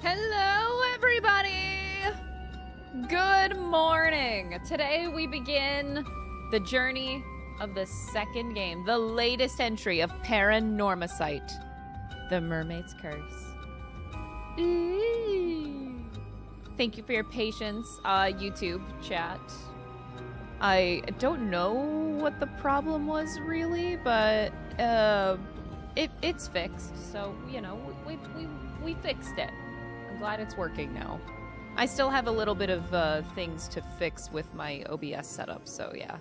Hello, everybody! Good morning! Today we begin the journey of the second game, the latest entry of Paranormasight, the Mermaid's Curse. Ooh. Thank you for your patience, YouTube chat. I don't know what the problem was really, but it's fixed. So, you know, we fixed it. I'm glad it's working now. I still have a little bit of things to fix with my OBS setup, so yeah.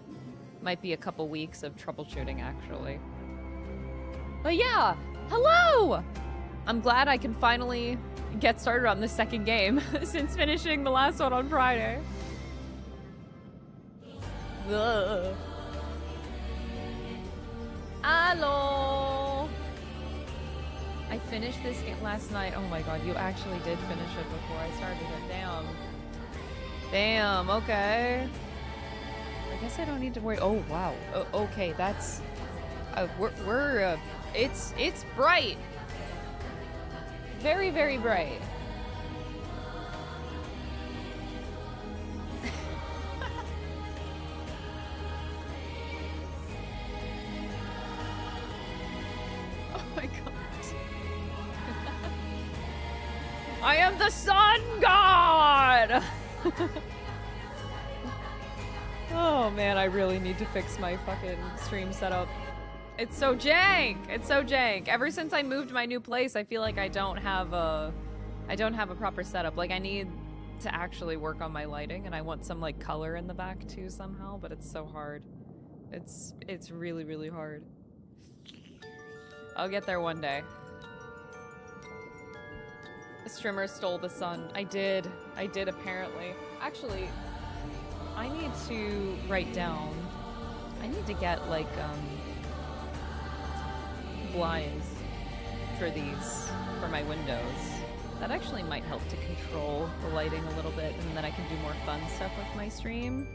Might be a couple weeks of troubleshooting, actually. But yeah, hello! I'm glad I can finally get started on the second game since finishing the last one on Friday. Ugh. Hello! I finished this game last night. Oh my god, you actually did finish it before I started it. Damn. Damn, okay. I guess I don't need to worry. Oh, wow. Okay, that's... it's bright. Very, very bright. Oh my god. I am the sun god! Oh man, I really need to fix my fucking stream setup. It's so jank! It's so jank. Ever since I moved my new place, I feel like I don't have a proper setup. Like, I need to actually work on my lighting, and I want some like color in the back too somehow, but it's so hard. It's really, really hard. I'll get there one day. The streamer stole the sun. I did apparently. Actually, I need to write down. I need to get like blinds for these for my windows. That actually might help to control the lighting a little bit, and then I can do more fun stuff with my stream.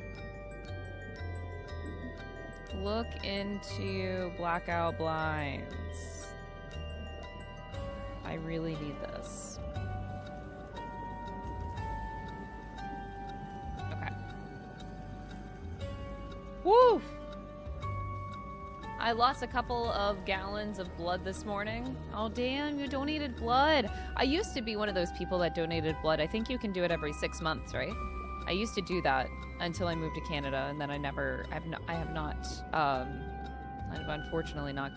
Look into blackout blinds. I really need this. Okay. Woo! I lost a couple of gallons of blood this morning. Oh damn, you donated blood. I used to be one of those people that donated blood. I think you can do it every 6 months, right? I used to do that until I moved to Canada, and then I've unfortunately not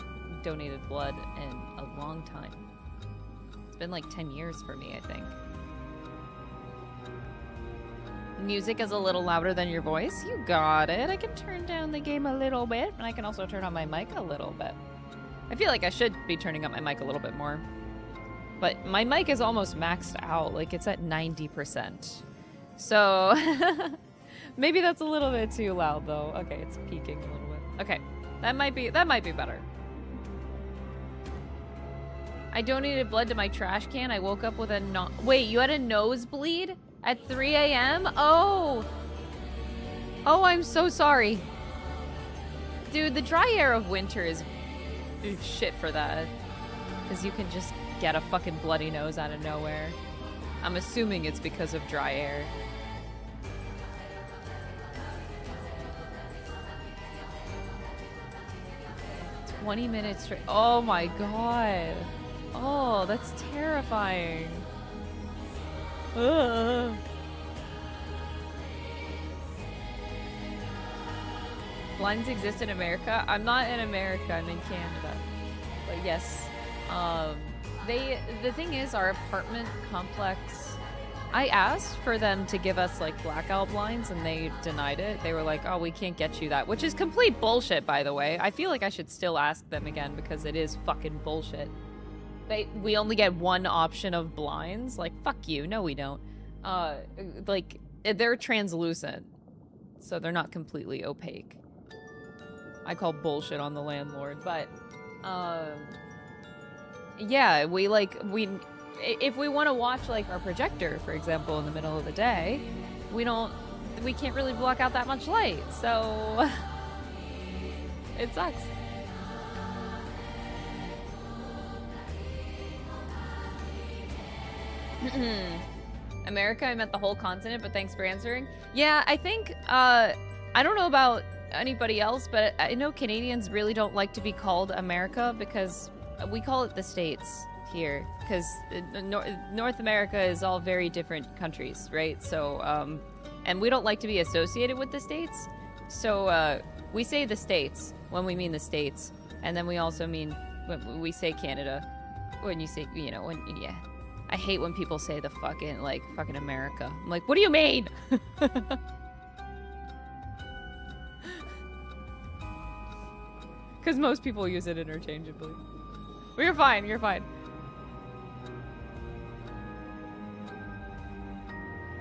donated blood in a long time. It's been like 10 years for me, I think. Music is a little louder than your voice. You got it. I can turn down the game a little bit, and I can also turn on my mic a little bit. I feel like I should be turning up my mic a little bit more. But my mic is almost maxed out. Like, it's at 90%. So, maybe that's a little bit too loud, though. Okay, it's peaking a little bit. Okay, that might be better. I donated blood to my trash can. I woke up with a wait, you had a nosebleed? At 3 a.m.? Oh! Oh, I'm so sorry. Dude, the dry air of winter is shit for that. Because you can just get a fucking bloody nose out of nowhere. I'm assuming it's because of dry air. "20 minutes straight." Oh my god. Oh, that's terrifying. Blinds exist in America? I'm not in America, I'm in Canada. But yes. The thing is, our apartment complex, I asked for them to give us like blackout blinds and they denied it. They were like, "Oh, we can't get you that," which is complete bullshit, by the way. I feel like I should still ask them again because it is fucking bullshit. We only get one option of blinds. Like, fuck you. No, we don't. Like, they're translucent, so they're not completely opaque. I call bullshit on the landlord, but, yeah, if we want to watch, like, our projector, for example, in the middle of the day, we can't really block out that much light, so it sucks. America, I meant the whole continent, but thanks for answering. Yeah, I think, I don't know about anybody else, but I know Canadians really don't like to be called America because we call it the States here, because North America is all very different countries, right? So, and we don't like to be associated with the States, so we say the States when we mean the States, and then we also mean when we say Canada when you say, you know, when, yeah. I hate when people say the fucking, like, fucking America. I'm like, what do you mean? Because most people use it interchangeably. But you're fine, you're fine.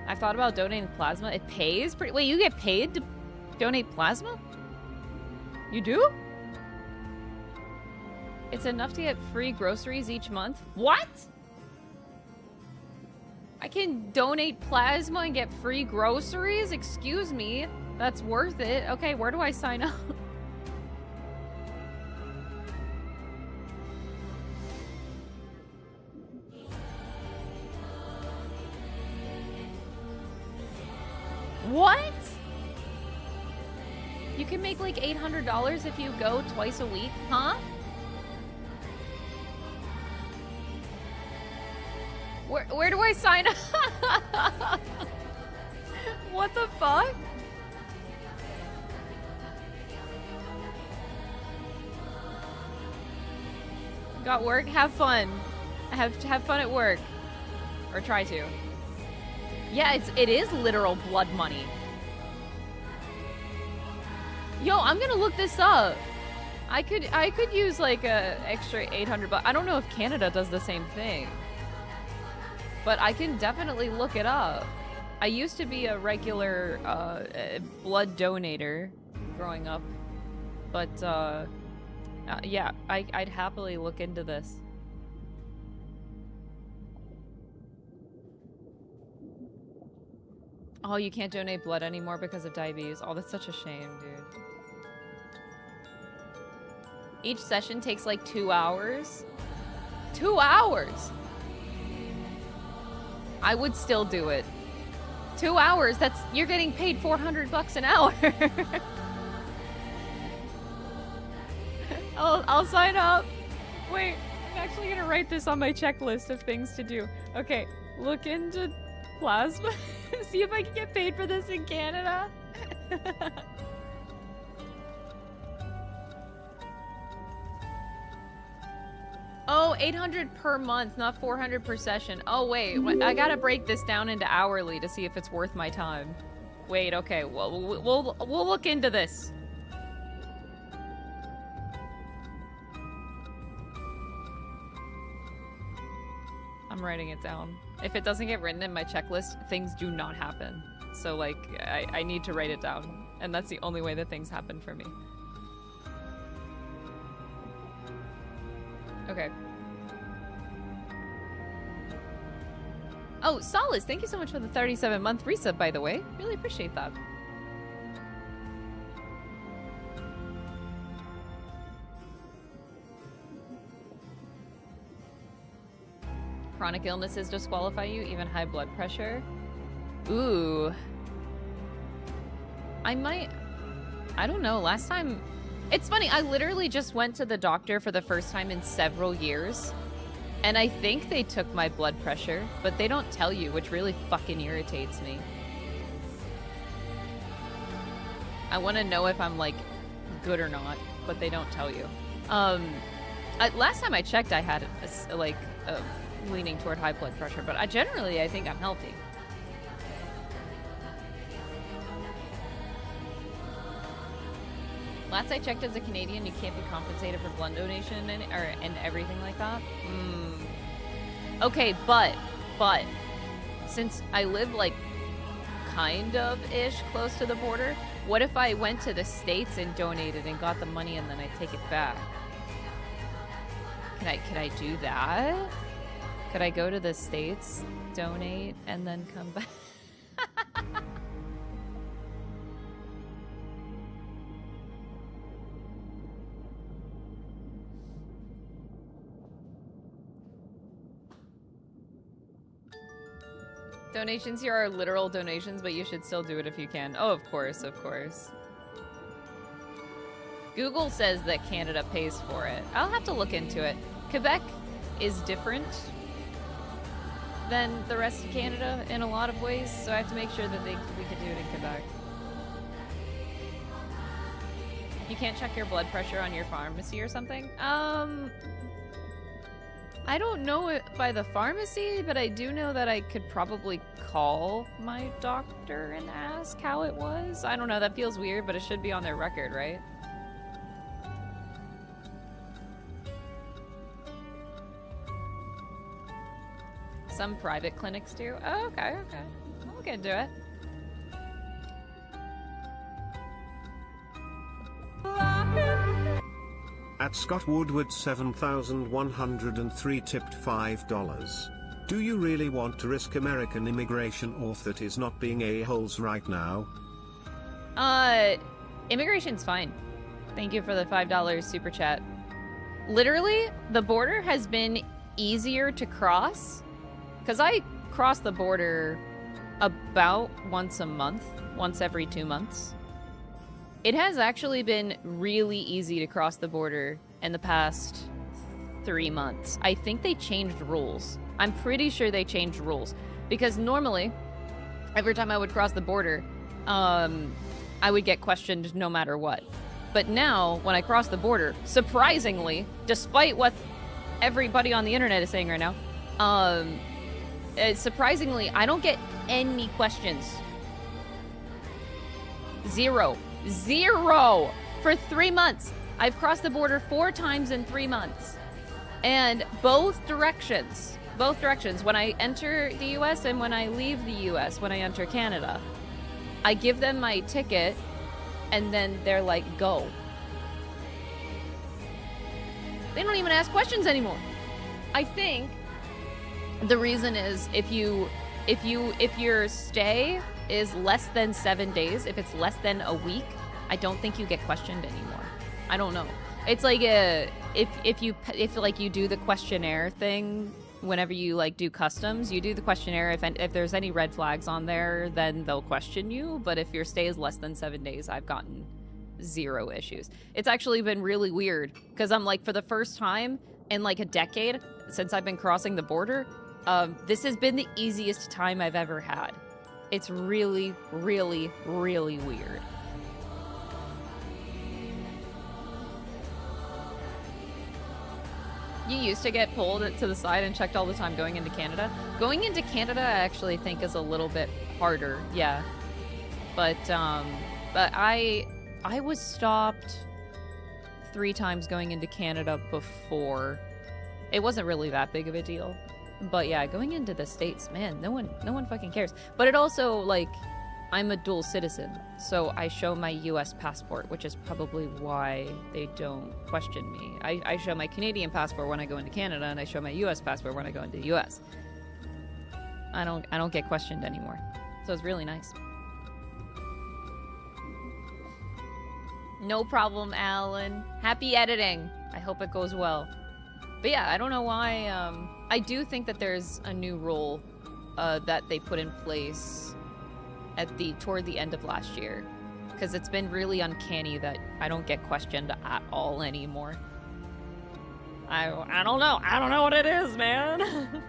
I've thought about donating plasma. It pays? Wait, you get paid to donate plasma? You do? It's enough to get free groceries each month? What? I can donate plasma and get free groceries? Excuse me. That's worth it. Okay, where do I sign up? What? You can make like $800 if you go twice a week, huh? Where do I sign up? What the fuck? Got work? Have fun. Have fun at work. Or try to. Yeah, it is literal blood money. Yo, I'm gonna look this up. I could use like a extra 800 bucks. I don't know if Canada does the same thing. But I can definitely look it up. I used to be a regular blood donator growing up. But yeah, I'd happily look into this. Oh, you can't donate blood anymore because of diabetes. Oh, that's such a shame, dude. Each session takes like 2 hours. 2 hours! I would still do it. 2 hours, you're getting paid 400 bucks an hour. I'll sign up. Wait, I'm actually gonna write this on my checklist of things to do. Okay, look into plasma. See if I can get paid for this in Canada. Oh, 800 per month, not 400 per session. Oh, wait. I gotta break this down into hourly to see if it's worth my time. Wait, okay. Well, we'll look into this. I'm writing it down. If it doesn't get written in my checklist, things do not happen. So, like, I need to write it down. And that's the only way that things happen for me. Okay. Oh, Solace, thank you so much for the 37-month resub, by the way. Really appreciate that. Chronic illnesses disqualify you, even high blood pressure. Ooh. I don't know, last time... It's funny, I literally just went to the doctor for the first time in several years. And I think they took my blood pressure, but they don't tell you, which really fucking irritates me. I want to know if I'm, like, good or not, but they don't tell you. Last time I checked, I had, leaning toward high blood pressure, but I think I'm healthy. Last I checked, as a Canadian, you can't be compensated for blood donation and everything like that. Okay, but since I live like kind of ish close to the border, what if I went to the States and donated and got the money and then I take it back? Can I do that? Could I go to the States, donate, and then come back? Donations here are literal donations, but you should still do it if you can. Oh, of course, of course. Google says that Canada pays for it. I'll have to look into it. Quebec is different than the rest of Canada in a lot of ways, so I have to make sure that we can do it in Quebec. You can't check your blood pressure on your pharmacy or something? I don't know it by the pharmacy, but I do know that I could probably call my doctor and ask how it was. I don't know, that feels weird, but it should be on their record, right? Some private clinics do. Oh, okay, okay. I'll look into it. At Scott Woodward 7,103 tipped $5. Do you really want to risk American immigration or that is not being a-holes right now? Immigration's fine. Thank you for the $5 super chat. Literally, the border has been easier to cross. Because I cross the border about once a month, once every 2 months. It has actually been really easy to cross the border in the past 3 months. I think they changed rules. I'm pretty sure they changed rules. Because normally, every time I would cross the border, I would get questioned no matter what. But now, when I cross the border, surprisingly, despite what everybody on the internet is saying right now, surprisingly, I don't get any questions. Zero. Zero! For 3 months. I've crossed the border 4 times in 3 months. And both directions, when I enter the US and when I leave the US, when I enter Canada, I give them my ticket and then they're like, go. They don't even ask questions anymore. I think the reason is if your stay is less than 7 days, if it's less than a week, I don't think you get questioned anymore. I don't know. It's like if you do the questionnaire thing whenever you like do customs, you do the questionnaire. If there's any red flags on there, then they'll question you. But if your stay is less than 7 days, I've gotten 0 issues. It's actually been really weird because I'm like, for the first time in like a decade since I've been crossing the border, this has been the easiest time I've ever had. It's really, really, really weird. You used to get pulled to the side and checked all the time going into Canada. Going into Canada, I actually think is a little bit harder, yeah. But I was stopped 3 times going into Canada before. It wasn't really that big of a deal. But yeah, going into the States, man, no one fucking cares. But it also, like, I'm a dual citizen, so I show my US passport, which is probably why they don't question me. I show my Canadian passport when I go into Canada, and I show my US passport when I go into the US. I don't get questioned anymore. So it's really nice. No problem, Alan. Happy editing. I hope it goes well. But yeah, I don't know why. I do think that there's a new rule that they put in place toward the end of last year, because it's been really uncanny that I don't get questioned at all anymore. I don't know. I don't know what it is, man.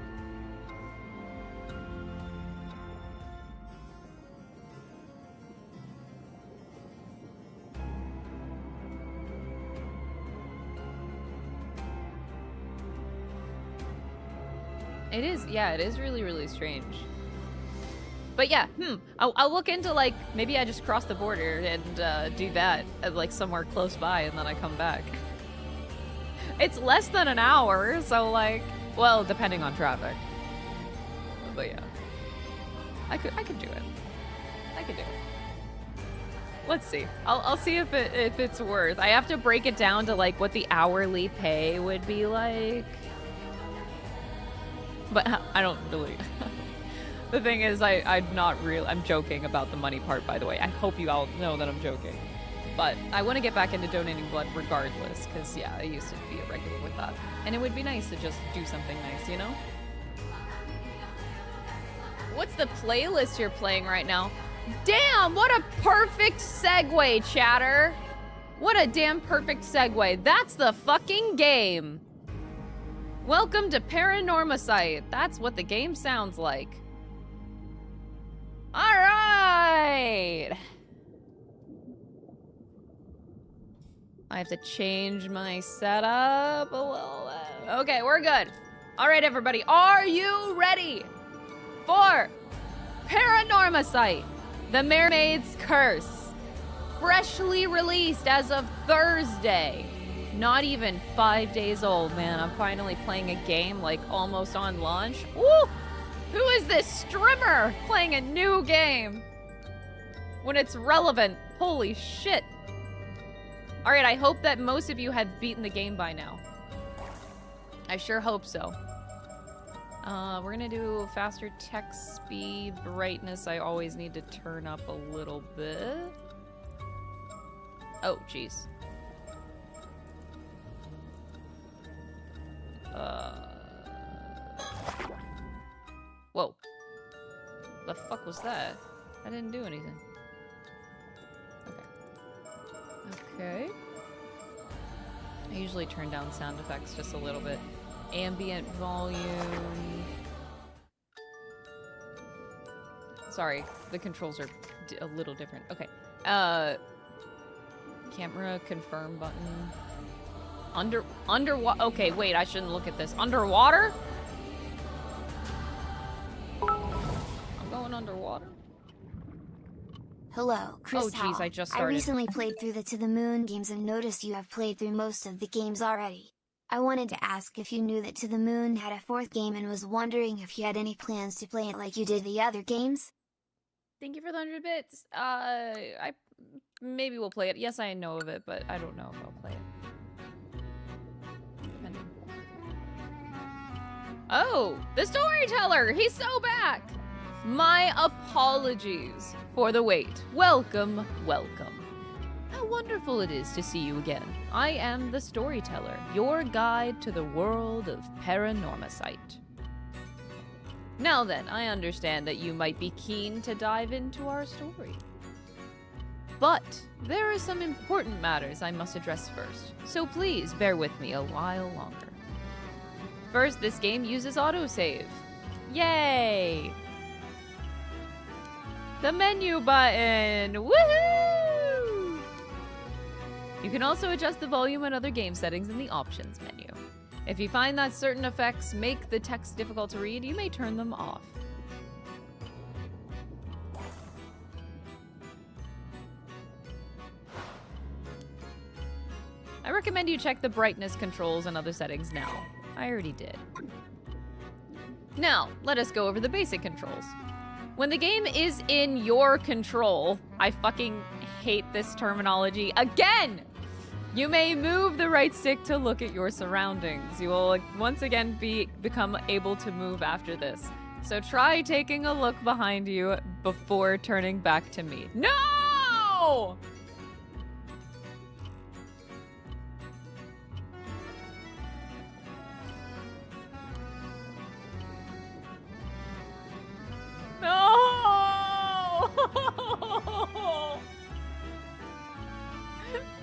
It is, yeah, it is really, really strange. But yeah, I'll look into, like, maybe I just cross the border and do that at, like, somewhere close by, and then I come back. It's less than an hour, so, like, well, depending on traffic. But yeah, I could do it. I could do it. Let's see. I'll see if it's worth. I have to break it down to, like, what the hourly pay would be like. But I don't really. The thing is, I'm joking about the money part, by the way. I hope you all know that I'm joking. But I want to get back into donating blood regardless, because, yeah, I used to be a regular with that. And it would be nice to just do something nice, you know? What's the playlist you're playing right now? Damn, what a perfect segue, chatter. What a damn perfect segue. That's the fucking game. Welcome to Paranormasight. That's what the game sounds like. All right. I have to change my setup a little bit. Okay, we're good. All right, everybody. Are you ready for Paranormasight, the Mermaid's Curse? Freshly released as of Thursday. Not even 5 days old, man. I'm finally playing a game like almost on launch. Woo! Who is this streamer playing a new game when it's relevant? Holy shit. All right, I hope that most of you have beaten the game by now. I sure hope so. We're gonna do faster text speed, brightness. I always need to turn up a little bit. Oh, jeez. Whoa. The fuck was that? I didn't do anything. Okay. I usually turn down sound effects just a little bit. Ambient volume. Sorry, the controls are a little different. Okay. Camera confirm button. Underwater. Okay, wait, I shouldn't look at this. Underwater? I'm going underwater. Hello, Chris. Oh, jeez, I just started. I recently played through the To the Moon games and noticed you have played through most of the games already. I wanted to ask if you knew that To the Moon had a fourth game and was wondering if you had any plans to play it like you did the other games? Thank you for the 100 bits. Maybe we'll play it. Yes, I know of it, but I don't know if I'll play it. Depending. Oh, the storyteller! He's so back! My apologies for the wait. Welcome, welcome. How wonderful it is to see you again. I am the storyteller, your guide to the world of Paranormasight. Now then, I understand that you might be keen to dive into our story. But there are some important matters I must address first, so please bear with me a while longer. First, this game uses autosave. Yay! The menu button! Woohoo! You can also adjust the volume and other game settings in the options menu. If you find that certain effects make the text difficult to read, you may turn them off. I recommend you check the brightness controls and other settings now. I already did. Now, let us go over the basic controls. When the game is in your control, I fucking hate this terminology again! You may move the right stick to look at your surroundings. You will once again become able to move after this. So try taking a look behind you before turning back to me. No! No!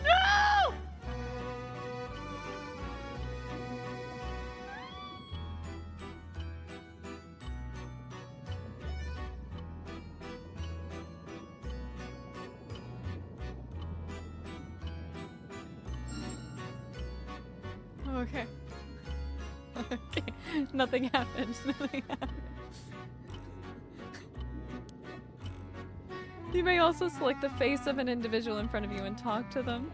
No! Okay. Okay. Nothing happened. Nothing happened. You may also select the face of an individual in front of you and talk to them.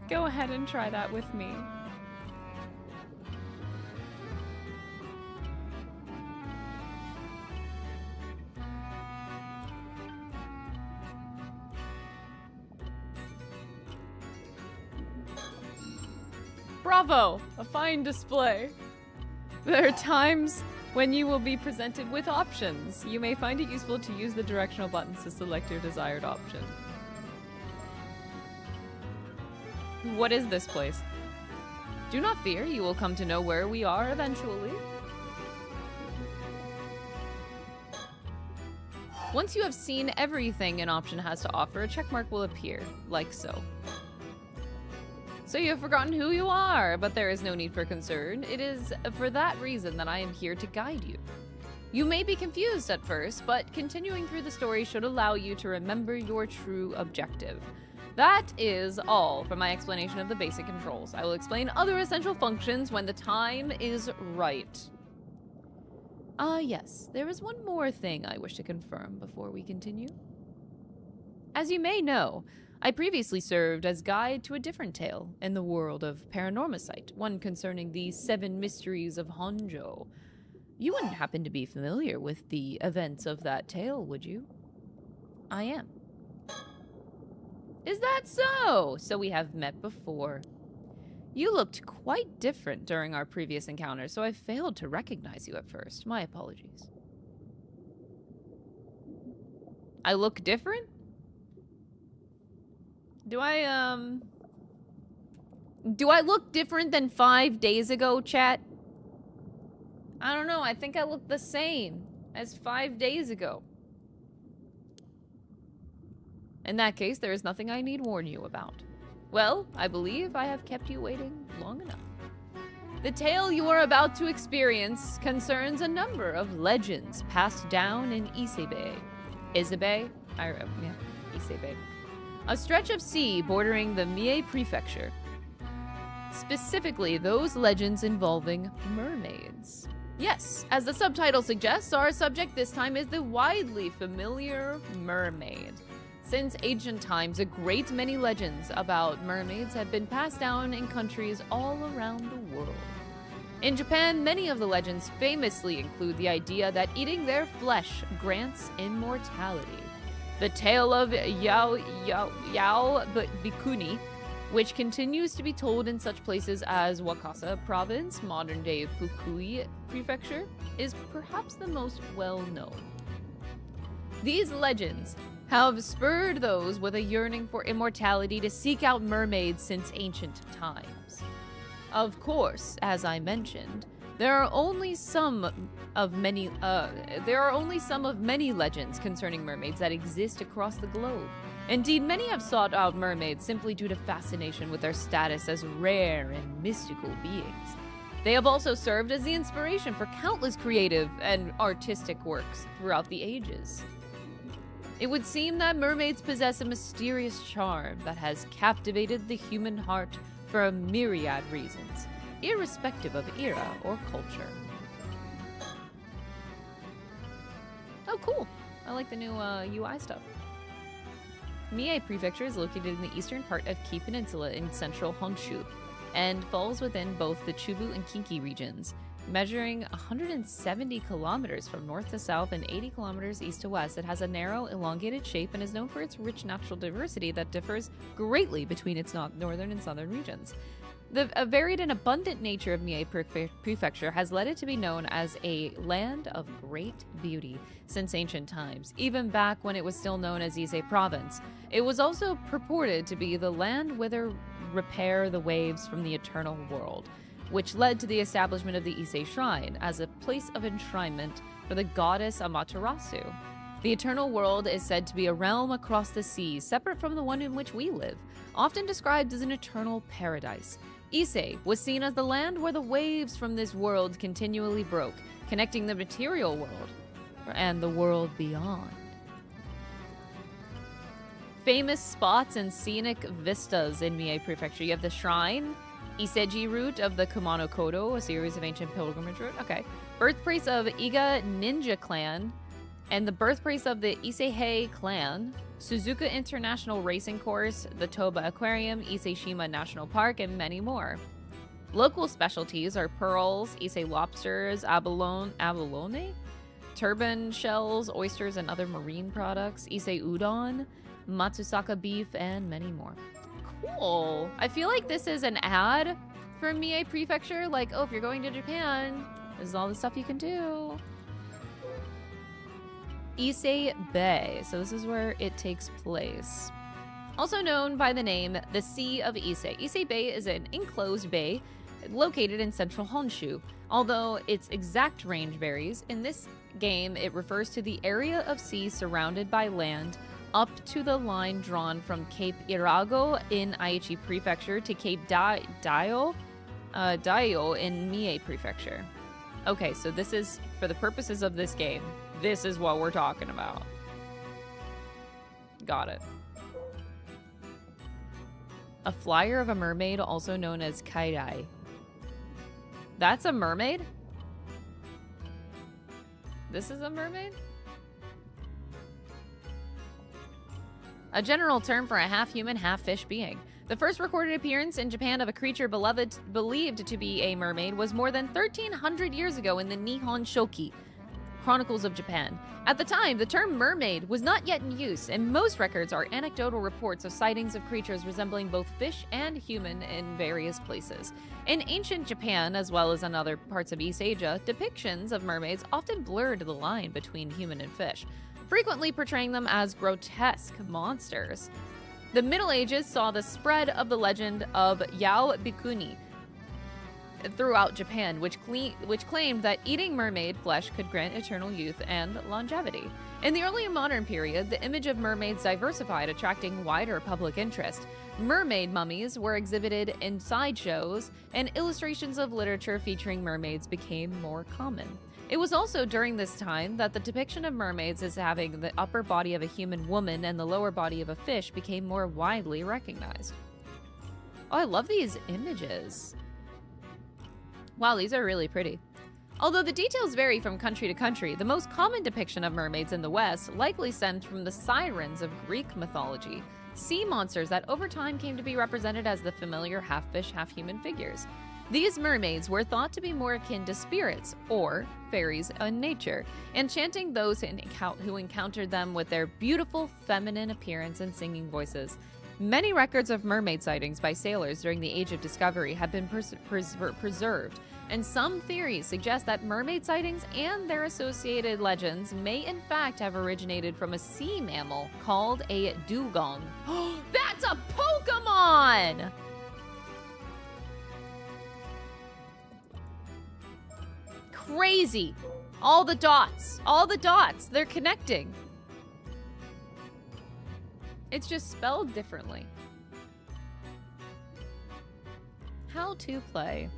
Go ahead and try that with me. Bravo! A fine display. There are times when you will be presented with options. You may find it useful to use the directional buttons to select your desired option. What is this place? Do not fear, you will come to know where we are eventually. Once you have seen everything an option has to offer, a checkmark will appear, like so. So you have forgotten who you are, but there is no need for concern. It is for that reason that I am here to guide you. You may be confused at first, but continuing through the story should allow you to remember your true objective. That is all for my explanation of the basic controls. I will explain other essential functions when the time is right. Yes, there is one more thing I wish to confirm before we continue. As you may know, I previously served as guide to a different tale in the world of Paranormasight, one concerning the 7 mysteries of Honjo. You wouldn't happen to be familiar with the events of that tale, would you? I am. Is that so? So we have met before. You looked quite different during our previous encounter, so I failed to recognize you at first. My apologies. I look different? Do I look different than 5 days ago, chat? I don't know, I think I look the same as 5 days ago. In that case, there is nothing I need warn you about. Well, I believe I have kept you waiting long enough. The tale you are about to experience concerns a number of legends passed down in Isebe. Isebe? Yeah, Isebe. A stretch of sea bordering the Mie Prefecture. Specifically, those legends involving mermaids. Yes, as the subtitle suggests, our subject this time is the widely familiar mermaid. Since ancient times, a great many legends about mermaids have been passed down in countries all around the world. In Japan, many of the legends famously include the idea that eating their flesh grants immortality. The tale of Yao Bikuni, which continues to be told in such places as Wakasa Province, modern-day Fukui Prefecture, is perhaps the most well-known. These legends have spurred those with a yearning for immortality to seek out mermaids since ancient times. Of course, as I mentioned, there are only some of many legends concerning mermaids that exist across the globe. Indeed, many have sought out mermaids simply due to fascination with their status as rare and mystical beings. They have also served as the inspiration for countless creative and artistic works throughout the ages. It would seem that mermaids possess a mysterious charm that has captivated the human heart for a myriad reasons, irrespective of era or culture. Oh, cool. I like the new UI stuff. Mie Prefecture is located in the eastern part of Kii Peninsula in central Honshu, and falls within both the Chubu and Kinki regions, measuring 170 kilometers from north to south and 80 kilometers east to west. It has a narrow, elongated shape and is known for its rich natural diversity that differs greatly between its northern and southern regions. The varied and abundant nature of Mie Prefecture has led it to be known as a land of great beauty since ancient times, even back when it was still known as Ise Province. It was also purported to be the land whither repair the waves from the eternal world, which led to the establishment of the Ise Shrine as a place of enshrinement for the goddess Amaterasu. The eternal world is said to be a realm across the sea, separate from the one in which we live, often described as an eternal paradise. Ise was seen as the land where the waves from this world continually broke, connecting the material world and the world beyond. Famous spots and scenic vistas in Mie Prefecture. You have the shrine, Iseji route of the Kumano Kodo, a series of ancient pilgrimage route. Okay. Birthplace of Iga Ninja Clan, and the birthplace of the Isehei Clan, Suzuka International Racing Course, the Toba Aquarium, Ise-shima National Park, and many more. Local specialties are pearls, Ise lobsters, abalone, turban shells, oysters, and other marine products, Ise udon, Matsusaka beef, and many more. Cool. I feel like this is an ad for Mie Prefecture. Like, oh, if you're going to Japan, this is all the stuff you can do. Ise Bay. So this is where it takes place. Also known by the name the Sea of Ise. Ise Bay is an enclosed bay located in central Honshu. Although its exact range varies, in this game, it refers to the area of sea surrounded by land up to the line drawn from Cape Irago in Aichi Prefecture to Cape Daio in Mie Prefecture. Okay, so this is, for the purposes of this game, this is what we're talking about. Got it. A flyer of a mermaid, also known as kairai. That's a mermaid? This is a mermaid? A general term for a half-human, half-fish being. The first recorded appearance in Japan of a creature believed to be a mermaid was more than 1,300 years ago in the Nihon Shoki, Chronicles of Japan. At the time, the term mermaid was not yet in use, and most records are anecdotal reports of sightings of creatures resembling both fish and human in various places. In ancient Japan, as well as in other parts of East Asia, depictions of mermaids often blurred the line between human and fish, frequently portraying them as grotesque monsters. The Middle Ages saw the spread of the legend of Yao Bikuni throughout Japan, which claimed that eating mermaid flesh could grant eternal youth and longevity. In the early modern period, the image of mermaids diversified, attracting wider public interest. Mermaid mummies were exhibited in sideshows, and illustrations of literature featuring mermaids became more common. It was also during this time that the depiction of mermaids as having the upper body of a human woman and the lower body of a fish became more widely recognized. Oh, I love these images. Wow, these are really pretty. Although the details vary from country to country, the most common depiction of mermaids in the West likely stemmed from the sirens of Greek mythology, sea monsters that over time came to be represented as the familiar half-fish, half-human figures. These mermaids were thought to be more akin to spirits, or fairies in nature, enchanting those who encountered them with their beautiful feminine appearance and singing voices. Many records of mermaid sightings by sailors during the Age of Discovery have been preserved, and some theories suggest that mermaid sightings and their associated legends may in fact have originated from a sea mammal called a dugong. That's a Pokemon! Crazy! All the dots, they're connecting. It's just spelled differently. How to play.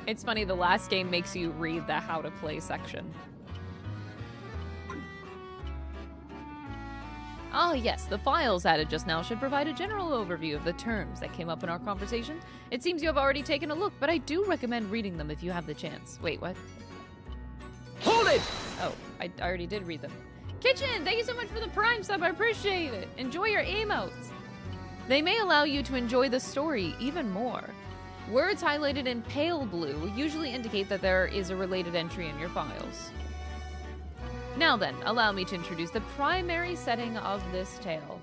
It's funny, the last game makes you read the how to play section. Ah, yes, the files added just now should provide a general overview of the terms that came up in our conversation. It seems you have already taken a look, but I do recommend reading them if you have the chance. Wait, what? Hold it! Oh, I already did read them. Kitchen, thank you so much for the Prime sub, I appreciate it. Enjoy your emotes. They may allow you to enjoy the story even more. Words highlighted in pale blue usually indicate that there is a related entry in your files. Now then, allow me to introduce the primary setting of this tale.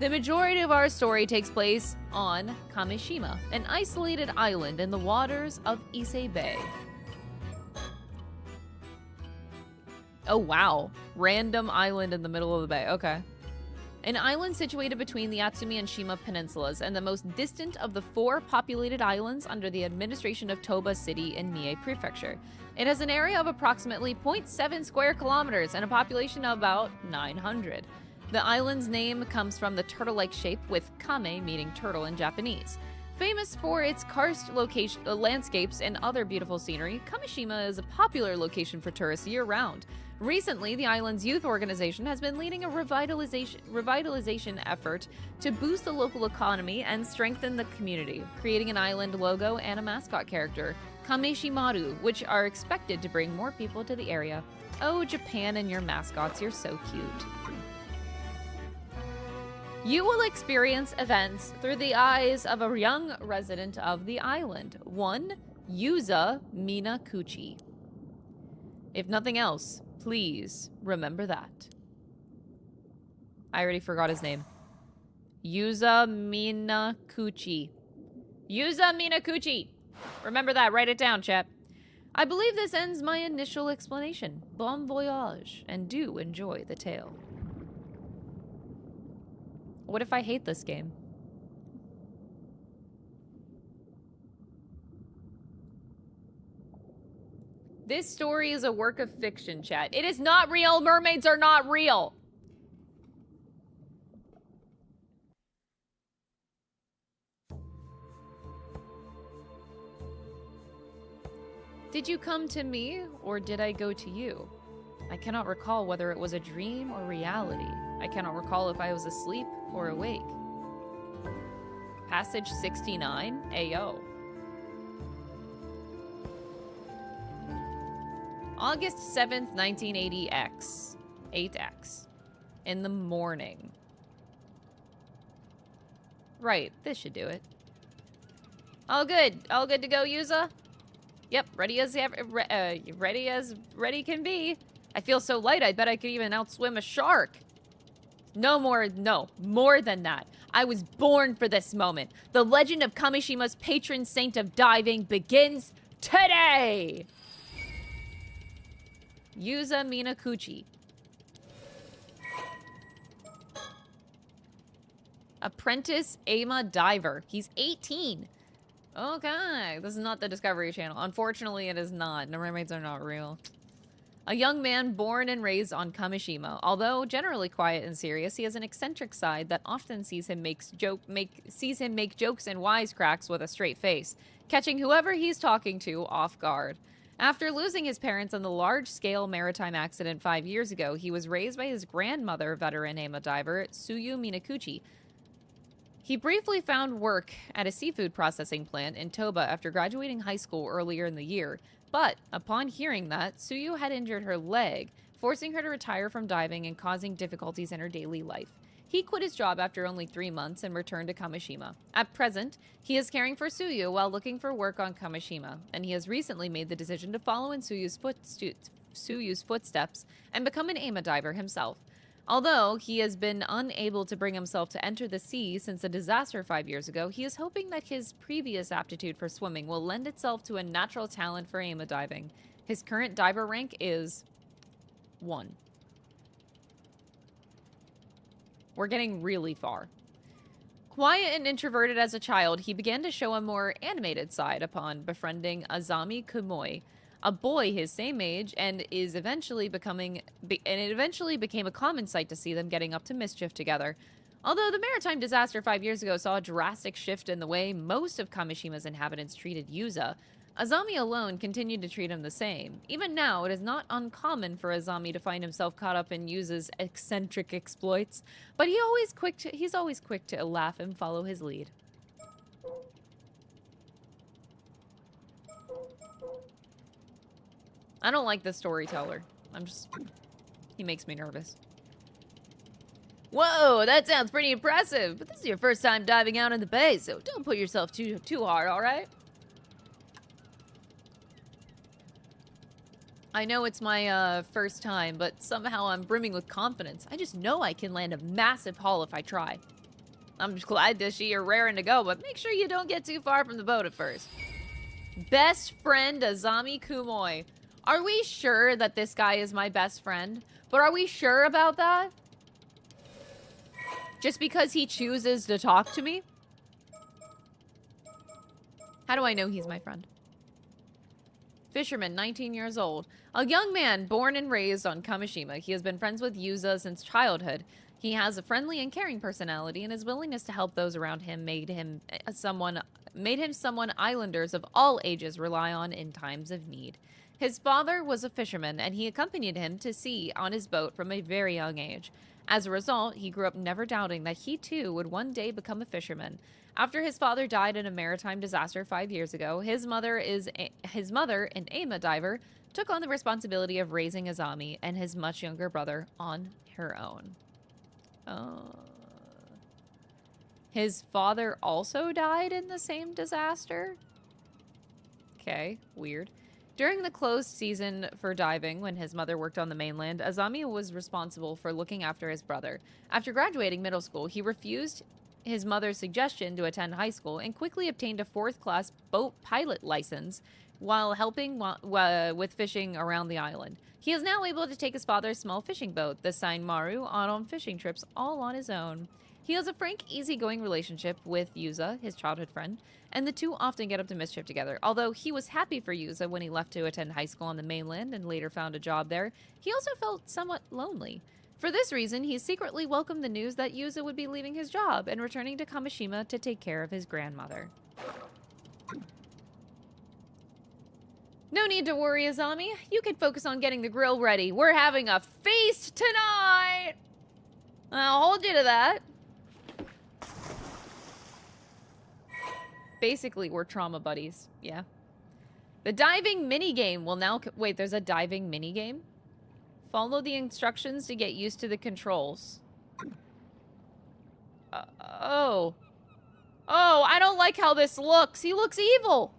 The majority of our story takes place on Kamishima, an isolated island in the waters of Ise Bay. Oh wow, random island in the middle of the bay, okay. An island situated between the Atsumi and Shima peninsulas and the most distant of the 4 populated islands under the administration of Toba City in Mie Prefecture. It has an area of approximately 0.7 square kilometers and a population of about 900. The island's name comes from the turtle-like shape, with kame meaning turtle in Japanese. Famous for its karst landscapes and other beautiful scenery, Kamishima is a popular location for tourists year-round. Recently, the island's youth organization has been leading a revitalization effort to boost the local economy and strengthen the community, creating an island logo and a mascot character, Kameshimaru, which are expected to bring more people to the area. Oh, Japan and your mascots, you're so cute. You will experience events through the eyes of a young resident of the island, one Yuza Minakuchi. If nothing else, please remember that. I already forgot his name. Yuza Minakuchi. Yuza Minakuchi! Remember that, write it down, chat. I believe this ends my initial explanation. Bon voyage, and do enjoy the tale. What if I hate this game? This story is a work of fiction, chat. It is not real. Mermaids are not real. Did you come to me, or did I go to you? I cannot recall whether it was a dream or reality. I cannot recall if I was asleep or awake. Passage 69, AO. August 7th, 1980X. 8X. In the morning. Right, this should do it. All good. All good to go, Yuza? Yep, ready as ready can be. I feel so light, I bet I could even outswim a shark. No, more than that. I was born for this moment. The legend of Kamishima's patron saint of diving begins today! Yuza Minakuchi. Apprentice Ama diver. He's 18. Okay, this is not the Discovery Channel. Unfortunately, it is not. No, mermaids are not real. A young man born and raised on Kamishima. Although generally quiet and serious, he has an eccentric side that often sees him make jokes and wisecracks with a straight face, catching whoever he's talking to off guard. After losing his parents in the large-scale maritime accident 5 years ago, he was raised by his grandmother, veteran Ama diver Tsuyu Minakuchi. He briefly found work at a seafood processing plant in Toba after graduating high school earlier in the year, but upon hearing that, Tsuyu had injured her leg, forcing her to retire from diving and causing difficulties in her daily life. He quit his job after only 3 months and returned to Kamishima. At present, he is caring for Tsuyu while looking for work on Kamishima, and he has recently made the decision to follow in Tsuyu's footsteps and become an Ama diver himself. Although he has been unable to bring himself to enter the sea since the disaster 5 years ago, he is hoping that his previous aptitude for swimming will lend itself to a natural talent for Ama diving. His current diver rank is 1. We're getting really far. Quiet and introverted as a child, he began to show a more animated side upon befriending Azami Kumoi, a boy his same age, and it eventually became a common sight to see them getting up to mischief together. Although the maritime disaster 5 years ago saw a drastic shift in the way most of Kamishima's inhabitants treated Yuza, Azami alone continued to treat him the same. Even now, it is not uncommon for Azami to find himself caught up in Yuza's eccentric exploits, but he's always quick to laugh and follow his lead. I don't like the storyteller. He makes me nervous. Whoa, that sounds pretty impressive, but this is your first time diving out in the bay, so don't put yourself too hard, all right? I know it's my first time, but somehow I'm brimming with confidence. I just know I can land a massive haul if I try. I'm just glad to see you're raring to go, but make sure you don't get too far from the boat at first. Best friend Azami Kumoi. Are we sure that this guy is my best friend? But are we sure about that? Just because he chooses to talk to me? How do I know he's my friend? Fisherman, 19 years old. A young man born and raised on Kamishima. He has been friends with Yuza since childhood. He has a friendly and caring personality, and his willingness to help those around him made him someone islanders of all ages rely on in times of need. His father was a fisherman, and he accompanied him to sea on his boat from a very young age. As a result, he grew up never doubting that he too would one day become a fisherman. After his father died in a maritime disaster 5 years ago, his mother, an Ama diver, took on the responsibility of raising Azami and his much younger brother on her own. His father also died in the same disaster? Okay, weird. During the closed season for diving, when his mother worked on the mainland, Azami was responsible for looking after his brother. After graduating middle school, he refused his mother's suggestion to attend high school and quickly obtained a 4th-class boat pilot license while helping with fishing around the island. He is now able to take his father's small fishing boat, the Sain Maru, on fishing trips all on his own. He has a frank, easygoing relationship with Yuza, his childhood friend, and the two often get up to mischief together. Although he was happy for Yuza when he left to attend high school on the mainland and later found a job there, he also felt somewhat lonely. For this reason, he secretly welcomed the news that Yuza would be leaving his job and returning to Kamishima to take care of his grandmother. No need to worry, Azami. You can focus on getting the grill ready. We're having a feast tonight! I'll hold you to that. Basically, we're trauma buddies. Yeah. The diving minigame will now... Wait, there's a diving minigame? Follow the instructions to get used to the controls. Oh. Oh, I don't like how this looks. He looks evil.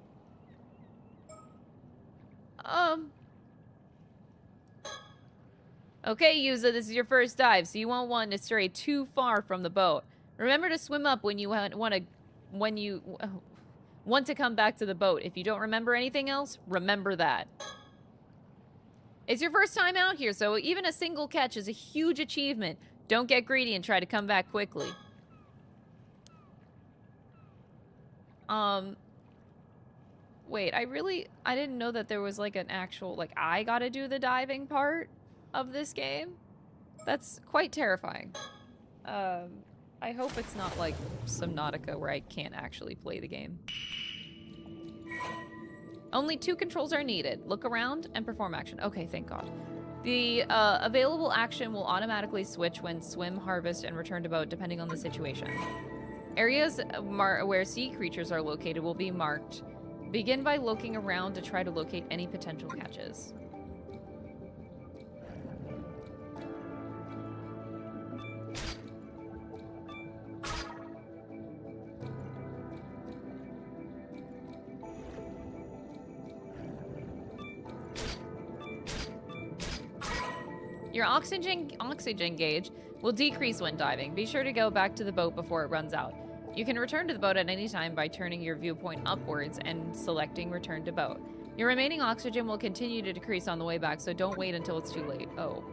Okay, Yuza, this is your first dive, so you won't want to stray too far from the boat. Remember to swim up when you want to come back to the boat. If you don't remember anything else, remember that. It's your first time out here, so even a single catch is a huge achievement. Don't get greedy and try to come back quickly. Wait, I didn't know that there was like an actual, like, I gotta do the diving part of this game. That's quite terrifying. I hope it's not like Subnautica where I can't actually play the game. Only 2 controls are needed. Look around and perform action. Okay, thank God. The available action will automatically switch when swim, harvest, and return to boat, depending on the situation. Areas where sea creatures are located will be marked. Begin by looking around to try to locate any potential catches. Your oxygen gauge will decrease when diving. Be sure to go back to the boat before it runs out. You can return to the boat at any time by turning your viewpoint upwards and selecting return to boat. Your remaining oxygen will continue to decrease on the way back, so don't wait until it's too late. Oh.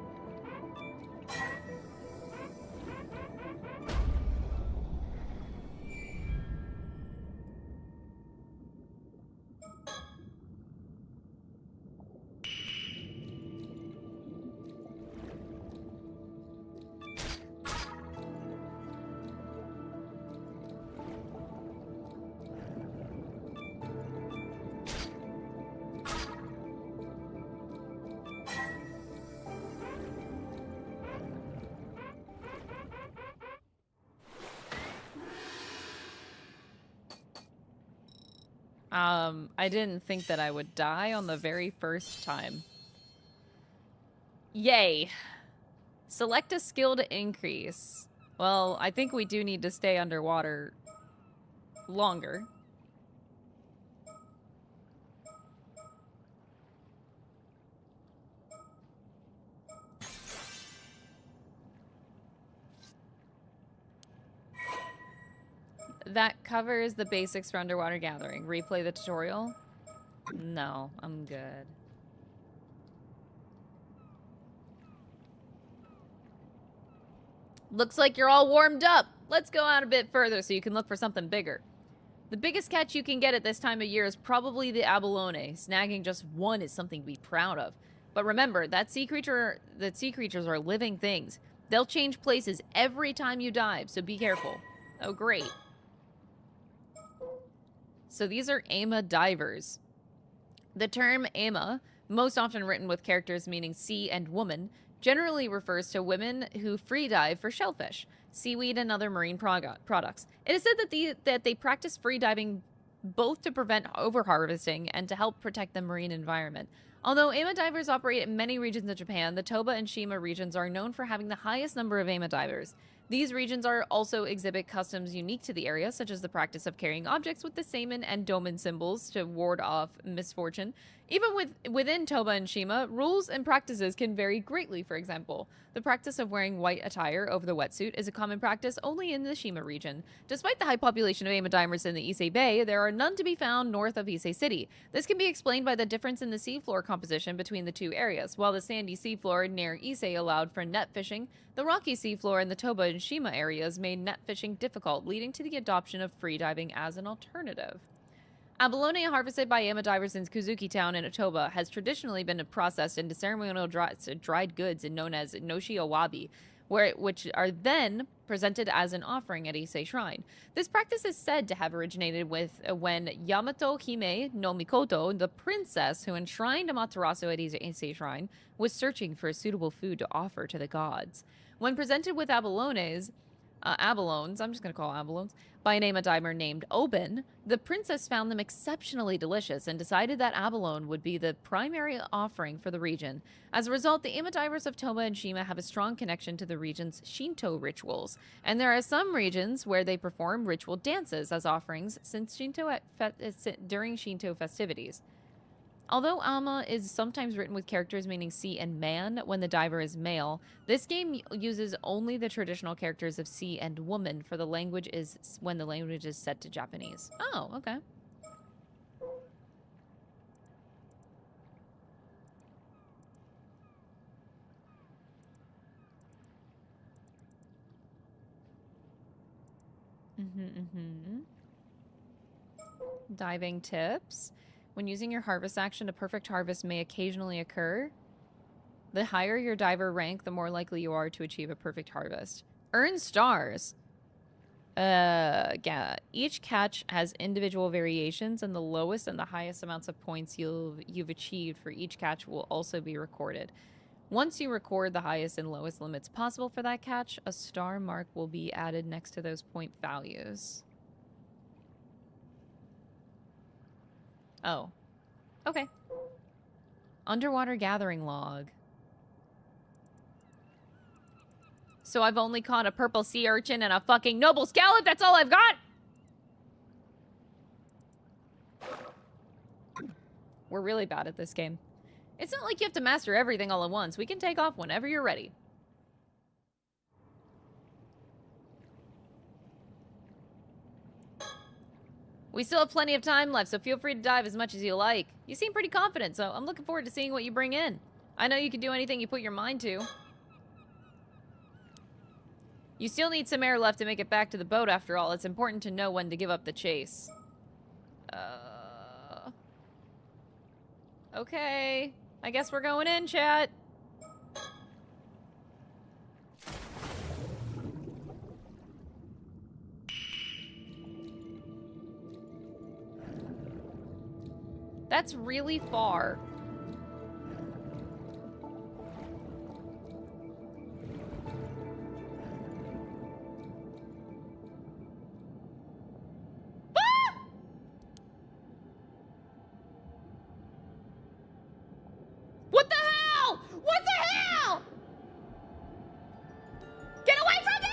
I didn't think that I would die on the very first time. Yay. Select a skill to increase. Well, I think we do need to stay underwater longer. That covers the basics for underwater gathering. Replay the tutorial? No, I'm good. Looks like you're all warmed up. Let's go out a bit further so you can look for something bigger. The biggest catch you can get at this time of year is probably the abalone. Snagging just one is something to be proud of. But remember, sea creatures are living things. They'll change places every time you dive, so be careful. Oh, great. So these are ama divers. The term ama, most often written with characters meaning sea and woman, generally refers to women who free dive for shellfish, seaweed, and other marine products. It is said that they practice free diving both to prevent overharvesting and to help protect the marine environment. Although ama divers operate in many regions of Japan, the Toba and Shima regions are known for having the highest number of ama divers. These regions also exhibit customs unique to the area, such as the practice of carrying objects with the Seimin and Domin symbols to ward off misfortune, Even within Toba and Shima, rules and practices can vary greatly. For example, the practice of wearing white attire over the wetsuit is a common practice only in the Shima region. Despite the high population of Ama divers in the Issei Bay, there are none to be found north of Issei City. This can be explained by the difference in the seafloor composition between the two areas. While the sandy seafloor near Issei allowed for net fishing, the rocky seafloor in the Toba and Shima areas made net fishing difficult, leading to the adoption of free diving as an alternative. Abalone harvested by Ama divers in Kuzuki Town in Toba has traditionally been processed into ceremonial dried goods and known as noshi awabi, which are then presented as an offering at Issei Shrine. This practice is said to have originated with when Yamato Hime no Mikoto, the princess who enshrined Amaterasu at Issei Shrine, was searching for a suitable food to offer to the gods. When presented with abalones, I'm just going to call abalones, by an Ama diver named Oben, the princess found them exceptionally delicious and decided that abalone would be the primary offering for the region. As a result, the Ama divers of Toba and Shima have a strong connection to the region's Shinto rituals, and there are some regions where they perform ritual dances as offerings during Shinto festivities. Although Ama is sometimes written with characters meaning sea and man when the diver is male, this game uses only the traditional characters of sea and woman for the language when the language is set to Japanese. Oh, okay. Diving tips. When using your harvest action, a perfect harvest may occasionally occur. The higher your diver rank, the more likely you are to achieve a perfect harvest. Earn stars. Yeah. Each catch has individual variations, and the lowest and the highest amounts of points you've achieved for each catch will also be recorded. Once you record the highest and lowest limits possible for that catch, a star mark will be added next to those point values. Oh. Okay. Underwater gathering log. So I've only caught a purple sea urchin and a fucking noble scallop. That's all I've got. We're really bad at this game. It's not like you have to master everything all at once. We can take off whenever you're ready. We still have plenty of time left, so feel free to dive as much as you like. You seem pretty confident, so I'm looking forward to seeing what you bring in. I know you can do anything you put your mind to. You still need some air left to make it back to the boat after all. It's important to know when to give up the chase. Okay. I guess we're going in, chat. That's really far. What the hell? What the hell? Get away from me!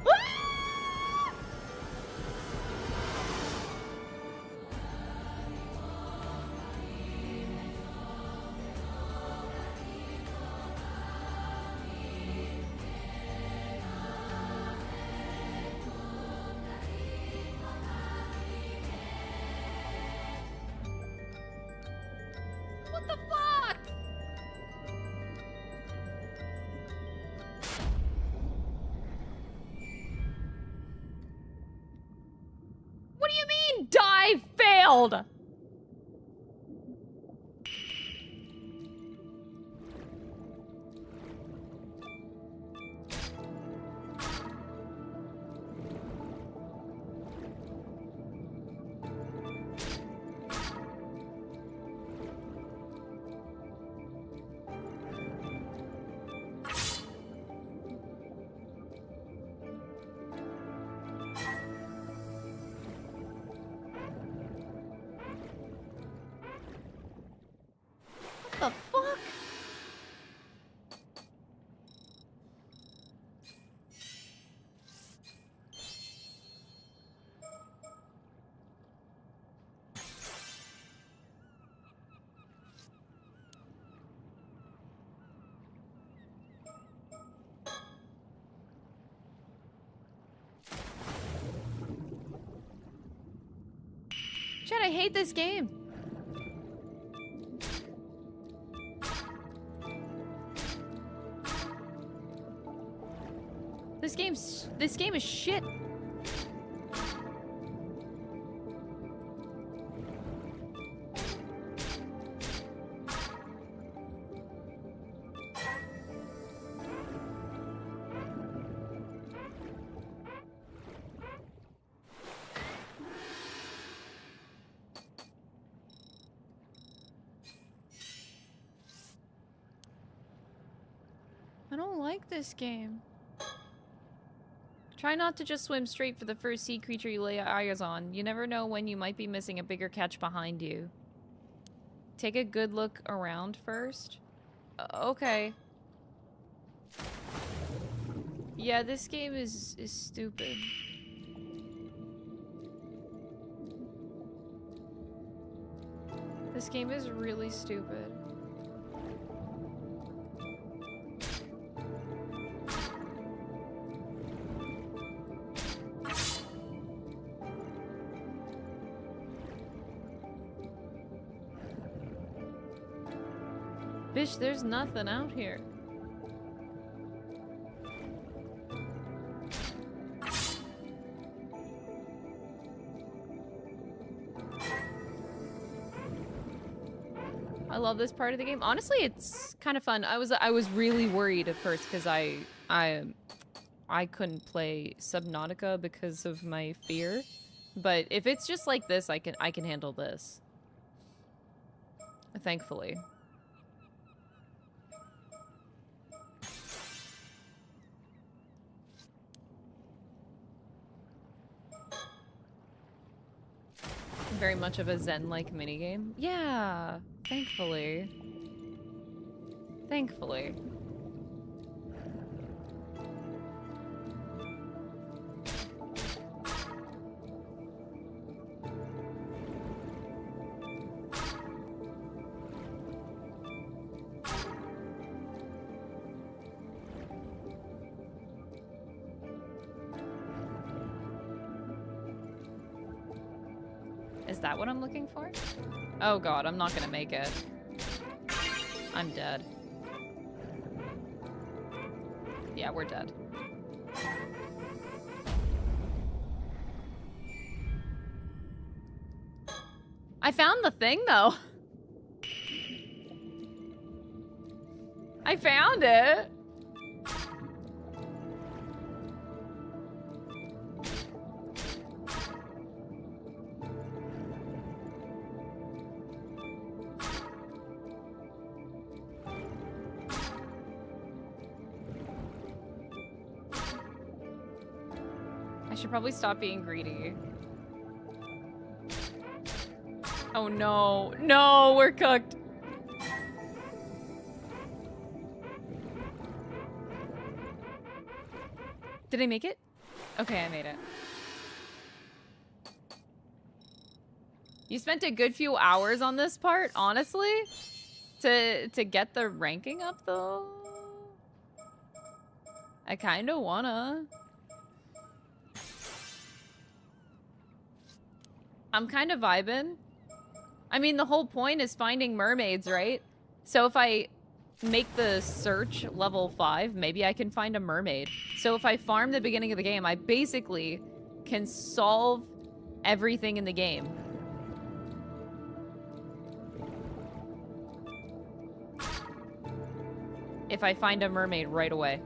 Ah! What the fuck? What do you mean, dive failed? What the fuck? I hate this game. This game is shit. I don't like this game. Try not to just swim straight for the first sea creature you lay eyes on. You never know when you might be missing a bigger catch behind you. Take a good look around first. Okay. Yeah, this game is stupid. This game is really stupid. Bitch, there's nothing out here. I love this part of the game. Honestly, it's kind of fun. I was really worried at first because I couldn't play Subnautica because of my fear. But if it's just like this, I can handle this. Thankfully. Very much of a Zen-like minigame. Yeah, thankfully. Thankfully. Is that what I'm looking for? Oh god, I'm not gonna make it. I'm dead. Yeah, we're dead. I found the thing, though. I found it. I should probably stop being greedy. Oh no. No, we're cooked. Did I make it? Okay, I made it. You spent a good few hours on this part, honestly? To get the ranking up, though? I kinda wanna. I'm kind of vibing. I mean, the whole point is finding mermaids, right? So if I make the search level 5, maybe I can find a mermaid. So if I farm the beginning of the game, I basically can solve everything in the game. If I find a mermaid right away.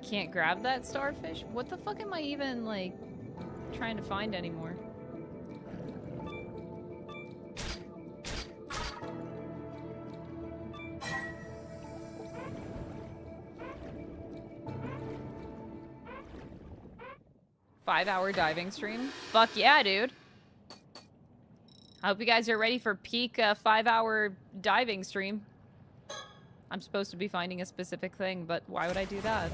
Can't grab that starfish? What the fuck am I even, like, trying to find anymore? Five-hour diving stream? Fuck yeah, dude. I hope you guys are ready for peak 5-hour diving stream. I'm supposed to be finding a specific thing, but why would I do that?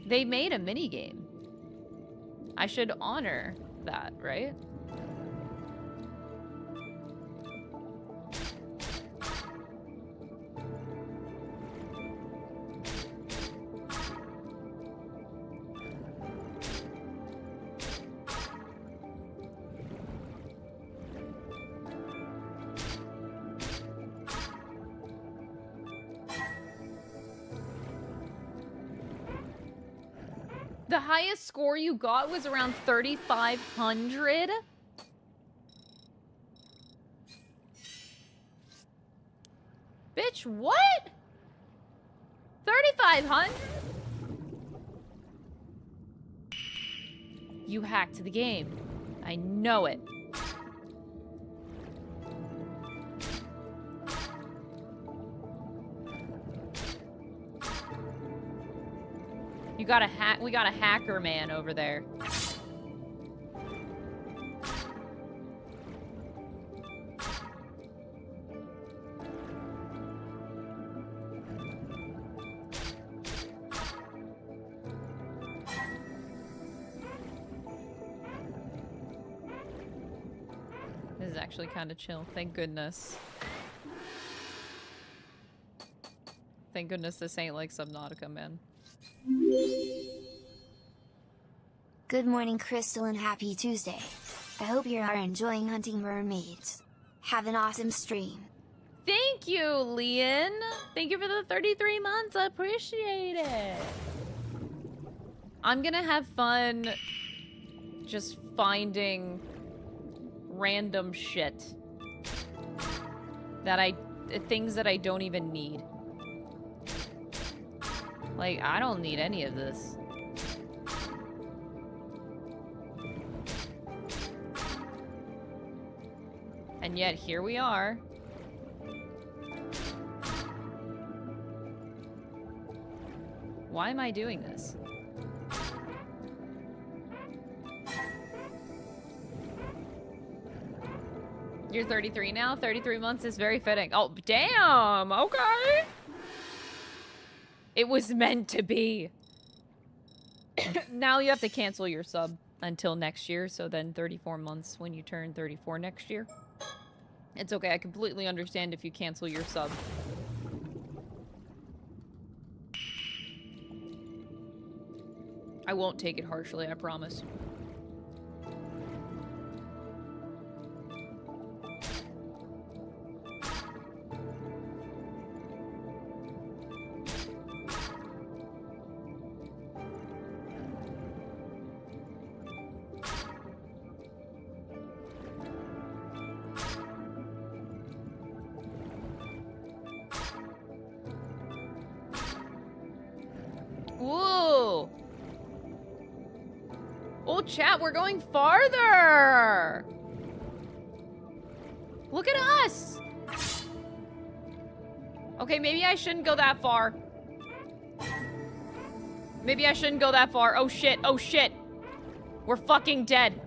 They made a minigame. I should honor that, right? The highest score you got was around 3,500? Bitch, what? 3,500? You hacked the game. I know it. You got a hack. We got a hacker man over there. This is actually kind of chill. Thank goodness. Thank goodness this ain't like Subnautica, man. Good morning, Crystal, and happy Tuesday. I hope you are enjoying hunting mermaids. Have an awesome stream. Thank you, Leon. Thank you for the 33 months. I appreciate it. I'm gonna have fun just finding random shit that things that I don't even need. Like, I don't need any of this. And yet, here we are. Why am I doing this? You're 33 now? 33 months is very fitting. Oh, damn! Okay! It was meant to be. Now you have to cancel your sub until next year, so then 34 months when you turn 34 next year. It's okay, I completely understand if you cancel your sub. I won't take it harshly, I promise. Whoa! Oh, chat, we're going farther! Look at us! Okay, maybe I shouldn't go that far. Maybe I shouldn't go that far. Oh shit, oh shit. We're fucking dead.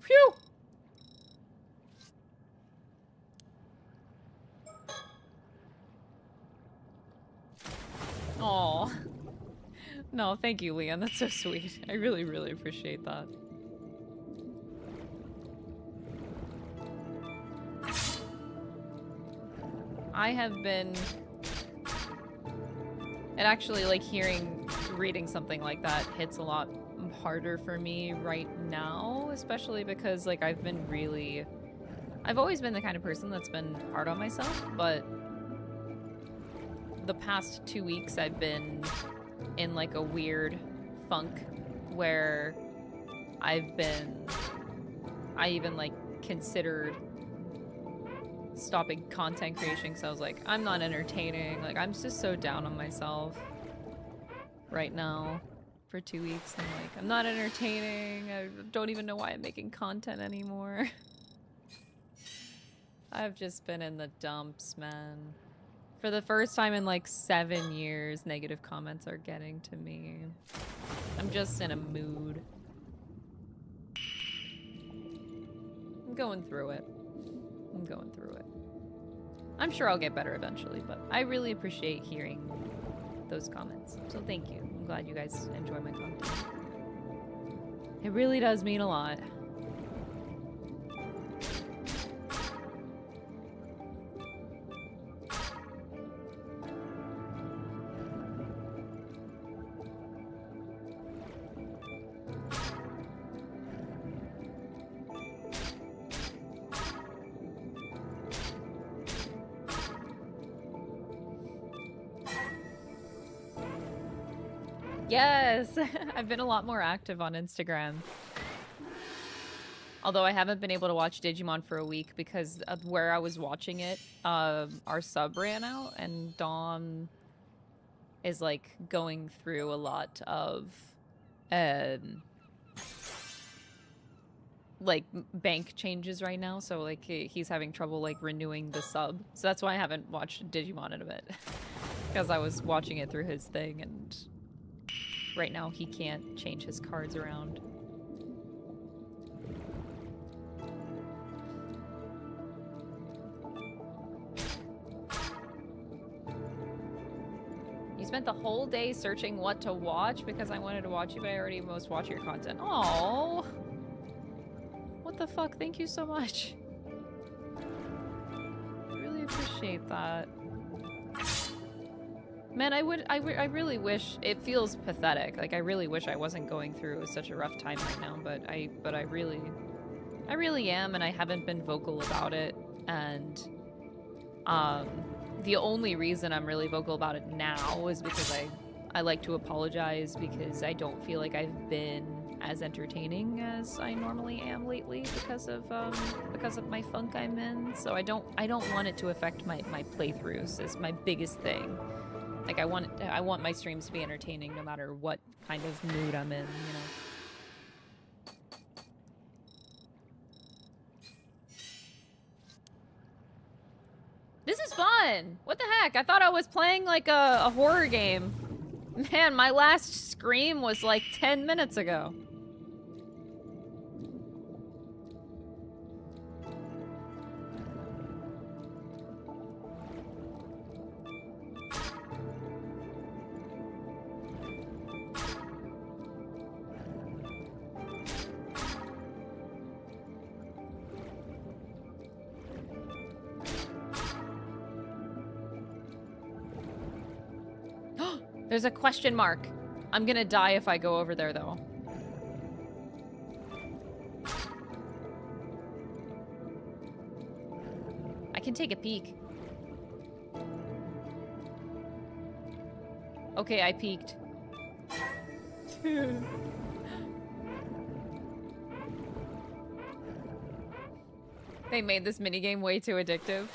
Phew! Aw. No, thank you, Leon. That's so sweet. I really, really appreciate that. I have been... And actually, like, reading something like that hits a lot harder for me right now, especially because, like, I've always been the kind of person that's been hard on myself, but the past 2 weeks I've been in, like, a weird funk where I even, like, considered stopping content creation because I was like, I'm not entertaining. Like, I'm just so down on myself right now for 2 weeks. I'm like, I'm not entertaining. I don't even know why I'm making content anymore. I've just been in the dumps, man. For the first time in like 7 years, negative comments are getting to me. I'm just in a mood. I'm going through it. I'm going through it. I'm sure I'll get better eventually, but I really appreciate hearing those comments. So thank you. I'm glad you guys enjoy my content. It really does mean a lot. Yes, I've been a lot more active on Instagram. Although I haven't been able to watch Digimon for a week because of where I was watching it. Our sub ran out and Dom is like going through a lot of like bank changes right now. So like he's having trouble like renewing the sub. So that's why I haven't watched Digimon in a bit. Because I was watching it through his thing and right now he can't change his cards around. You spent the whole day searching what to watch because I wanted to watch you, but I already most watch your content. Oh, what the fuck? Thank you so much. I really appreciate that. Man, I really wish, it feels pathetic. Like I really wish I wasn't going through such a rough time right now, but I really am, and I haven't been vocal about it. And the only reason I'm really vocal about it now is because I like to apologize because I don't feel like I've been as entertaining as I normally am lately because of my funk I'm in. So I don't want it to affect my playthroughs is my biggest thing. Like I want my streams to be entertaining no matter what kind of mood I'm in, you know. This is fun! What the heck? I thought I was playing like a horror game. Man, my last scream was like 10 minutes ago. There's a question mark. I'm gonna die if I go over there, though. I can take a peek. Okay, I peeked. They made this minigame way too addictive.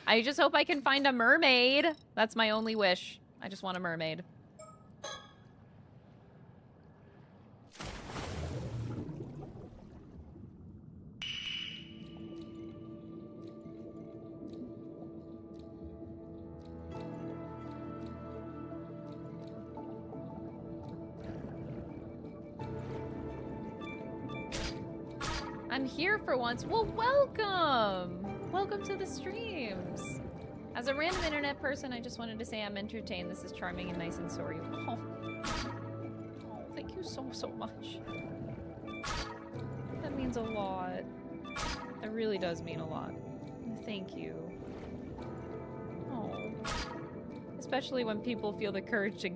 I just hope I can find a mermaid. That's my only wish. I just want a mermaid. I'm here for once. Well, welcome! Welcome to the streams. As a random internet person, I just wanted to say I'm entertained. This is charming and nice and sorry. Oh, thank you so much. That means a lot. That really does mean a lot. Thank you. Oh. Especially when people feel the courage to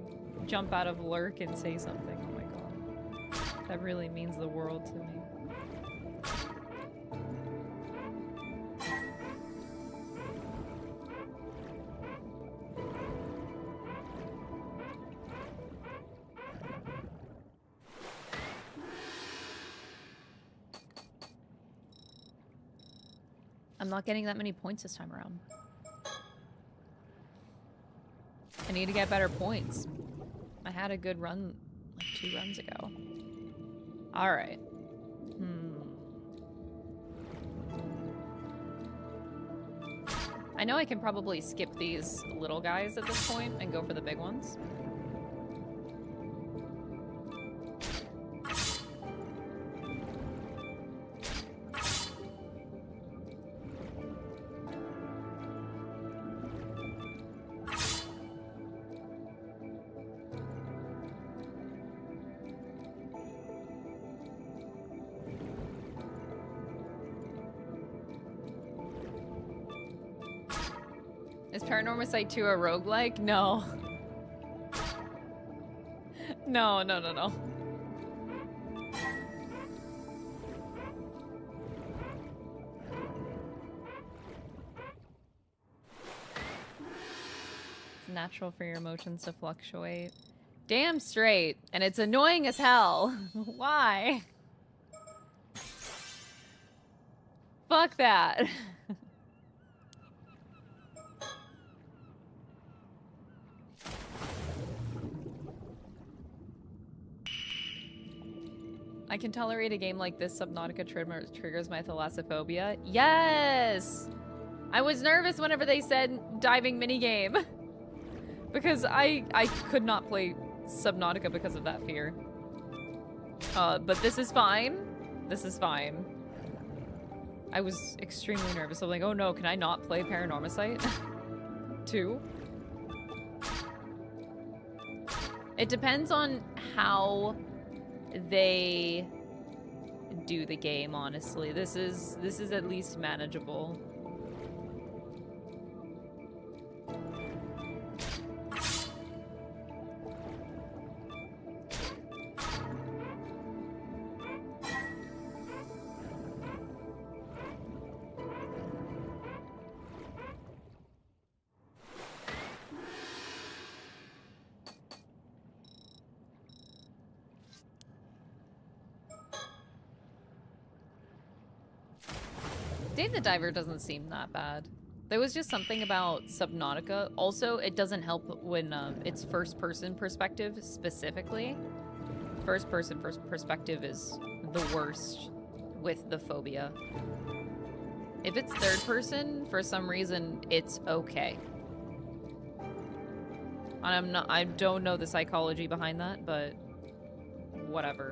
jump out of lurk and say something. Oh my god. That really means the world to me. I'm not getting that many points this time around. I need to get better points. I had a good run like 2 runs ago. Alright. I know I can probably skip these little guys at this point and go for the big ones. Is Paranormasight 2 a roguelike? No. No. It's natural for your emotions to fluctuate. Damn straight. And it's annoying as hell. Why? Fuck that. I can tolerate a game like this. Subnautica triggers my thalassophobia. Yes! I was nervous whenever they said diving minigame. Because I could not play Subnautica because of that fear. But this is fine. This is fine. I was extremely nervous. I'm like, oh no, can I not play Paranormasight 2? It depends on how they do the game, honestly. This is at least manageable. Dave the Diver doesn't seem that bad. There was just something about Subnautica. Also, it doesn't help when it's first-person perspective specifically. First-person perspective is the worst with the phobia. If it's third-person, for some reason, it's okay. I don't know the psychology behind that, but whatever.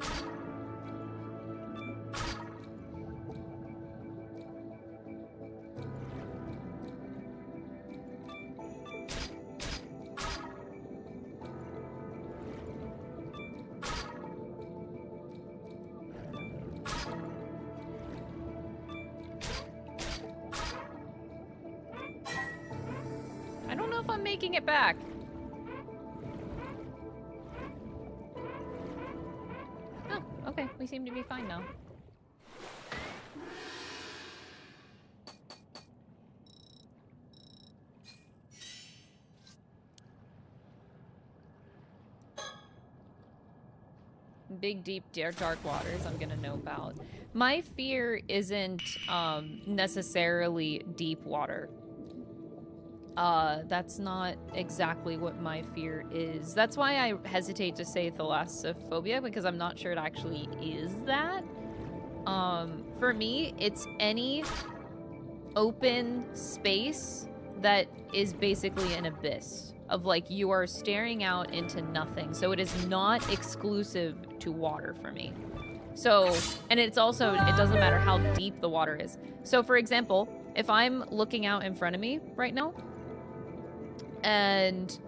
Making it back. Oh, okay. We seem to be fine now. Big, deep, dark waters I'm gonna know about. My fear isn't necessarily deep water. That's not exactly what my fear is. That's why I hesitate to say thalassophobia, because I'm not sure it actually is that. For me, it's any open space that is basically an abyss of, like, you are staring out into nothing. So it is not exclusive to water for me. So, and it's also, it doesn't matter how deep the water is. So for example, if I'm looking out in front of me right now, and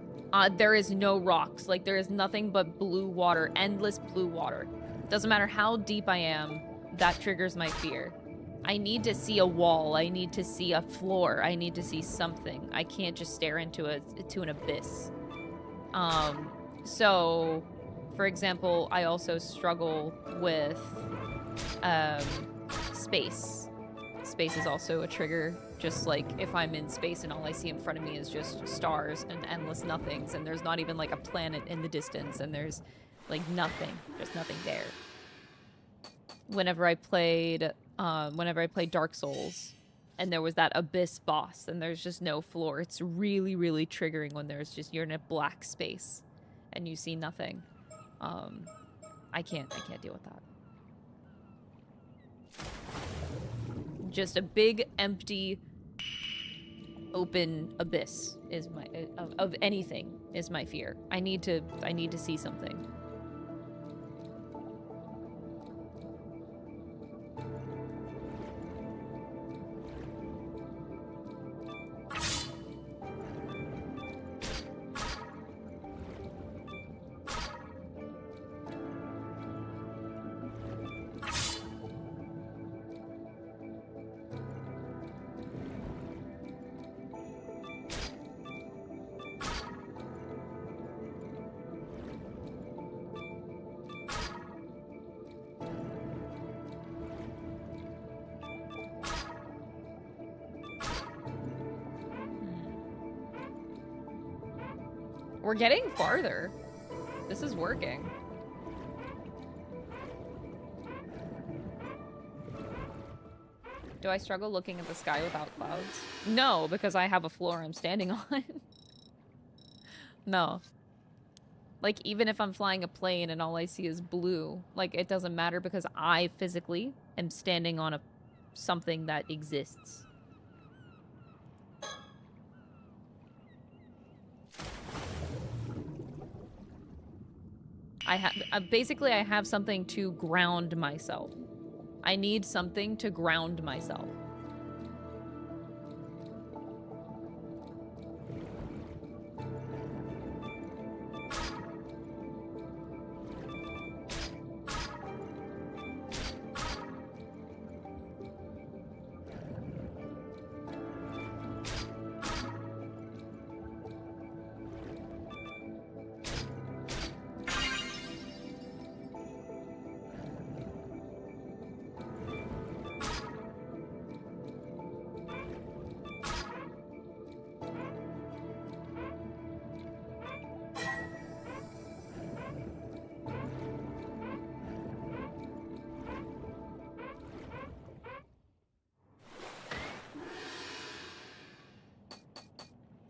there is no rocks, like there is nothing but blue water, endless blue water. Doesn't matter how deep I am, that triggers my fear. I need to see a wall, I need to see a floor, I need to see something. I can't just stare into an abyss. So, for example, I also struggle with space. Space is also a trigger. Just like if I'm in space and all I see in front of me is just stars and endless nothings, and there's not even like a planet in the distance, and there's like nothing, there's nothing there. Whenever I played Dark Souls, and there was that abyss boss, and there's just no floor, it's really, really triggering when there's just, you're in a black space, and you see nothing. I can't deal with that. Just a big, empty, open abyss is my of anything is my fear. I need to see something. We're getting farther. This is working. Do I struggle looking at the sky without clouds? No, because I have a floor I'm standing on. No. Like, even if I'm flying a plane and all I see is blue, like, it doesn't matter because I physically am standing on something that exists. Basically, I have something to ground myself. I need something to ground myself.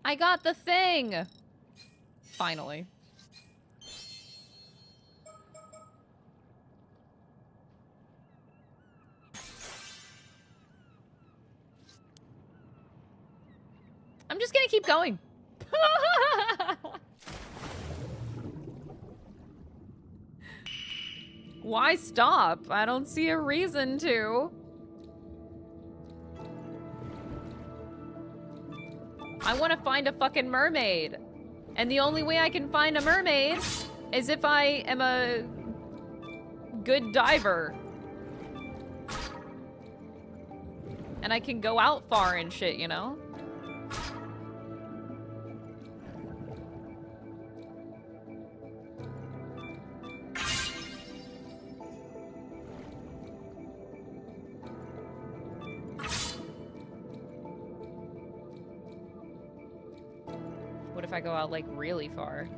I got the thing! Finally. I'm just gonna keep going. Why stop? I don't see a reason to. I want to find a fucking mermaid. And the only way I can find a mermaid is if I am a good diver. And I can go out far and shit, you know? What if I go out, like, really far?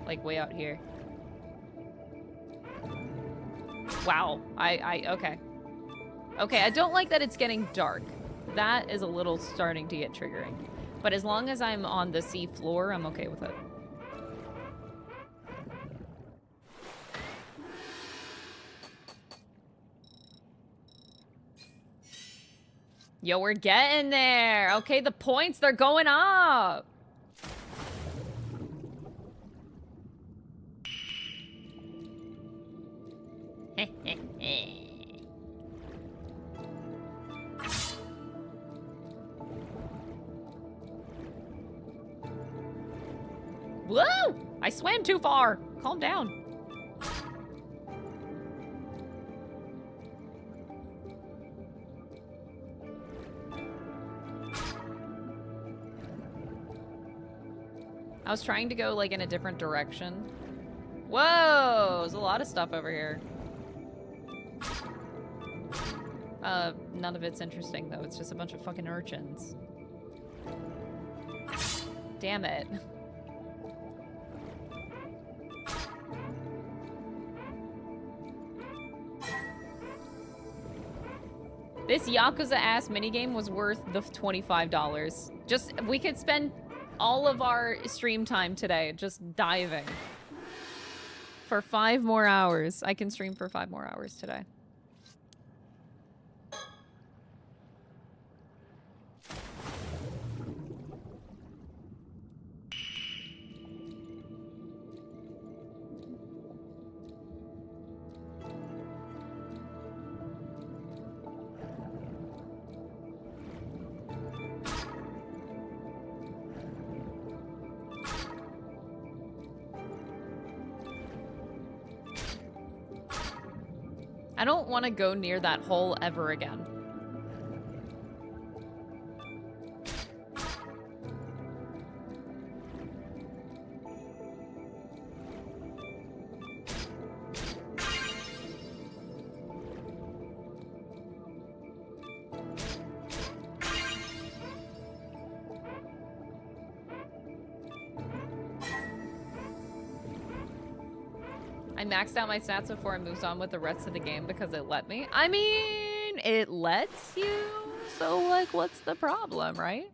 Like, way out here. Wow. Okay. Okay, I don't like that it's getting dark. That is a little starting to get triggering. But as long as I'm on the sea floor, I'm okay with it. Yo, we're getting there. Okay, the points, they're going up. Whoa! I swam too far. Calm down. I was trying to go, like, in a different direction. Whoa! There's a lot of stuff over here. None of it's interesting, though. It's just a bunch of fucking urchins. Damn it. This Yakuza-ass minigame was worth the $25. Just, we could spend all of our stream time today just diving. For 5 more hours. I can stream for 5 more hours today. I don't want to go near that hole ever again. I maxed out my stats before I moved on with the rest of the game because it let me. I mean, it lets you. So, like, what's the problem, right?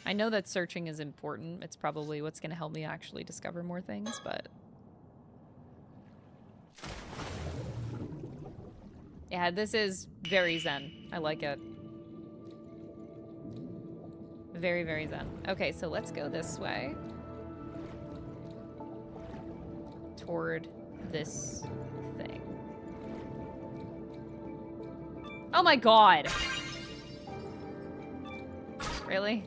I know that searching is important. It's probably what's going to help me actually discover more things, but... yeah, this is very zen. I like it. Very, very zen. Okay, so let's go this way. Toward this thing. Oh my god! Really?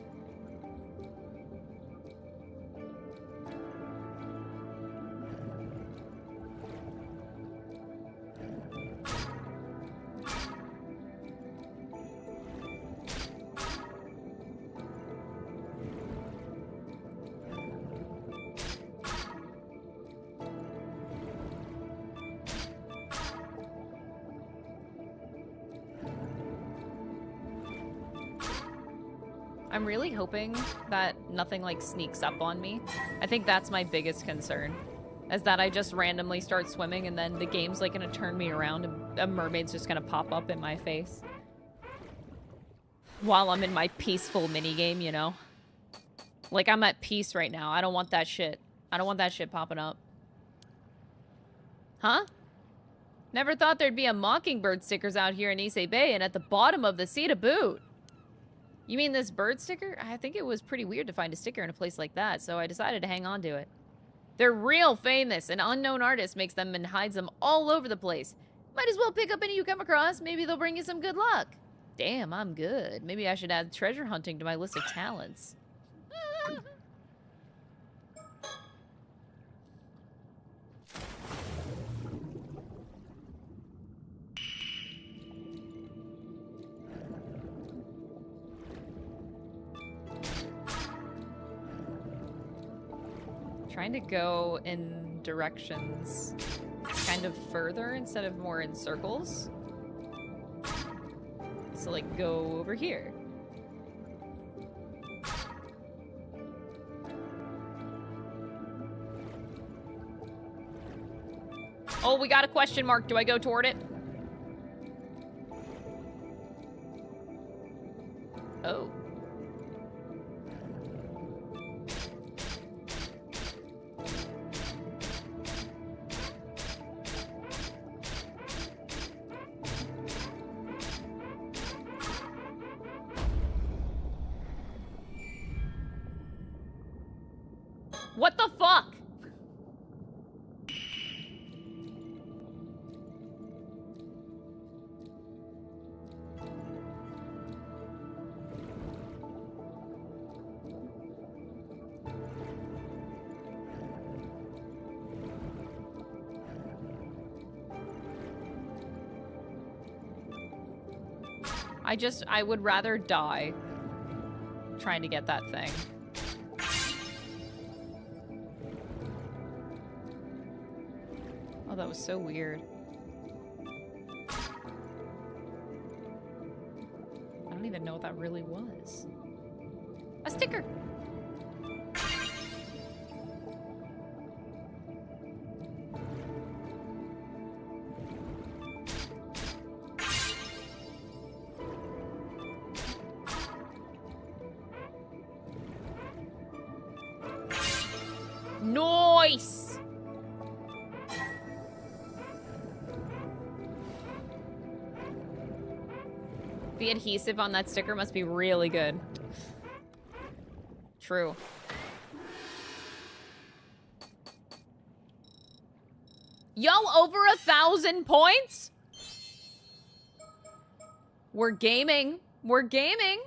I'm really hoping that nothing, like, sneaks up on me. I think that's my biggest concern. Is that I just randomly start swimming and then the game's, like, gonna turn me around and a mermaid's just gonna pop up in my face. While I'm in my peaceful minigame, you know? Like, I'm at peace right now. I don't want that shit. I don't want that shit popping up. Huh? Never thought there'd be a mockingbird stickers out here in Issei Bay and at the bottom of the sea to boot. You mean this bird sticker? I think it was pretty weird to find a sticker in a place like that, so I decided to hang on to it. They're real famous. An unknown artist makes them and hides them all over the place. Might as well pick up any you come across. Maybe they'll bring you some good luck. Damn, I'm good. Maybe I should add treasure hunting to my list of talents. Trying to go in directions kind of further instead of more in circles. So, like, go over here. Oh, we got a question mark. Do I go toward it? Oh. What the fuck? I would rather die trying to get that thing. Oh, that was so weird. I don't even know what that really was. A sticker! Nice! The adhesive on that sticker must be really good. True. Yo, over 1,000 points? We're gaming. We're gaming.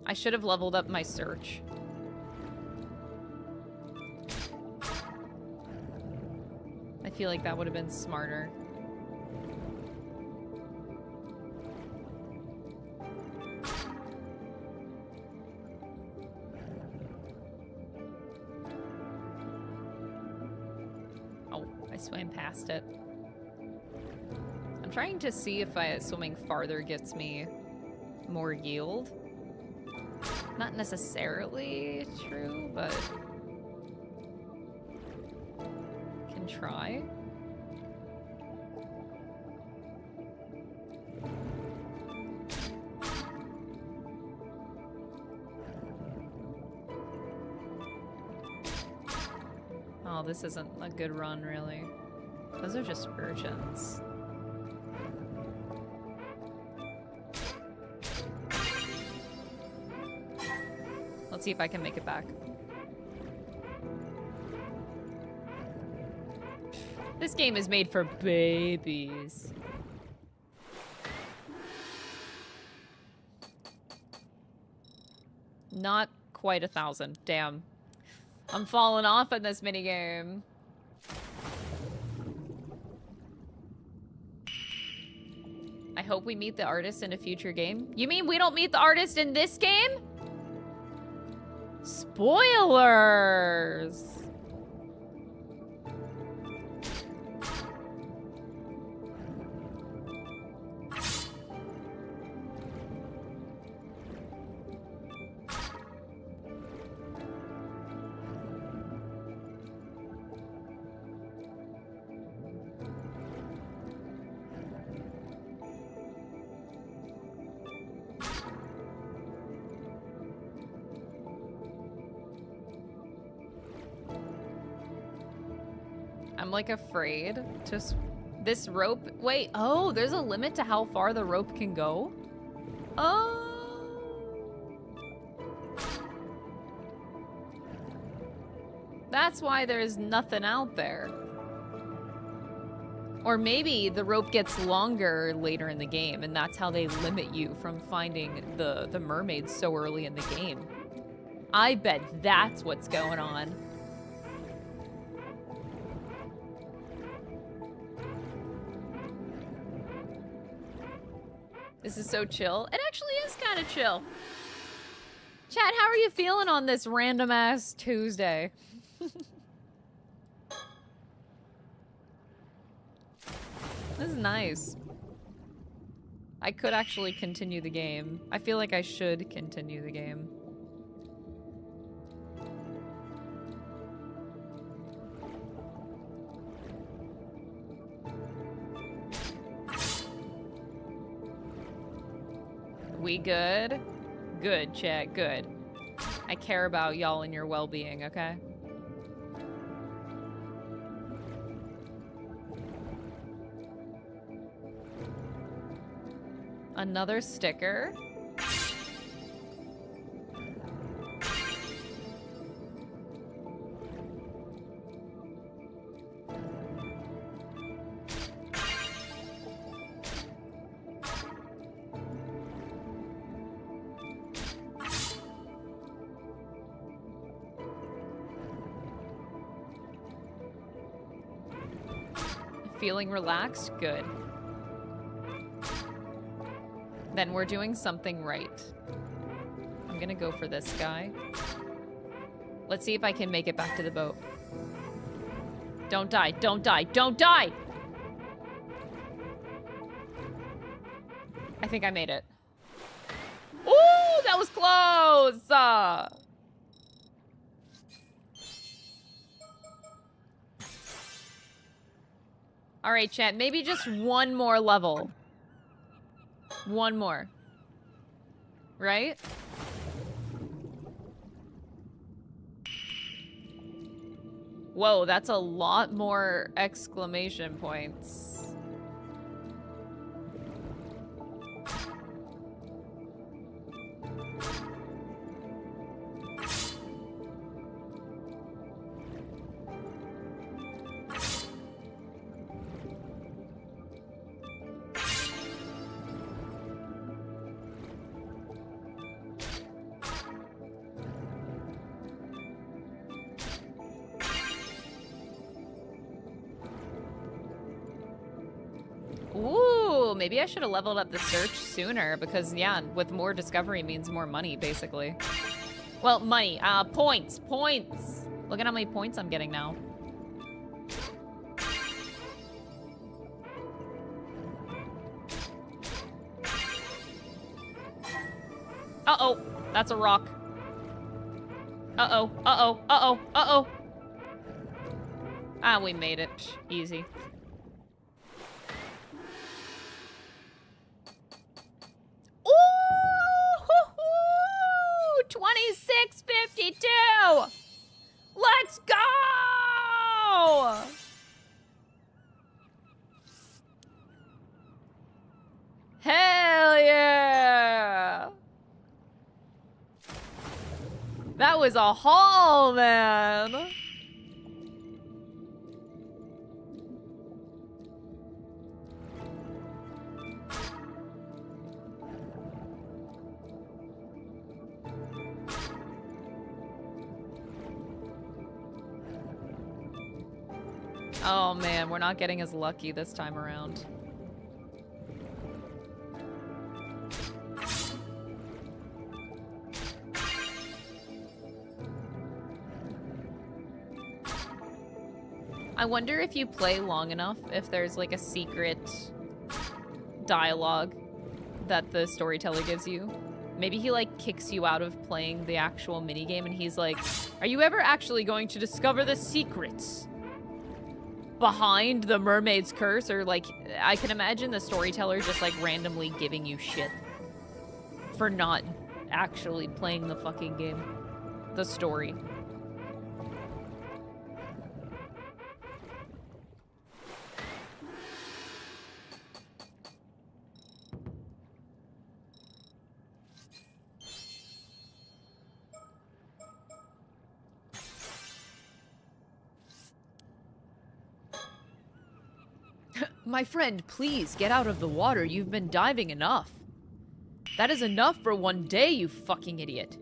I should have leveled up my search. feel like that would have been smarter. Oh, I swam past it. I'm trying to see if swimming farther gets me more yield. Not necessarily true, but can try. Oh, this isn't a good run, really. Those are just urchins. Let's see if I can make it back. This game is made for babies. Not quite 1,000. Damn. I'm falling off in this minigame. I hope we meet the artist in a future game. You mean we don't meet the artist in this game? Spoilers! I'm like afraid to this rope. Wait, oh, there's a limit to how far the rope can go? Oh. That's why there's nothing out there. Or maybe the rope gets longer later in the game, and that's how they limit you from finding the mermaid so early in the game. I bet that's what's going on. This is so chill. It actually is kind of chill. Chat, how are you feeling on this random-ass Tuesday? This is nice. I could actually continue the game. I feel like I should continue the game. We good? Good, chat, good. I care about y'all and your well-being, okay? Another sticker. Feeling relaxed? Good. Then we're doing something right. I'm gonna go for this guy. Let's see if I can make it back to the boat. Don't die, don't die, don't die! I think I made it. Ooh, that was close! All right, chat, maybe just one more level. One more. Right? Whoa, that's a lot more exclamation points. maybe I should have leveled up the search sooner because, yeah, with more discovery means more money, basically. Well, money. Points. Points. Look at how many points I'm getting now. Uh-oh. That's a rock. Uh-oh. Uh-oh. Uh-oh. Uh-oh. Ah, we made it. Psh, easy. Ooh! 2652! Let's go! Hell yeah! That was a haul, man! Oh man, we're not getting as lucky this time around. I wonder if you play long enough, if there's like a secret dialogue that the storyteller gives you. Maybe he like kicks you out of playing the actual minigame and he's like, are you ever actually going to discover the secrets behind the mermaid's curse? Or like, I can imagine the storyteller just like randomly giving you shit for not actually playing the fucking game, the story. My friend, please get out of the water. You've been diving enough. That is enough for one day, you fucking idiot.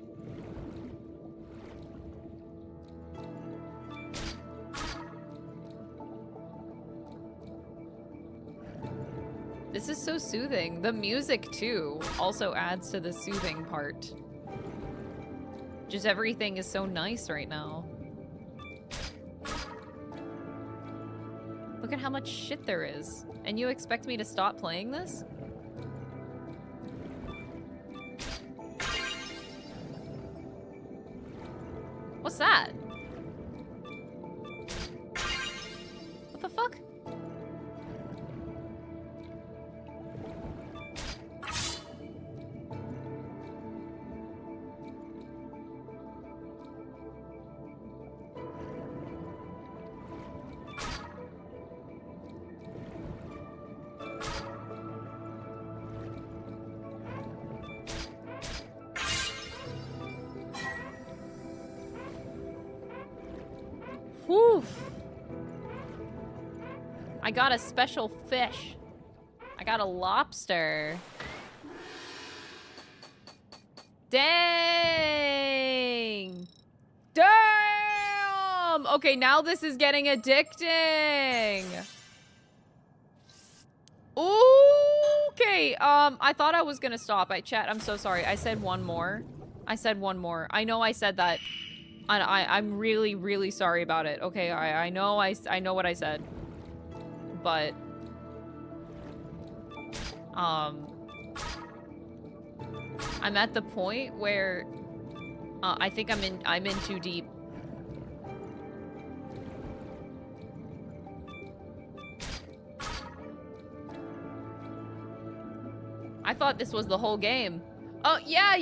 This is so soothing. The music, too, also adds to the soothing part. Just everything is so nice right now. Look at how much shit there is. And you expect me to stop playing this? What's that? What the fuck? Whew. I got a special fish. I got a lobster. Dang! Damn! Okay, now this is getting addicting. Okay, I thought I was gonna stop. Chat, I'm so sorry. I said one more. I said one more. I know I said that. I'm really, really sorry about it. Okay, I know I know what I said. But I'm at the point where I think I'm in too deep. I thought this was the whole game. Oh, yeah,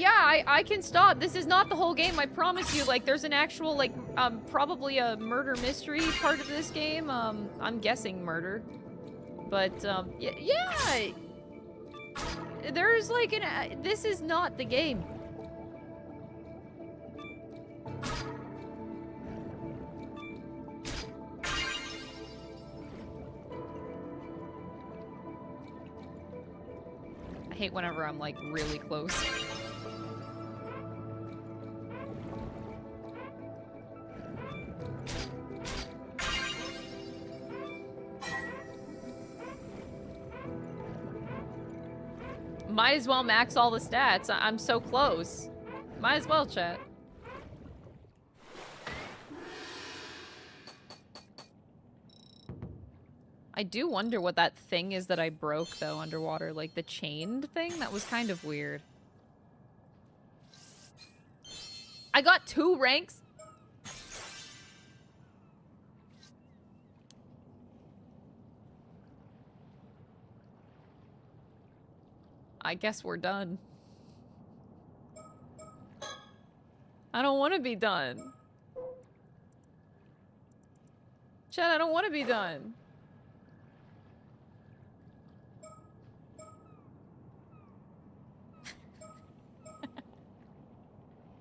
I can stop. This is not the whole game, I promise you. Like, there's an actual, like, probably a murder mystery part of this game. I'm guessing murder. But, yeah. There's, like, this is not the game. I hate whenever I'm like really close. Might as well max all the stats. I'm so close. Might as well, chat. I do wonder what that thing is that I broke, though, underwater. Like, the chained thing? That was kind of weird. I got 2 ranks? I guess we're done. I don't want to be done. Chat, I don't want to be done.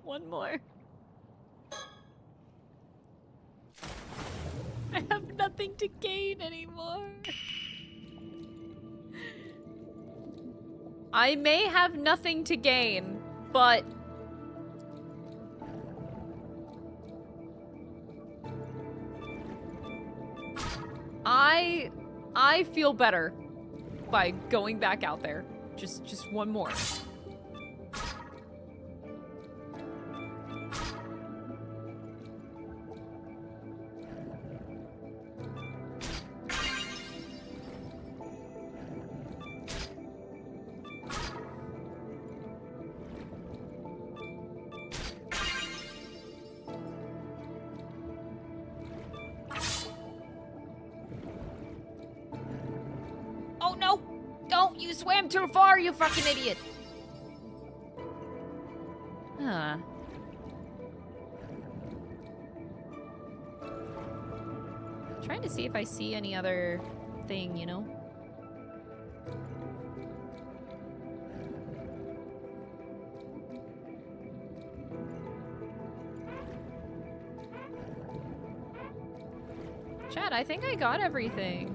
One more. I have nothing to gain anymore. I may have nothing to gain, but I feel better by going back out there. Just one more. Oh no! Don't! You swam too far, you fucking idiot! Huh. Trying to see if I see any other thing, you know? Chat, I think I got everything.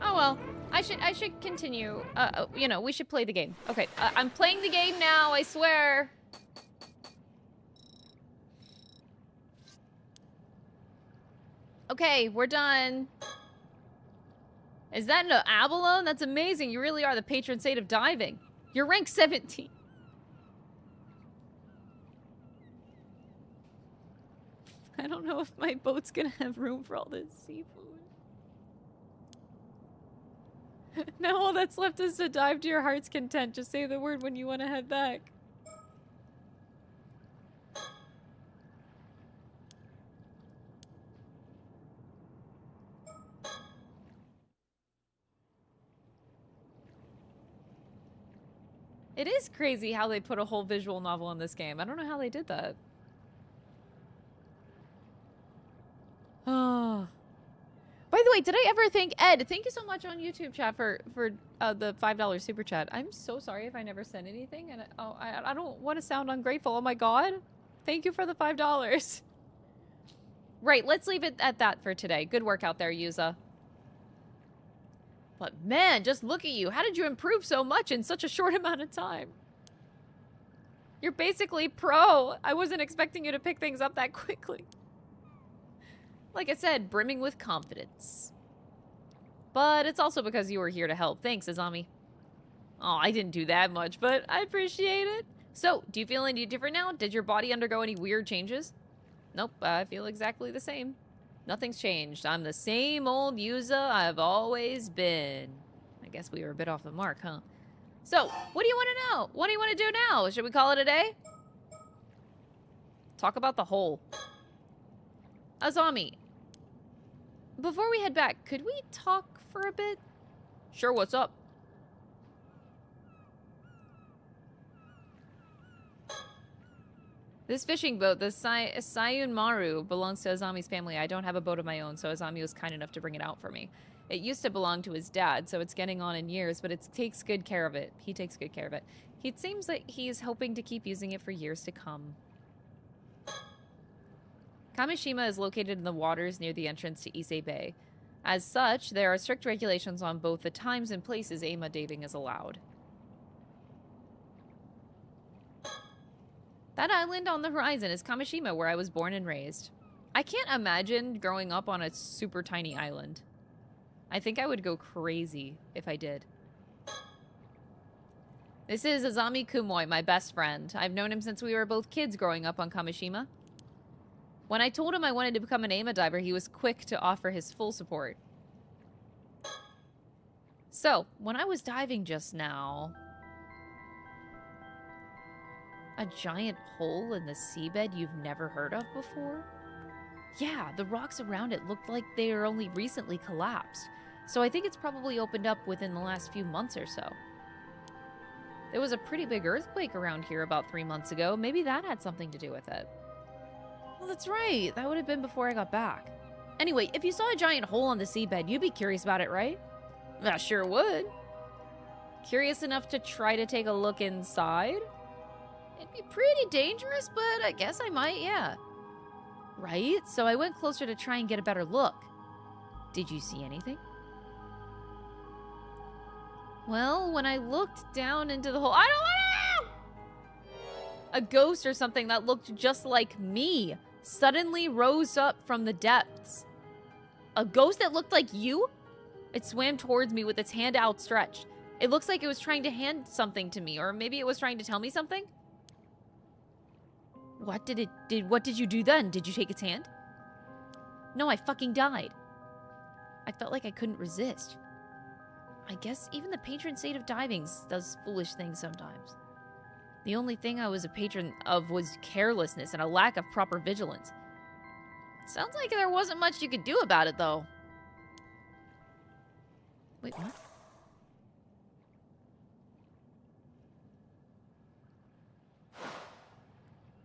Oh well, I should continue. You know, we should play the game. Okay, I'm playing the game now, I swear. Okay, we're done. Is that an abalone? That's amazing. You really are the patron saint of diving. You're rank 17. I don't know if my boat's gonna have room for all this seafood. Now all that's left is to dive to your heart's content. Just say the word when you want to head back. It is crazy how they put a whole visual novel in this game. I don't know how they did that. Oh. By the way, did I ever thank Ed? Thank you so much on YouTube chat for the $5 super chat. I'm so sorry if I never sent anything, and I don't want to sound ungrateful. Oh my god, thank you for the $5. Right, let's leave it at that for today. Good work out there, Yuza. But man, just look at you. How did you improve so much in such a short amount of time? You're basically pro. I wasn't expecting you to pick things up that quickly. Like I said, brimming with confidence. But it's also because you were here to help. Thanks, Azami. Oh, I didn't do that much, but I appreciate it. So, do you feel any different now? Did your body undergo any weird changes? Nope, I feel exactly the same. Nothing's changed. I'm the same old Yuza I've always been. I guess we were a bit off the mark, huh? So, what do you want to know? What do you want to do now? Should we call it a day? Talk about the hole. Azami, before we head back, could we talk for a bit? Sure, what's up? This fishing boat, the Sayun Maru, belongs to Azami's family. I don't have a boat of my own, so Azami was kind enough to bring it out for me. It used to belong to his dad, so it's getting on in years, but it takes good care of it. He takes good care of it. It seems like he's hoping to keep using it for years to come. Kamishima is located in the waters near the entrance to Ise Bay. As such, there are strict regulations on both the times and places Ama dating is allowed. That island on the horizon is Kamishima, where I was born and raised. I can't imagine growing up on a super tiny island. I think I would go crazy if I did. This is Azami Kumoy, my best friend. I've known him since we were both kids growing up on Kamishima. When I told him I wanted to become an AIMA diver, he was quick to offer his full support. So, when I was diving just now... A giant hole in the seabed you've never heard of before? Yeah, the rocks around it looked like they were only recently collapsed. So I think it's probably opened up within the last few months or so. There was a pretty big earthquake around here about 3 months ago. Maybe that had something to do with it. Well, that's right. That would have been before I got back. Anyway, if you saw a giant hole on the seabed, you'd be curious about it, right? I sure would. Curious enough to try to take a look inside? It'd be pretty dangerous, but I guess I might, yeah. Right? So I went closer to try and get a better look. Did you see anything? Well, when I looked down into the hole... I don't want to! A ghost or something that looked just like me suddenly rose up from the depths. A ghost that looked like you? It swam towards me with its hand outstretched. It looks like it was trying to hand something to me, or maybe it was trying to tell me something? What did you do then? Did you take its hand? No, I fucking died. I felt like I couldn't resist. I guess even the patron saint of diving does foolish things sometimes. The only thing I was a patron of was carelessness and a lack of proper vigilance. Sounds like there wasn't much you could do about it, though. Wait, what?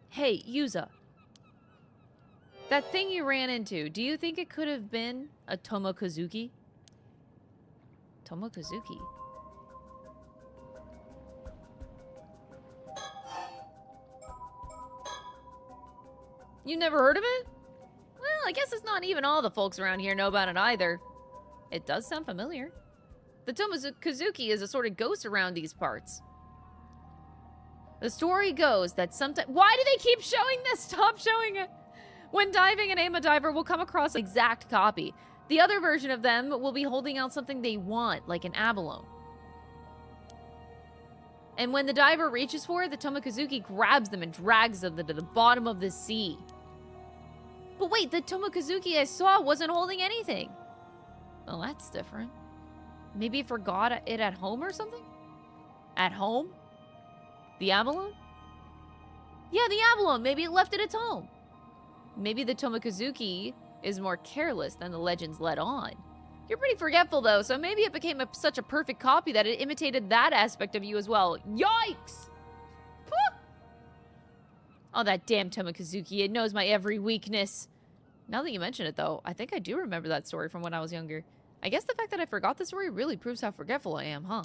Hey, Yuza. That thing you ran into, do you think it could have been a Tomokazuki? Tomokazuki? You never heard of it? Well, I guess it's not even all the folks around here know about it either. It does sound familiar. The Tomokazuki is a sort of ghost around these parts. The story goes that sometimes... Why do they keep showing this? Stop showing it! When diving, an AIMA diver will come across an exact copy. The other version of them will be holding out something they want, like an abalone. And when the diver reaches for it, the Tomokazuki grabs them and drags them to the bottom of the sea. But wait, the Tomokazuki I saw wasn't holding anything. Well, that's different. Maybe it forgot it at home or something? At home? The abalone? Yeah, the abalone. Maybe it left it at home. Maybe the Tomokazuki is more careless than the legends let on. You're pretty forgetful, though, so maybe it became such a perfect copy that it imitated that aspect of you as well. Yikes! Whew! Oh, that damn Tomokazuki. It knows my every weakness. Now that you mention it, though, I think I do remember that story from when I was younger. I guess the fact that I forgot the story really proves how forgetful I am, huh?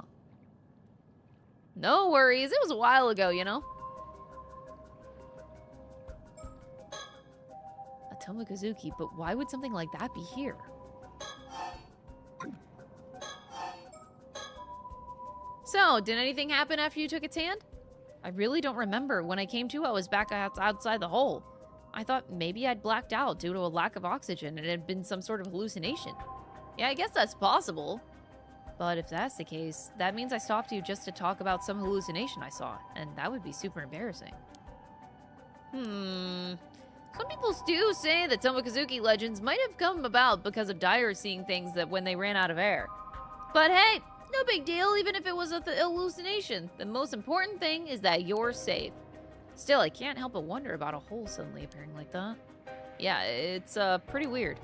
No worries. It was a while ago, you know? A Tomokazuki, but why would something like that be here? So, did anything happen after you took its hand? I really don't remember. When I came to, I was back outside the hole. I thought maybe I'd blacked out due to a lack of oxygen and it had been some sort of hallucination. Yeah, I guess that's possible. But if that's the case, that means I stopped you just to talk about some hallucination I saw, and that would be super embarrassing. Some people do say that Tomokazuki legends might have come about because of divers seeing things that when they ran out of air. But hey, no big deal, even if it was a hallucination. The most important thing is that you're safe. Still, I can't help but wonder about a hole suddenly appearing like that. Yeah, it's pretty weird.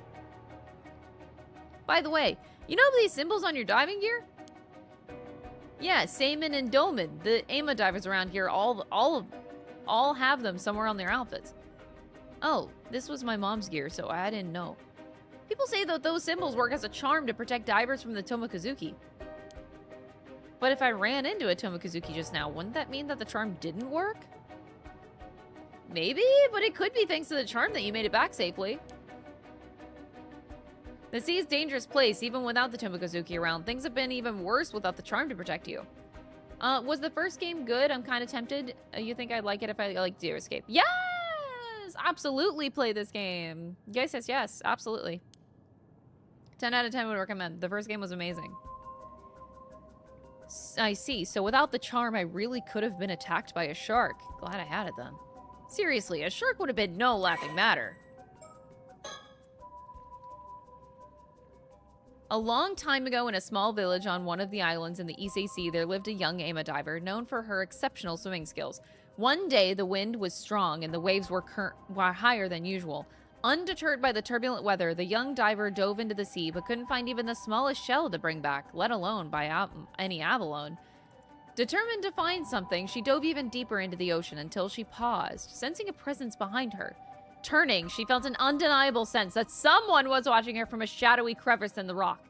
By the way, you know these symbols on your diving gear? Yeah, Seimin and Domin, the AIMA divers around here, all have them somewhere on their outfits. Oh, this was my mom's gear, so I didn't know. People say that those symbols work as a charm to protect divers from the Tomokazuki. But if I ran into a Tomokazuki just now, wouldn't that mean that the charm didn't work? Maybe, but it could be thanks to the charm that you made it back safely. The sea is a dangerous place, even without the Tomokazuki around. Things have been even worse without the charm to protect you. Was the first game good? I'm kind of tempted. You think I'd like it if I like Deer Escape? Yes! Absolutely play this game. Yes, yes, absolutely. 10 out of 10 would recommend. The first game was amazing. I see. So without the charm, I really could have been attacked by a shark. Glad I had it then. Seriously, a shark would have been no laughing matter. A long time ago in a small village on one of the islands in the Issei Sea, there lived a young Ama diver known for her exceptional swimming skills. One day, the wind was strong and the waves were higher than usual. Undeterred by the turbulent weather, the young diver dove into the sea but couldn't find even the smallest shell to bring back, let alone by any abalone. Determined to find something, she dove even deeper into the ocean until she paused, sensing a presence behind her. Turning, she felt an undeniable sense that someone was watching her from a shadowy crevice in the rock.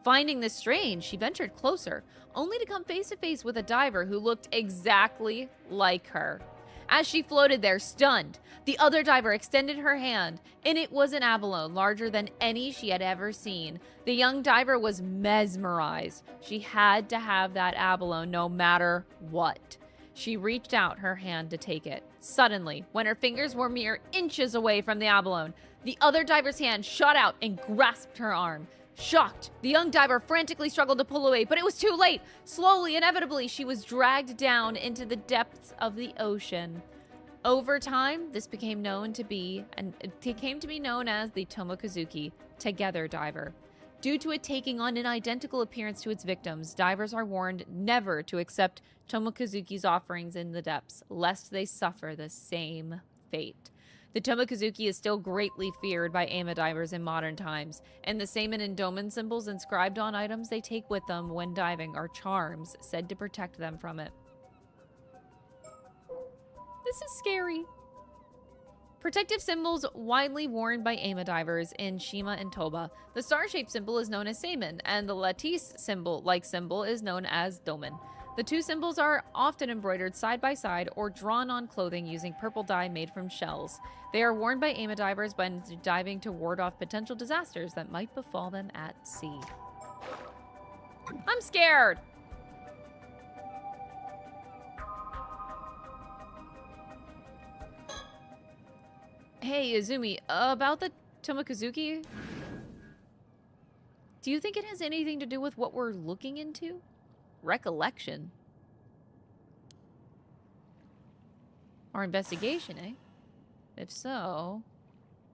Finding this strange, she ventured closer, only to come face to face with a diver who looked exactly like her. As she floated there, stunned, the other diver extended her hand, and it was an abalone larger than any she had ever seen. The young diver was mesmerized. She had to have that abalone no matter what. She reached out her hand to take it. Suddenly, when her fingers were mere inches away from the abalone, the other diver's hand shot out and grasped her arm. Shocked, the young diver frantically struggled to pull away, but it was too late. Slowly, inevitably, she was dragged down into the depths of the ocean. Over time, this became known to be, and it came to be known as the Tomokazuki Together Diver. Due to it taking on an identical appearance to its victims, divers are warned never to accept Tomokazuki's offerings in the depths, lest they suffer the same fate. The Tomokazuki is still greatly feared by Ama divers in modern times, and the same endowment symbols inscribed on items they take with them when diving are charms said to protect them from it. This is scary. Protective symbols widely worn by Ama divers in Shima and Toba. The star-shaped symbol is known as Seimin, and the lattice symbol-like symbol is known as Domin. The two symbols are often embroidered side by side or drawn on clothing using purple dye made from shells. They are worn by Ama divers when diving to ward off potential disasters that might befall them at sea. I'm scared! Hey, Izumi, about the Tomokazuki? Do you think it has anything to do with what we're looking into? Recollection? Or investigation, eh? If so,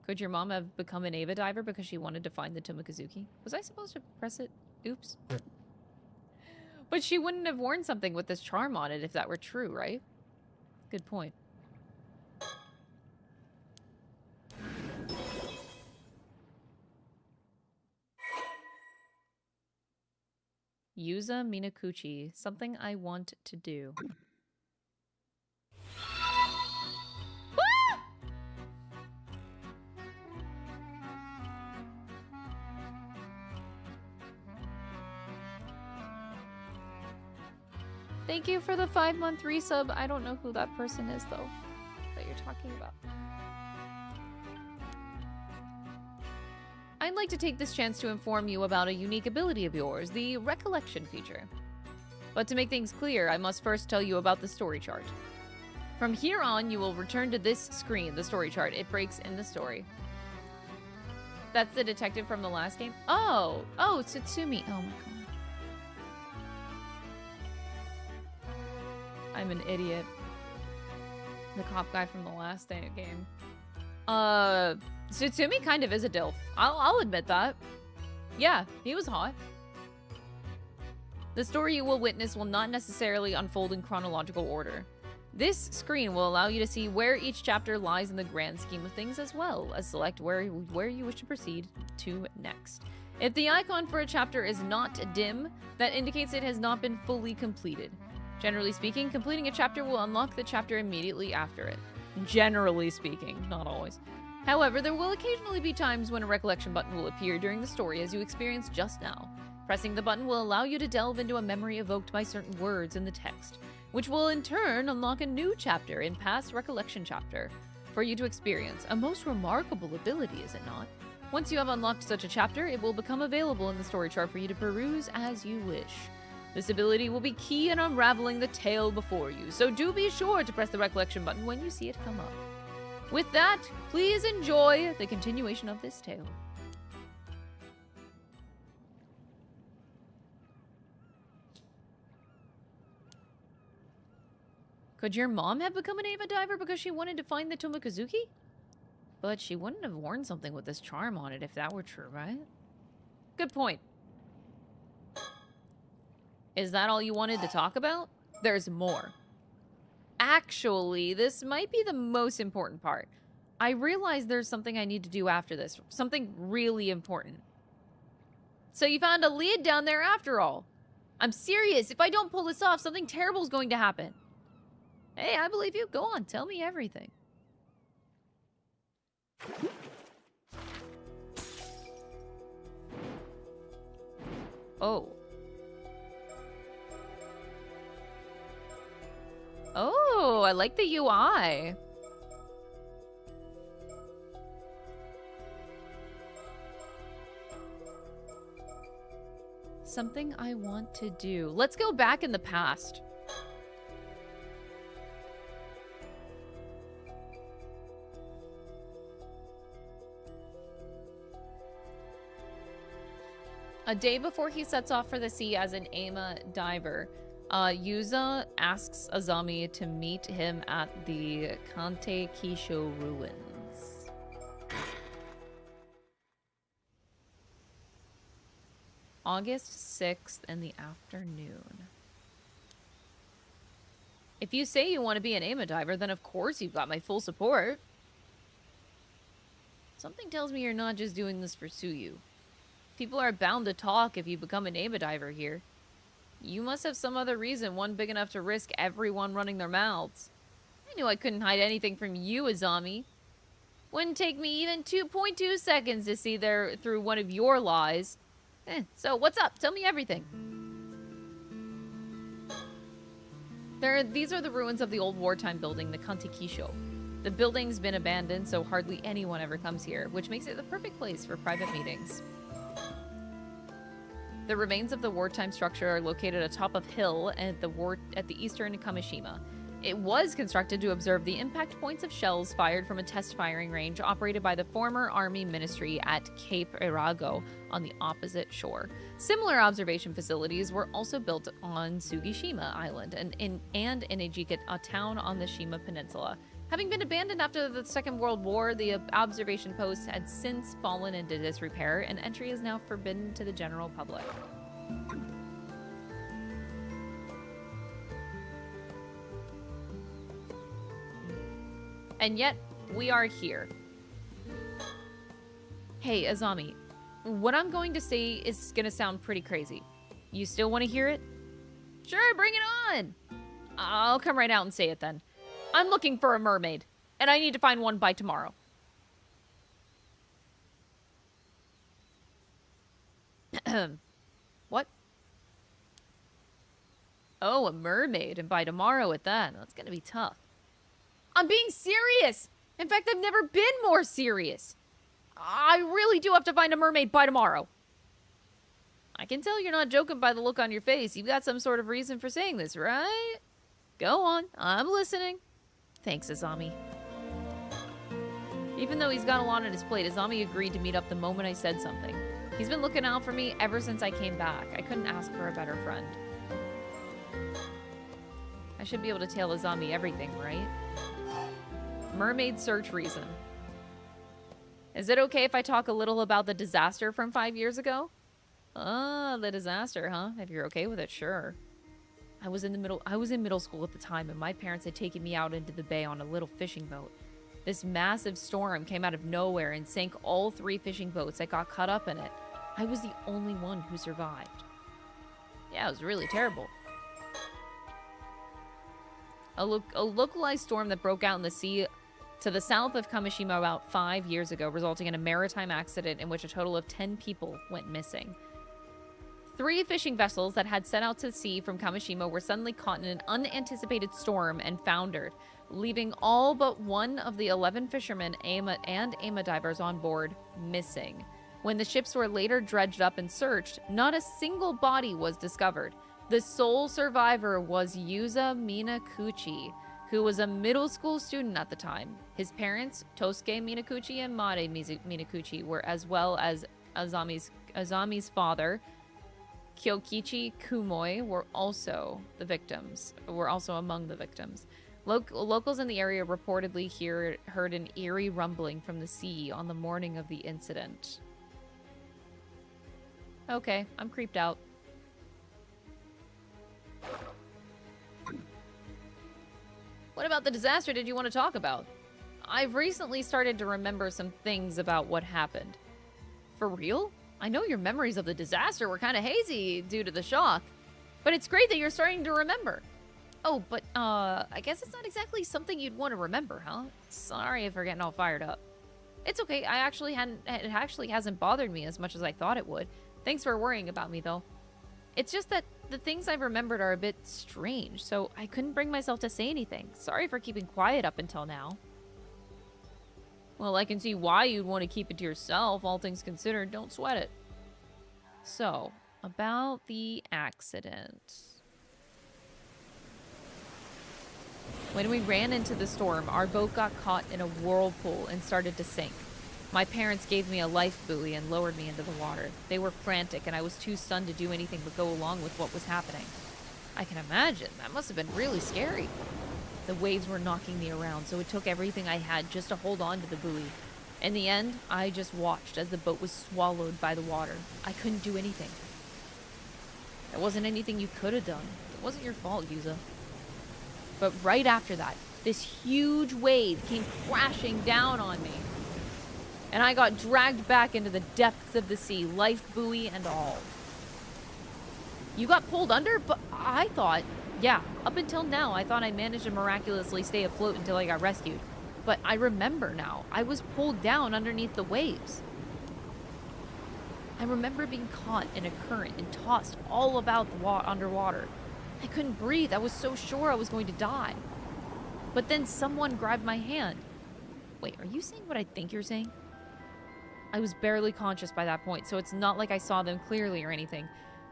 could your mom have become an Ava diver because she wanted to find the Tomokazuki? Was I supposed to press it? Oops. But she wouldn't have worn something with this charm on it if that were true, right? Good point. Yuza Minakuchi, something I want to do. Ah! Thank you for the 5-month resub. I don't know who that person is though, that you're talking about. I'd like to take this chance to inform you about a unique ability of yours, the recollection feature. But to make things clear, I must first tell you about the story chart. From here on, you will return to this screen, the story chart. It breaks in the story. That's the detective from the last game? Oh, Tsutsumi. Oh my god. I'm an idiot. The cop guy from the last game. Tsutsumi kind of is a dilf. I'll admit that. Yeah, he was hot. The story you will witness will not necessarily unfold in chronological order. This screen will allow you to see where each chapter lies in the grand scheme of things, as well as select where you wish to proceed to next. If the icon for a chapter is not dim, that indicates it has not been fully completed. Generally speaking, completing a chapter will unlock the chapter immediately after it. Generally speaking, not always. However, there will occasionally be times when a recollection button will appear during the story as you experienced just now. Pressing the button will allow you to delve into a memory evoked by certain words in the text, which will in turn unlock a new chapter in past recollection chapter for you to experience. A most remarkable ability, is it not? Once you have unlocked such a chapter, it will become available in the story chart for you to peruse as you wish. This ability will be key in unraveling the tale before you, so do be sure to press the recollection button when you see it come up. With that, please enjoy the continuation of this tale. Could your mom have become an Ava diver because she wanted to find the Tomokazuki? But she wouldn't have worn something with this charm on it if that were true, right? Good point. Is that all you wanted to talk about? There's more. Actually, this might be the most important part. I realize there's something I need to do after this. Something really important. So you found a lead down there after all. I'm serious. If I don't pull this off, something terrible is going to happen. Hey, I believe you. Go on. Tell me everything. Oh. Oh, I like the UI. Something I want to do. Let's go back in the past. A day before he sets off for the sea as an AIMA diver, Yuza asks Azami to meet him at the Kante Kisho ruins. August 6th in the afternoon. If you say you want to be an AIMA diver, then of course you've got my full support. Something tells me you're not just doing this for Suyu. People are bound to talk if you become an AIMA diver here. You must have some other reason, one big enough to risk everyone running their mouths. I knew I couldn't hide anything from you, Azami. Wouldn't take me even 2.2 seconds to see through one of your lies. So what's up? Tell me everything. These are the ruins of the old wartime building, the Kantekisho. The building's been abandoned, so hardly anyone ever comes here, which makes it the perfect place for private meetings. The remains of the wartime structure are located atop a hill at the eastern Kamishima. It was constructed to observe the impact points of shells fired from a test firing range operated by the former Army Ministry at Cape Irago on the opposite shore. Similar observation facilities were also built on Sugishima Island and in Ejika, a town on the Shima Peninsula. Having been abandoned after the Second World War, the observation post had since fallen into disrepair, and entry is now forbidden to the general public. And yet, we are here. Hey, Azami, what I'm going to say is going to sound pretty crazy. You still want to hear it? Sure, bring it on! I'll come right out and say it then. I'm looking for a mermaid, and I need to find one by tomorrow. What? Oh, a mermaid, and by tomorrow at that. That's gonna be tough. I'm being serious! In fact, I've never been more serious. I really do have to find a mermaid by tomorrow. I can tell you're not joking by the look on your face. You've got some sort of reason for saying this, right? Go on, I'm listening. Thanks, Azami. Even though he's got a lot on his plate, Azami agreed to meet up the moment I said something. He's been looking out for me ever since I came back. I couldn't ask for a better friend. I should be able to tell Azami everything, right? Mermaid search reason. Is it okay if I talk a little about the disaster from 5 years ago? Ah, the disaster, huh? If you're okay with it, sure. I was in middle school at the time, and my parents had taken me out into the bay on a little fishing boat. This massive storm came out of nowhere and sank all 3 fishing boats that got caught up in it. I was the only one who survived. Yeah, it was really terrible. A localized storm that broke out in the sea to the south of Kamishima about 5 years ago, resulting in a maritime accident in which a total of 10 people went missing. 3 fishing vessels that had set out to sea from Kamishima were suddenly caught in an unanticipated storm and foundered, leaving all but one of the 11 fishermen and AIMA divers on board missing. When the ships were later dredged up and searched, not a single body was discovered. The sole survivor was Yuza Minakuchi, who was a middle school student at the time. His parents, Tosuke Minakuchi and Mare Minakuchi, were as well as Azami's father, Kyokichi Kumoi, were also among the victims. Locals in the area reportedly heard an eerie rumbling from the sea on the morning of the incident. Okay, I'm creeped out. What about the disaster did you want to talk about? I've recently started to remember some things about what happened. For real? I know your memories of the disaster were kind of hazy due to the shock, but it's great that you're starting to remember. Oh, but, I guess it's not exactly something you'd want to remember, huh? Sorry if we're getting all fired up. It's okay, it actually hasn't bothered me as much as I thought it would. Thanks for worrying about me, though. It's just that the things I've remembered are a bit strange, so I couldn't bring myself to say anything. Sorry for keeping quiet up until now. Well, I can see why you'd want to keep it to yourself, all things considered. Don't sweat it. So, about the accident. When we ran into the storm, our boat got caught in a whirlpool and started to sink. My parents gave me a life buoy and lowered me into the water. They were frantic, and I was too stunned to do anything but go along with what was happening. I can imagine. That must have been really scary. The waves were knocking me around, so it took everything I had just to hold on to the buoy. In the end, I just watched as the boat was swallowed by the water. I couldn't do anything. There wasn't anything you could have done. It wasn't your fault, Yuza. But right after that, this huge wave came crashing down on me. And I got dragged back into the depths of the sea, life buoy and all. You got pulled under? But I thought, yeah, up until now, I thought I managed to miraculously stay afloat until I got rescued. But I remember now, I was pulled down underneath the waves. I remember being caught in a current and tossed all about the underwater. I couldn't breathe. I was so sure I was going to die. But then someone grabbed my hand. Wait, are you saying what I think you're saying? I was barely conscious by that point, so it's not like I saw them clearly or anything.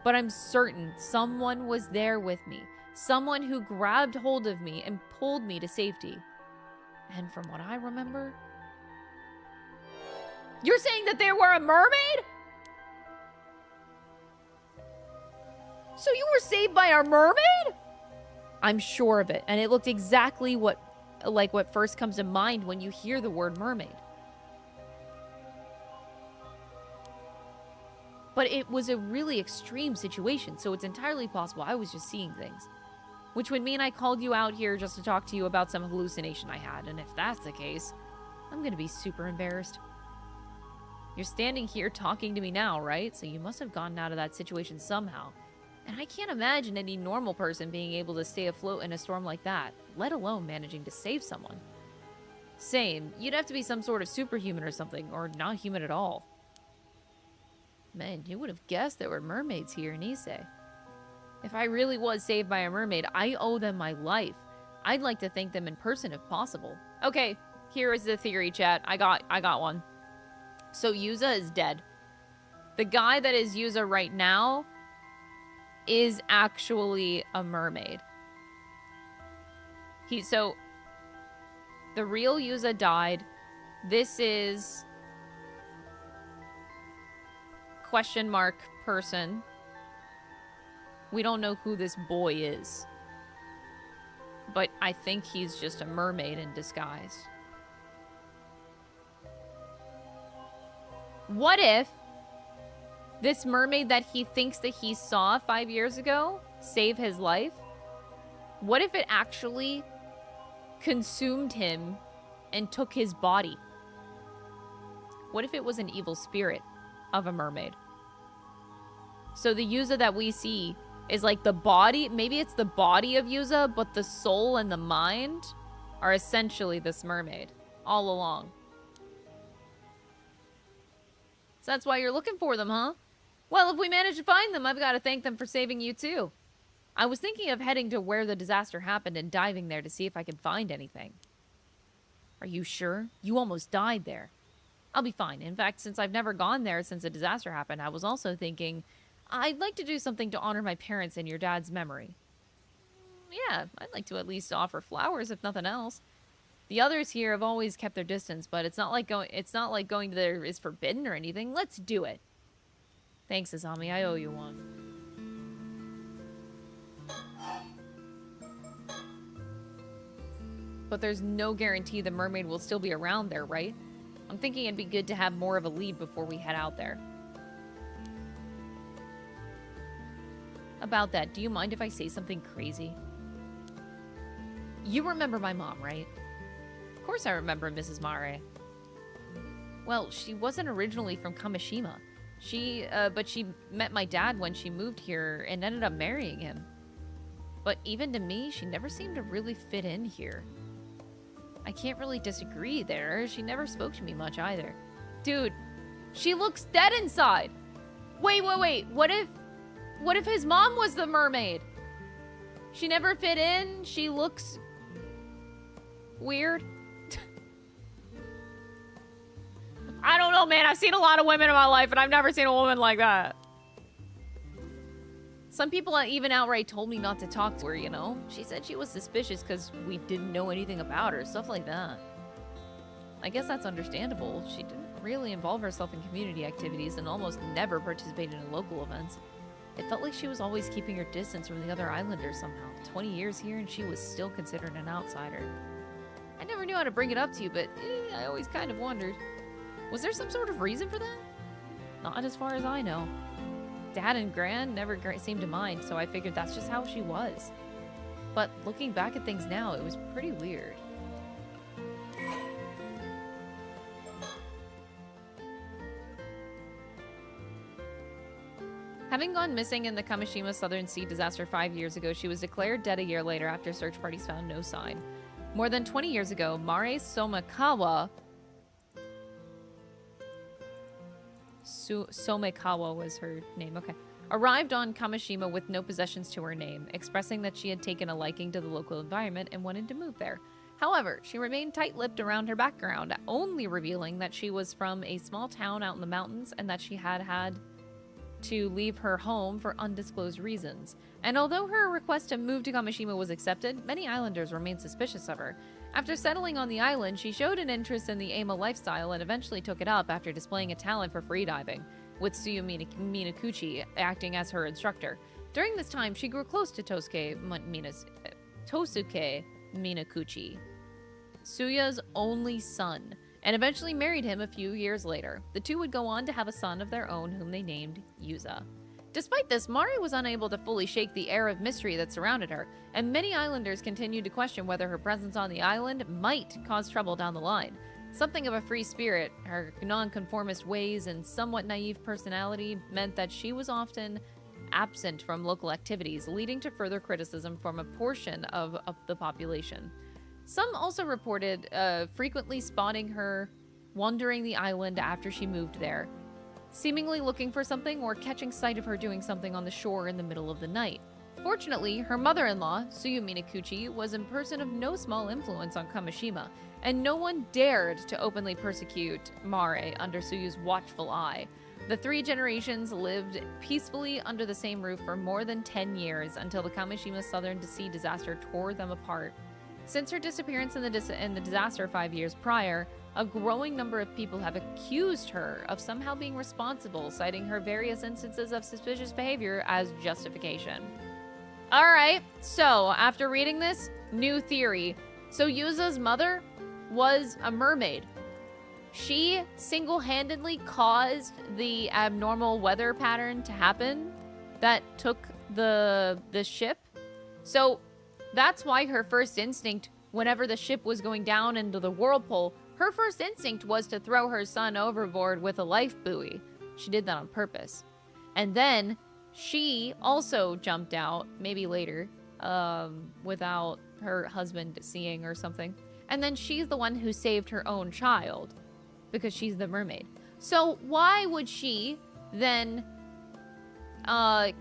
But I'm certain someone was there with me. Someone who grabbed hold of me and pulled me to safety. And from what I remember... You're saying that they were a mermaid? So you were saved by a mermaid? I'm sure of it, and it looked exactly like what first comes to mind when you hear the word mermaid. But it was a really extreme situation, so it's entirely possible I was just seeing things. Which would mean I called you out here just to talk to you about some hallucination I had, and if that's the case, I'm gonna be super embarrassed. You're standing here talking to me now, right? So you must have gotten out of that situation somehow. And I can't imagine any normal person being able to stay afloat in a storm like that, let alone managing to save someone. Same, you'd have to be some sort of superhuman or something, or not human at all. Man, you would have guessed there were mermaids here in Issei. If I really was saved by a mermaid, I owe them my life. I'd like to thank them in person if possible. Okay, here is the theory, chat. I got one. So Yuza is dead. The guy that is Yuza right now is actually a mermaid. So the real Yuza died. This is question mark person. We don't know who this boy is. But I think he's just a mermaid in disguise. What if this mermaid that he thinks that he saw 5 years ago save his life? What if it actually consumed him and took his body? What if it was an evil spirit of a mermaid? So the Yuza that we see is like the body, maybe it's the body of Yuza, but the soul and the mind are essentially this mermaid all along. So that's why you're looking for them, huh? Well, if we manage to find them, I've got to thank them for saving you too. I was thinking of heading to where the disaster happened and diving there to see if I could find anything. Are you sure? You almost died there. I'll be fine. In fact, since I've never gone there since the disaster happened, I was also thinking I'd like to do something to honor my parents in your dad's memory. Yeah, I'd like to at least offer flowers, if nothing else. The others here have always kept their distance, but it's not like going there is forbidden or anything. Let's do it. Thanks, Azami. I owe you one. But there's no guarantee the mermaid will still be around there, right? I'm thinking it'd be good to have more of a lead before we head out there. About that, do you mind if I say something crazy? You remember my mom, right? Of course I remember Mrs. Mare. Well, she wasn't originally from Kamishima. But she met my dad when she moved here and ended up marrying him. But even to me, she never seemed to really fit in here. I can't really disagree there. She never spoke to me much either. Dude, she looks dead inside. Wait. What if his mom was the mermaid? She never fit in. She looks weird. I don't know, man. I've seen a lot of women in my life, and I've never seen a woman like that. Some people even outright told me not to talk to her, you know? She said she was suspicious because we didn't know anything about her, stuff like that. I guess that's understandable. She didn't really involve herself in community activities and almost never participated in local events. It felt like she was always keeping her distance from the other islanders somehow. 20 years here and she was still considered an outsider. I never knew how to bring it up to you, but I always kind of wondered. Was there some sort of reason for that? Not as far as I know. Dad and Gran never seemed to mind, so I figured that's just how she was. But looking back at things now, it was pretty weird. Having gone missing in the Kamishima Southern Sea disaster 5 years ago, she was declared dead a year later after search parties found no sign. More than 20 years ago, Mare Somekawa... Somekawa was her name, okay. Arrived on Kamishima with no possessions to her name, expressing that she had taken a liking to the local environment and wanted to move there. However, she remained tight-lipped around her background, only revealing that she was from a small town out in the mountains and that she had to leave her home for undisclosed reasons. And although her request to move to Kamishima was accepted, many islanders remained suspicious of her. After settling on the island, she showed an interest in the Ama lifestyle and eventually took it up after displaying a talent for freediving, with Tsuyu Minakuchi acting as her instructor. During this time, she grew close to Tosuke Minakuchi, Tsuya's only son, and eventually married him a few years later. The two would go on to have a son of their own whom they named Yuza. Despite this, Mari was unable to fully shake the air of mystery that surrounded her, and many islanders continued to question whether her presence on the island might cause trouble down the line. Something of a free spirit, her nonconformist ways, and somewhat naive personality meant that she was often absent from local activities, leading to further criticism from a portion of the population. Some also reported frequently spotting her wandering the island after she moved there, seemingly looking for something or catching sight of her doing something on the shore in the middle of the night. Fortunately, her mother-in-law, Tsuyu Minakuchi, was a person of no small influence on Kamishima, and no one dared to openly persecute Mare under Tsuyu's watchful eye. The three generations lived peacefully under the same roof for more than 10 years until the Kamishima Southern Sea disaster tore them apart. Since her disappearance in the disaster 5 years prior, a growing number of people have accused her of somehow being responsible, citing her various instances of suspicious behavior as justification. Alright, so after reading this, new theory. So Yuza's mother was a mermaid. She single-handedly caused the abnormal weather pattern to happen that took the ship. So that's why her first instinct, whenever the ship was going down into the whirlpool, her first instinct was to throw her son overboard with a life buoy. She did that on purpose. And then she also jumped out, maybe later, without her husband seeing or something. And then she's the one who saved her own child, because she's the mermaid. So why would she then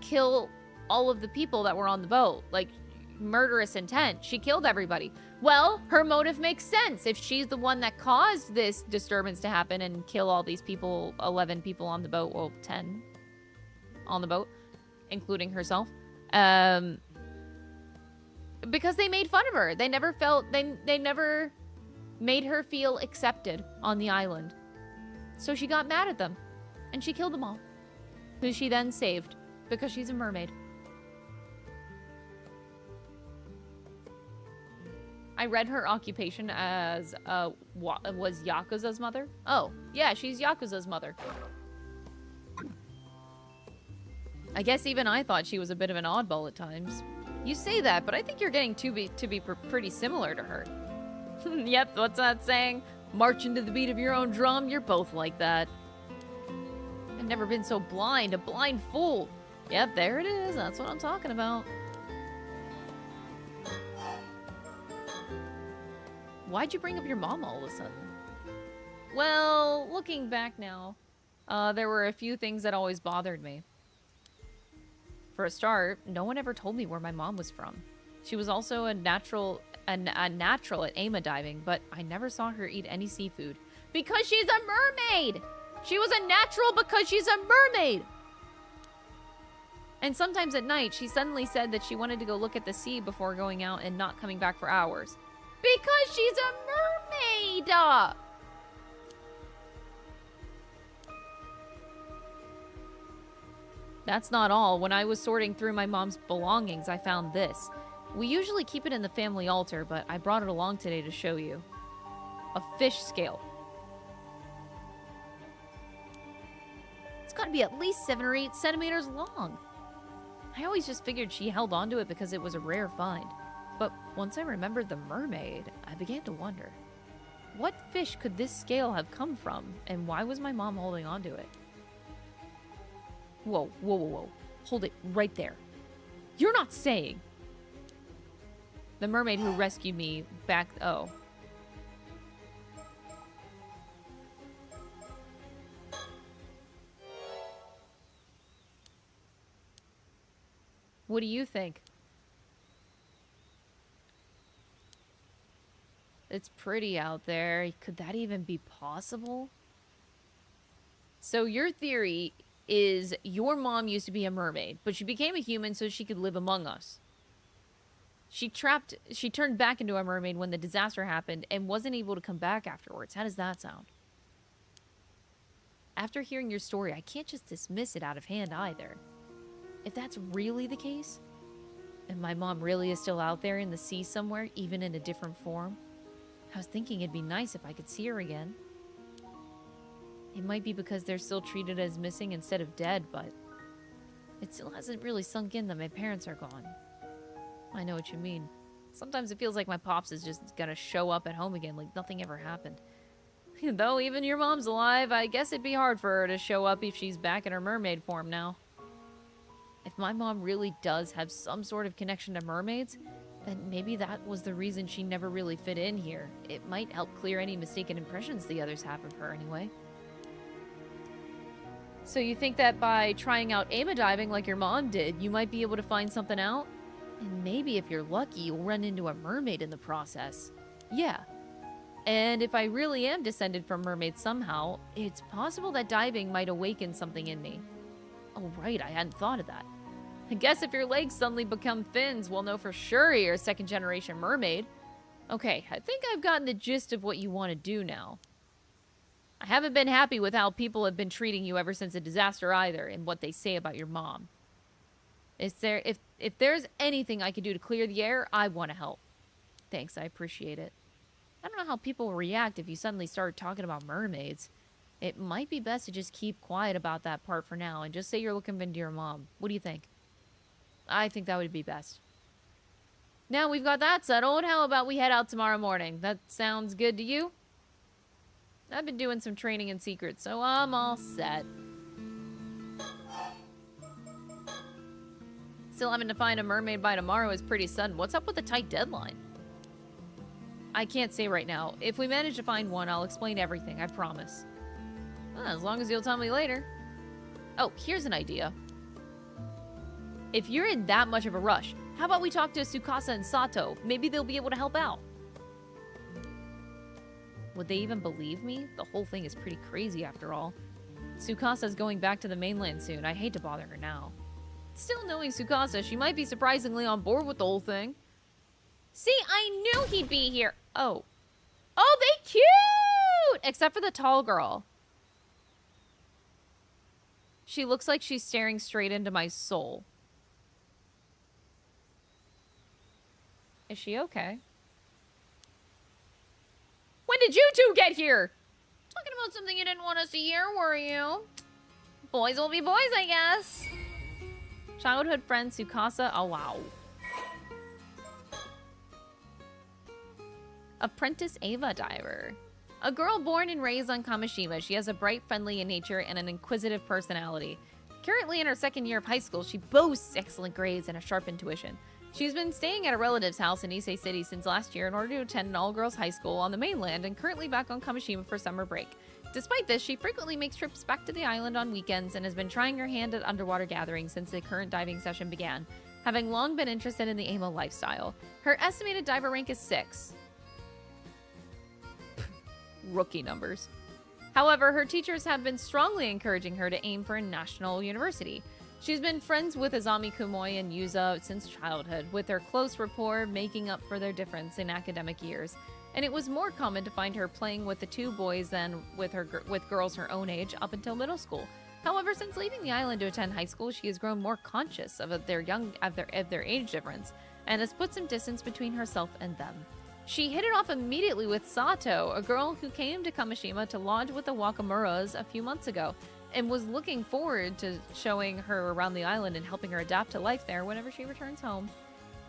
kill all of the people that were on the boat? Like, murderous intent. She killed everybody. Well, her motive makes sense. If she's the one that caused this disturbance to happen and kill all these people, 11 people on the boat, well, 10 on the boat, including herself. Because they made fun of her. They never felt, they never made her feel accepted on the island. So she got mad at them, and she killed them all. Who she then saved, because she's a mermaid. I read her occupation as, was Yakuza's mother. Oh, yeah, she's Yakuza's mother. I guess even I thought she was a bit of an oddball at times. You say that, but I think you're getting to be pretty similar to her. Yep, what's that saying? Marching to the beat of your own drum, you're both like that. I've never been so blind, a blind fool. Yep, there it is, that's what I'm talking about. Why'd you bring up your mom all of a sudden? Well, looking back now, there were a few things that always bothered me. For a start, no one ever told me where my mom was from. She was also a natural at ama diving, but I never saw her eat any seafood. Because she's a mermaid! She was a natural because she's a mermaid! And sometimes at night, she suddenly said that she wanted to go look at the sea before going out and not coming back for hours. Because she's a mermaid! That's not all. When I was sorting through my mom's belongings, I found this. We usually keep it in the family altar, but I brought it along today to show you. A fish scale. It's got to be at least 7 or 8 centimeters long. I always just figured she held onto it because it was a rare find. But once I remembered the mermaid, I began to wonder. What fish could this scale have come from, and why was my mom holding onto it? Whoa, whoa, whoa, whoa. Hold it right there. You're not saying... The mermaid who rescued me back... Oh. What do you think? It's pretty out there. Could that even be possible? So your theory is your mom used to be a mermaid, but she became a human so she could live among us. She turned back into a mermaid when the disaster happened and wasn't able to come back afterwards. How does that sound? After hearing your story, I can't just dismiss it out of hand either. If that's really the case, and my mom really is still out there in the sea somewhere, even in a different form, I was thinking it'd be nice if I could see her again. It might be because they're still treated as missing instead of dead, but it still hasn't really sunk in that my parents are gone. I know what you mean. Sometimes it feels like my pops is just gonna show up at home again like nothing ever happened. Though even your mom's alive, I guess it'd be hard for her to show up if she's back in her mermaid form now. If my mom really does have some sort of connection to mermaids, then maybe that was the reason she never really fit in here. It might help clear any mistaken impressions the others have of her anyway. So you think that by trying out ama diving like your mom did, you might be able to find something out? And maybe if you're lucky, you'll run into a mermaid in the process. Yeah. And if I really am descended from mermaids somehow, it's possible that diving might awaken something in me. Oh right, I hadn't thought of that. I guess if your legs suddenly become fins, we'll know for sure you're a second-generation mermaid. Okay, I think I've gotten the gist of what you want to do now. I haven't been happy with how people have been treating you ever since the disaster either, and what they say about your mom. If there's anything I can do to clear the air, I want to help. Thanks, I appreciate it. I don't know how people will react if you suddenly start talking about mermaids. It might be best to just keep quiet about that part for now, and just say you're looking into your mom. What do you think? I think that would be best. Now we've got that settled, how about we head out tomorrow morning? That sounds good to you? I've been doing some training in secret, so I'm all set. Still having to find a mermaid by tomorrow is pretty sudden. What's up with the tight deadline? I can't say right now. If we manage to find one, I'll explain everything, I promise. Well, as long as you'll tell me later. Oh, here's an idea. If you're in that much of a rush, how about we talk to Tsukasa and Sato? Maybe they'll be able to help out. Would they even believe me? The whole thing is pretty crazy after all. Tsukasa's going back to the mainland soon. I hate to bother her now. still, knowing Tsukasa, she might be surprisingly on board with the whole thing. See, I knew he'd be here. Oh. Oh, they cute! Except for the tall girl. She looks like she's staring straight into my soul. Is she okay? When did you two get here? Talking about something you didn't want us to hear, were you? Boys will be boys, I guess. Childhood friend Tsukasa. Oh, wow. Apprentice Ava diver. A girl born and raised on Kamishima, she has a bright, friendly in nature and an inquisitive personality. Currently in her second year of high school, she boasts excellent grades and a sharp intuition. She's been staying at a relative's house in Issei City since last year in order to attend an all-girls high school on the mainland and currently back on Kamishima for summer break. Despite this, she frequently makes trips back to the island on weekends and has been trying her hand at underwater gatherings since the current diving session began, having long been interested in the AMO lifestyle. Her estimated diver rank is 6. Rookie numbers. However, her teachers have been strongly encouraging her to aim for a national university. She's been friends with Azami Kumoi and Yuza since childhood, with their close rapport making up for their difference in academic years. And it was more common to find her playing with the two boys than with girls her own age up until middle school. However, since leaving the island to attend high school, she has grown more conscious of their age difference and has put some distance between herself and them. She hit it off immediately with Sato, a girl who came to Kamishima to lodge with the Wakamuras a few months ago, and was looking forward to showing her around the island and helping her adapt to life there whenever she returns home.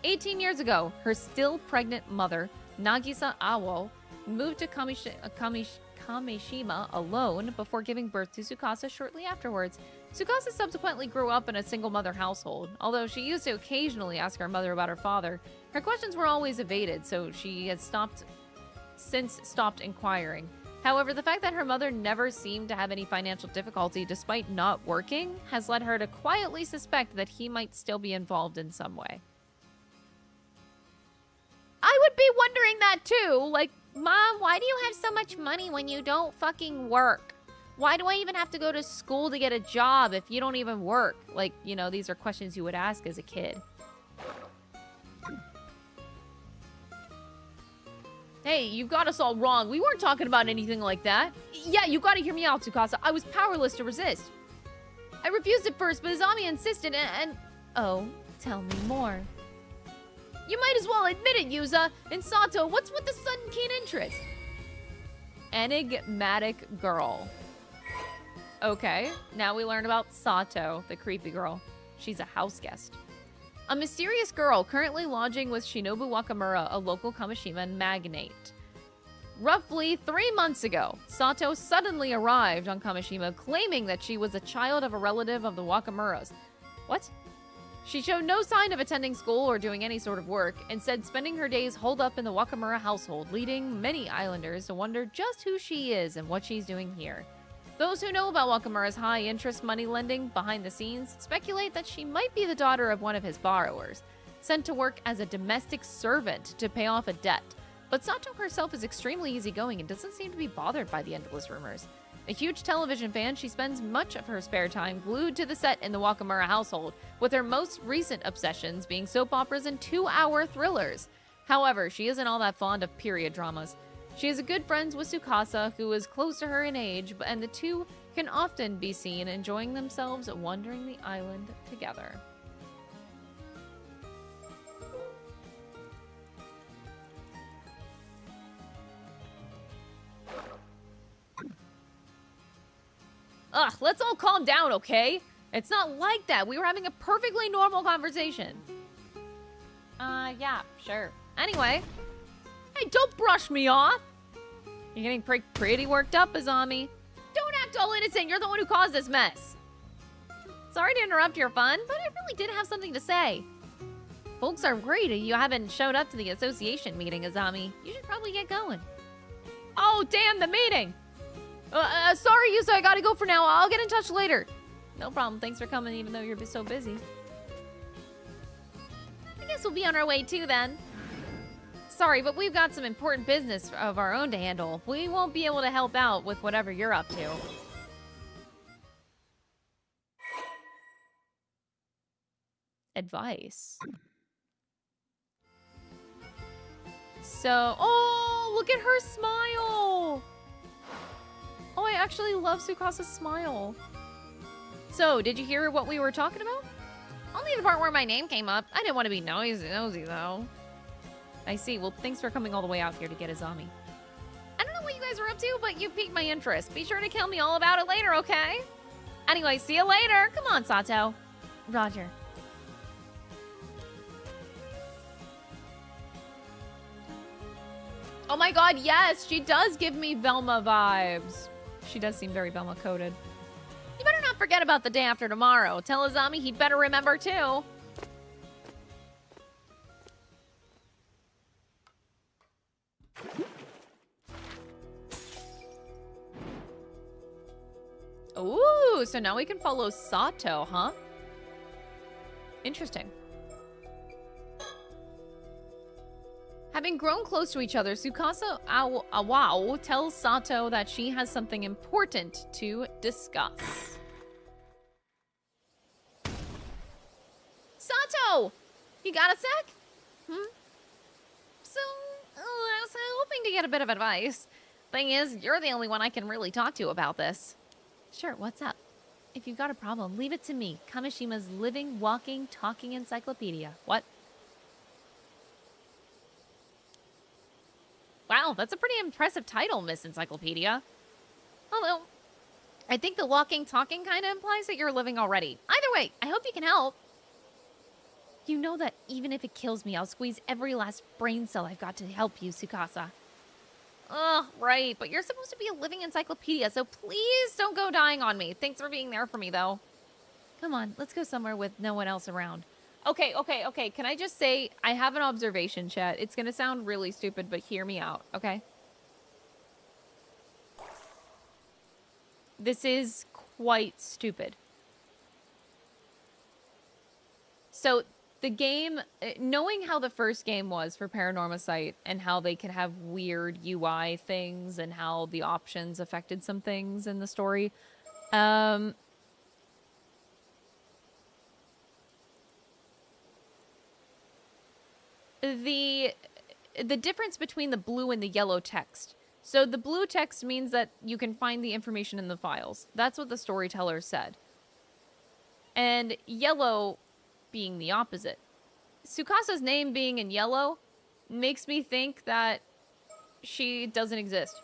18 years ago, her still pregnant mother, Nagisa Awo, moved to Kamishima alone before giving birth to Tsukasa shortly afterwards. Tsukasa subsequently grew up in a single-mother household. Although she used to occasionally ask her mother about her father, her questions were always evaded, so she has since stopped inquiring. However, the fact that her mother never seemed to have any financial difficulty despite not working has led her to quietly suspect that he might still be involved in some way. I would be wondering that too. Like, Mom, why do you have so much money when you don't fucking work? Why do I even have to go to school to get a job if you don't even work? Like, you know, these are questions you would ask as a kid. Hey, you got us all wrong. We weren't talking about anything like that. Yeah, you gotta hear me out, Tsukasa. I was powerless to resist. I refused at first, but Azami insisted and... Oh, tell me more. You might as well admit it, Yuza. And Sato, what's with the sudden keen interest? Enigmatic girl. Okay, now we learn about Sato, the creepy girl. She's a house guest. A mysterious girl currently lodging with Shinobu Wakamura, a local Kamishima magnate. Roughly 3 months ago, Sato suddenly arrived on Kamishima claiming that she was a child of a relative of the Wakamuras. What? She showed no sign of attending school or doing any sort of work, instead spending her days holed up in the Wakamura household, leading many islanders to wonder just who she is and what she's doing here. Those who know about Wakamura's high-interest money lending behind the scenes speculate that she might be the daughter of one of his borrowers, sent to work as a domestic servant to pay off a debt. But Sato herself is extremely easygoing and doesn't seem to be bothered by the endless rumors. A huge television fan, she spends much of her spare time glued to the set in the Wakamura household, with her most recent obsessions being soap operas and 2-hour thrillers. However, she isn't all that fond of period dramas. She is a good friend with Tsukasa, who is close to her in age, and the two can often be seen enjoying themselves wandering the island together. Ugh, let's all calm down, okay? It's not like that. We were having a perfectly normal conversation. Yeah, sure. Anyway. Hey, don't brush me off! You're getting pretty worked up, Azami. Don't act all innocent. You're the one who caused this mess. Sorry to interrupt your fun, but I really did have something to say. Folks are worried you haven't showed up to the association meeting, Azami. You should probably get going. Oh, damn, the meeting! Sorry, Yusa, I gotta go for now. I'll get in touch later. No problem. Thanks for coming, even though you're so busy. I guess we'll be on our way, too, then. Sorry, but we've got some important business of our own to handle. We won't be able to help out with whatever you're up to. advice. So, oh, look at her smile. Oh, I actually love Tsukasa's smile. So, did you hear what we were talking about? Only the part where my name came up. I didn't want to be nosy, though. I see. Well, thanks for coming all the way out here to get Azami. I don't know what you guys are up to, but you piqued my interest. Be sure to tell me all about it later, okay? Anyway, see you later. Come on, Sato. Roger. Oh my god, yes! She does give me Velma vibes. She does seem very Velma-coded. You better not forget about the day after tomorrow. Tell Azami he'd better remember, too. Ooh, so now we can follow Sato, huh? Interesting. Having grown close to each other, Tsukasa Awao tells Sato that she has something important to discuss. Sato! You got a sec? So, I was hoping to get a bit of advice. Thing is, you're the only one I can really talk to about this. Sure, what's up? If you've got a problem, leave it to me. Kamishama's living, walking, talking encyclopedia. What? Wow, that's a pretty impressive title, Miss Encyclopedia. Although, I think the walking, talking kind of implies that you're living already. Either way, I hope you can help. You know that even if it kills me, I'll squeeze every last brain cell I've got to help you, Tsukasa. Ugh, right, but you're supposed to be a living encyclopedia, so please don't go dying on me. Thanks for being there for me, though. Come on, let's go somewhere with no one else around. Okay. Can I just say, I have an observation, chat. It's gonna sound really stupid, but hear me out, okay? This is quite stupid. So, the game, knowing how the first game was for Paranormasight and how they could have weird UI things and how the options affected some things in the story, the difference between the blue and the yellow text. So the blue text means that you can find the information in the files. That's what the storyteller said. And yellow being the opposite. Tsukasa's name being in yellow makes me think that she doesn't exist.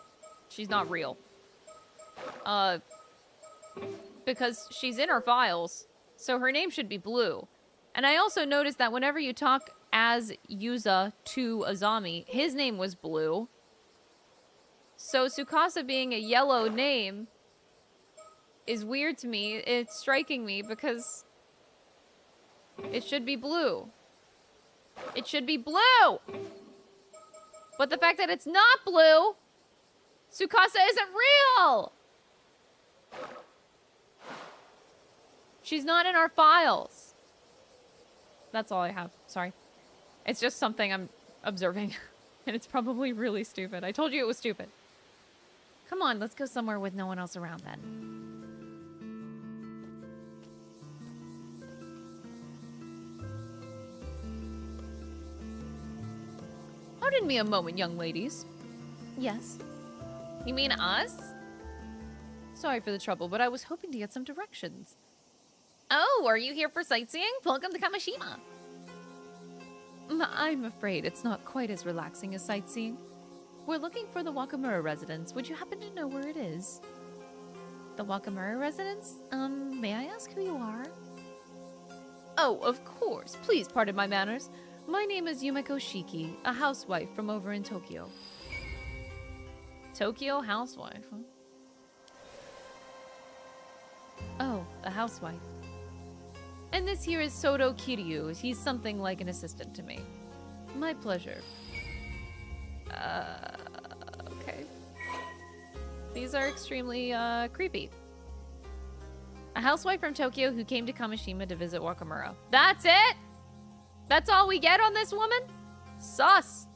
She's not real. Because she's in her files, so her name should be blue. And I also noticed that whenever you talk as Yuza to Azami, his name was blue. So Tsukasa being a yellow name is weird to me. It's striking me because it should be blue. It should be blue! But the fact that it's not blue, Tsukasa isn't real! She's not in our files. That's all I have. Sorry. It's just something I'm observing. And it's probably really stupid. I told you it was stupid. Come on, let's go somewhere with no one else around then. Pardon me a moment, young ladies. Yes? You mean us? Sorry for the trouble, but I was hoping to get some directions. Oh, are you here for sightseeing? Welcome to Kamishima. I'm afraid it's not quite as relaxing as sightseeing. We're looking for the Wakamura residence. Would you happen to know where it is? The Wakamura residence? May I ask who you are? Oh, of course. Please pardon my manners. My name is Yumeko Shiki, a housewife from over in Tokyo. Tokyo housewife, huh? Oh, a housewife. And this here is Sodto Kiryu. He's something like an assistant to me. My pleasure. Okay. These are extremely, creepy. A housewife from Tokyo who came to Kamishima to visit Wakamura. That's it? That's all we get on this woman? Sus.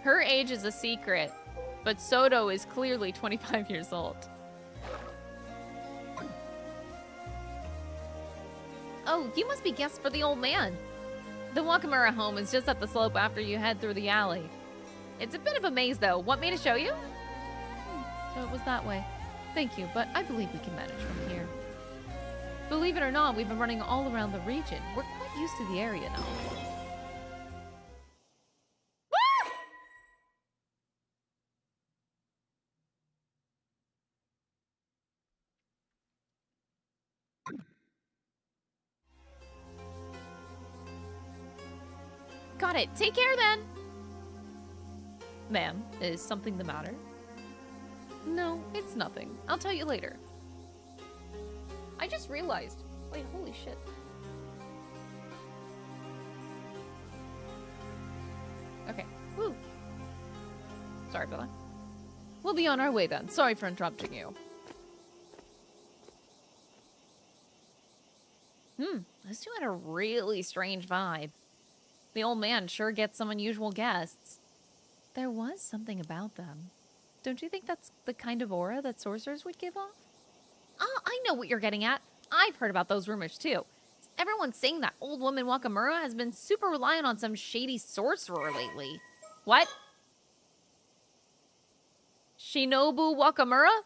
Her age is a secret. But Sodto is clearly 25 years old. Oh, you must be guests for the old man. The Wakamura home is just up the slope after you head through the alley. It's a bit of a maze, though. Want me to show you? So it was that way. Thank you, but I believe we can manage from here. Believe it or not, we've been running all around the region. We're quite used to the area now. Got it. Take care then. Ma'am, is something the matter? No, it's nothing. I'll tell you later. I just realized. Wait, holy shit. Okay. Woo. Sorry about that. We'll be on our way then. Sorry for interrupting you. Those two had a really strange vibe. The old man sure gets some unusual guests. There was something about them. Don't you think that's the kind of aura that sorcerers would give off? Oh, I know what you're getting at. I've heard about those rumors too. Everyone's saying that old woman Wakamura has been super reliant on some shady sorcerer lately. What? Shinobu Wakamura?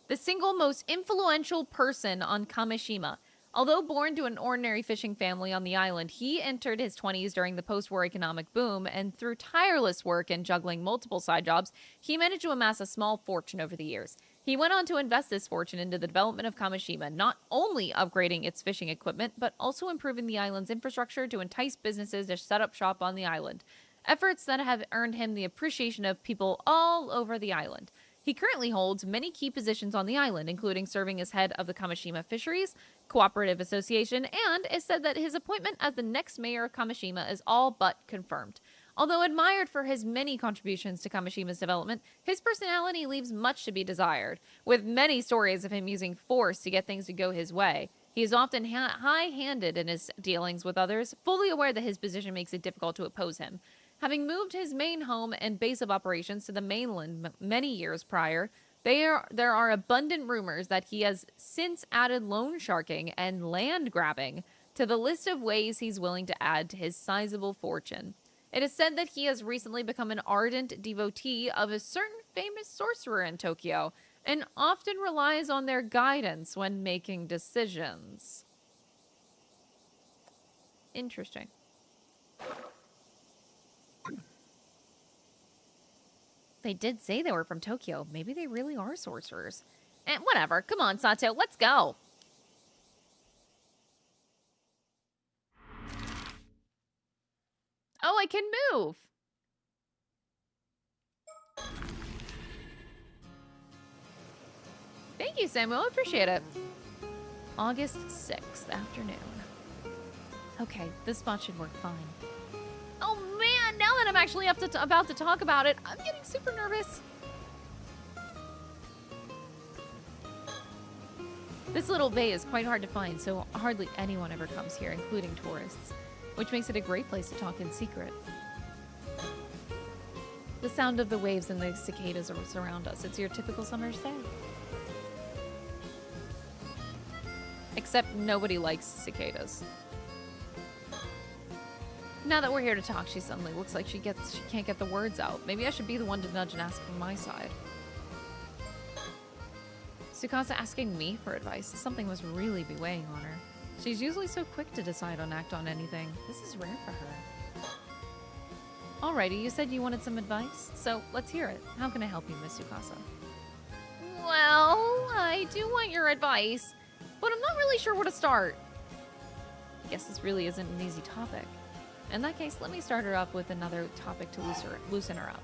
The single most influential person on Kamishima. Although born to an ordinary fishing family on the island, he entered his 20s during the post-war economic boom, and through tireless work and juggling multiple side jobs, he managed to amass a small fortune over the years. He went on to invest this fortune into the development of Kamishima, not only upgrading its fishing equipment, but also improving the island's infrastructure to entice businesses to set up shop on the island. Efforts that have earned him the appreciation of people all over the island. He currently holds many key positions on the island, including serving as head of the Kamishima Fisheries Cooperative Association, and it's said that his appointment as the next mayor of Kamishima is all but confirmed. Although admired for his many contributions to Kamishima's development, his personality leaves much to be desired, with many stories of him using force to get things to go his way. He is often high-handed in his dealings with others, fully aware that his position makes it difficult to oppose him. Having moved his main home and base of operations to the mainland many years prior, there are abundant rumors that he has since added loan sharking and land grabbing to the list of ways he's willing to add to his sizable fortune. It is said that he has recently become an ardent devotee of a certain famous sorcerer in Tokyo and often relies on their guidance when making decisions. Interesting. They did say they were from Tokyo. Maybe they really are sorcerers. And whatever. Come on, Sato. Let's go. Oh, I can move. Thank you, Samuel. I appreciate it. August 6th, afternoon. Okay, this spot should work fine. Oh man, now that I'm actually about to talk about it, I'm getting super nervous. This little bay is quite hard to find, so hardly anyone ever comes here, including tourists, which makes it a great place to talk in secret. The sound of the waves and the cicadas surround us. It's your typical summer's day. Except nobody likes cicadas. Now that we're here to talk, she suddenly looks like she can't get the words out. Maybe I should be the one to nudge and ask from my side. Tsukasa asking me for advice. Something must really be weighing on her. She's usually so quick to decide on act on anything. This is rare for her. Alrighty, you said you wanted some advice, so let's hear it. How can I help you, Miss Tsukasa? Well, I do want your advice, but I'm not really sure where to start. Guess this really isn't an easy topic. In that case, let me start her up with another topic to loosen her up.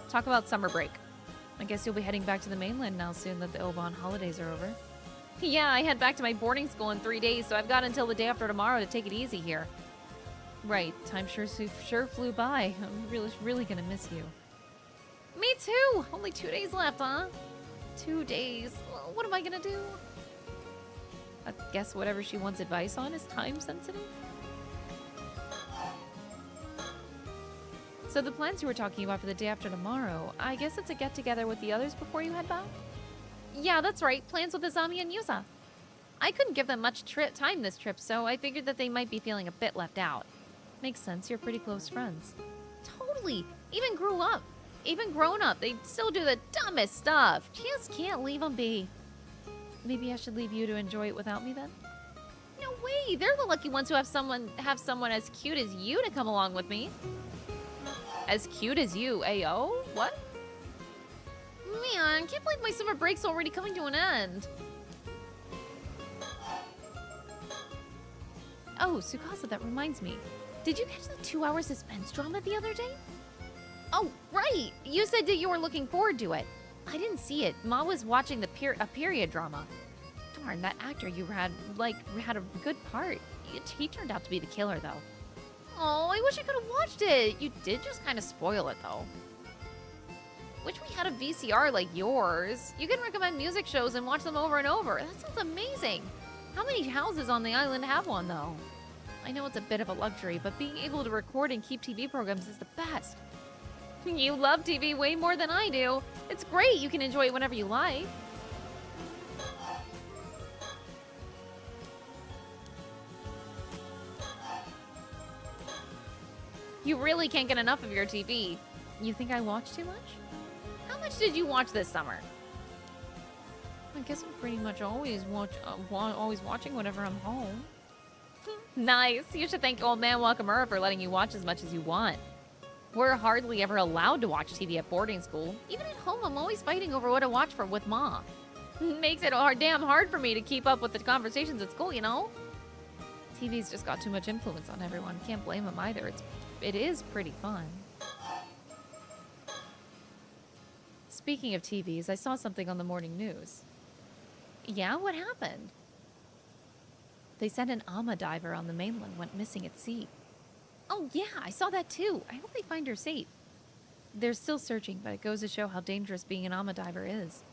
Talk about summer break. I guess you'll be heading back to the mainland now soon that the Obon holidays are over. Yeah, I head back to my boarding school in 3 days, so I've got until the day after tomorrow to take it easy here. Right, time sure flew by. I'm really gonna miss you. Me too! Only 2 days left, huh? 2 days. Well, what am I gonna do? I guess whatever she wants advice on is time sensitive? So the plans you were talking about for the day after tomorrow, I guess it's a get-together with the others before you head back? Yeah, that's right. Plans with Azami and Yusa. I couldn't give them much time this trip, so I figured that they might be feeling a bit left out. Makes sense, you're pretty close friends. Totally! Even grown up, they still do the dumbest stuff. Just can't leave them be. Maybe I should leave you to enjoy it without me then? No way! They're the lucky ones who have someone as cute as you to come along with me. As cute as you, Ayo? What? Man, can't believe my summer break's already coming to an end. Oh, Tsukasa, that reminds me. Did you catch the 2-hour suspense drama the other day? Oh, right! You said that you were looking forward to it. I didn't see it. Ma was watching a period drama. Darn, that actor you had a good part. He turned out to be the killer, though. Oh, I wish I could have watched it. You did just kind of spoil it, though. Wish we had a VCR like yours. You can recommend music shows and watch them over and over. That sounds amazing. How many houses on the island have one, though? I know it's a bit of a luxury, but being able to record and keep TV programs is the best. You love TV way more than I do. It's great. You can enjoy it whenever you like. You really can't get enough of your TV. You think I watch too much? How much did you watch this summer? I guess I'm pretty much always watching whenever I'm home. Nice. You should thank old man Wakamura for letting you watch as much as you want. We're hardly ever allowed to watch TV at boarding school. Even at home, I'm always fighting over what to watch with Ma. Makes it damn hard for me to keep up with the conversations at school, you know? TV's just got too much influence on everyone. Can't blame them either. It is pretty fun. Speaking of TVs, I saw something on the morning news. Yeah, what happened? They said an Ama diver on the mainland went missing at sea. Oh yeah, I saw that too. I hope they find her safe. They're still searching, but it goes to show how dangerous being an Ama diver is.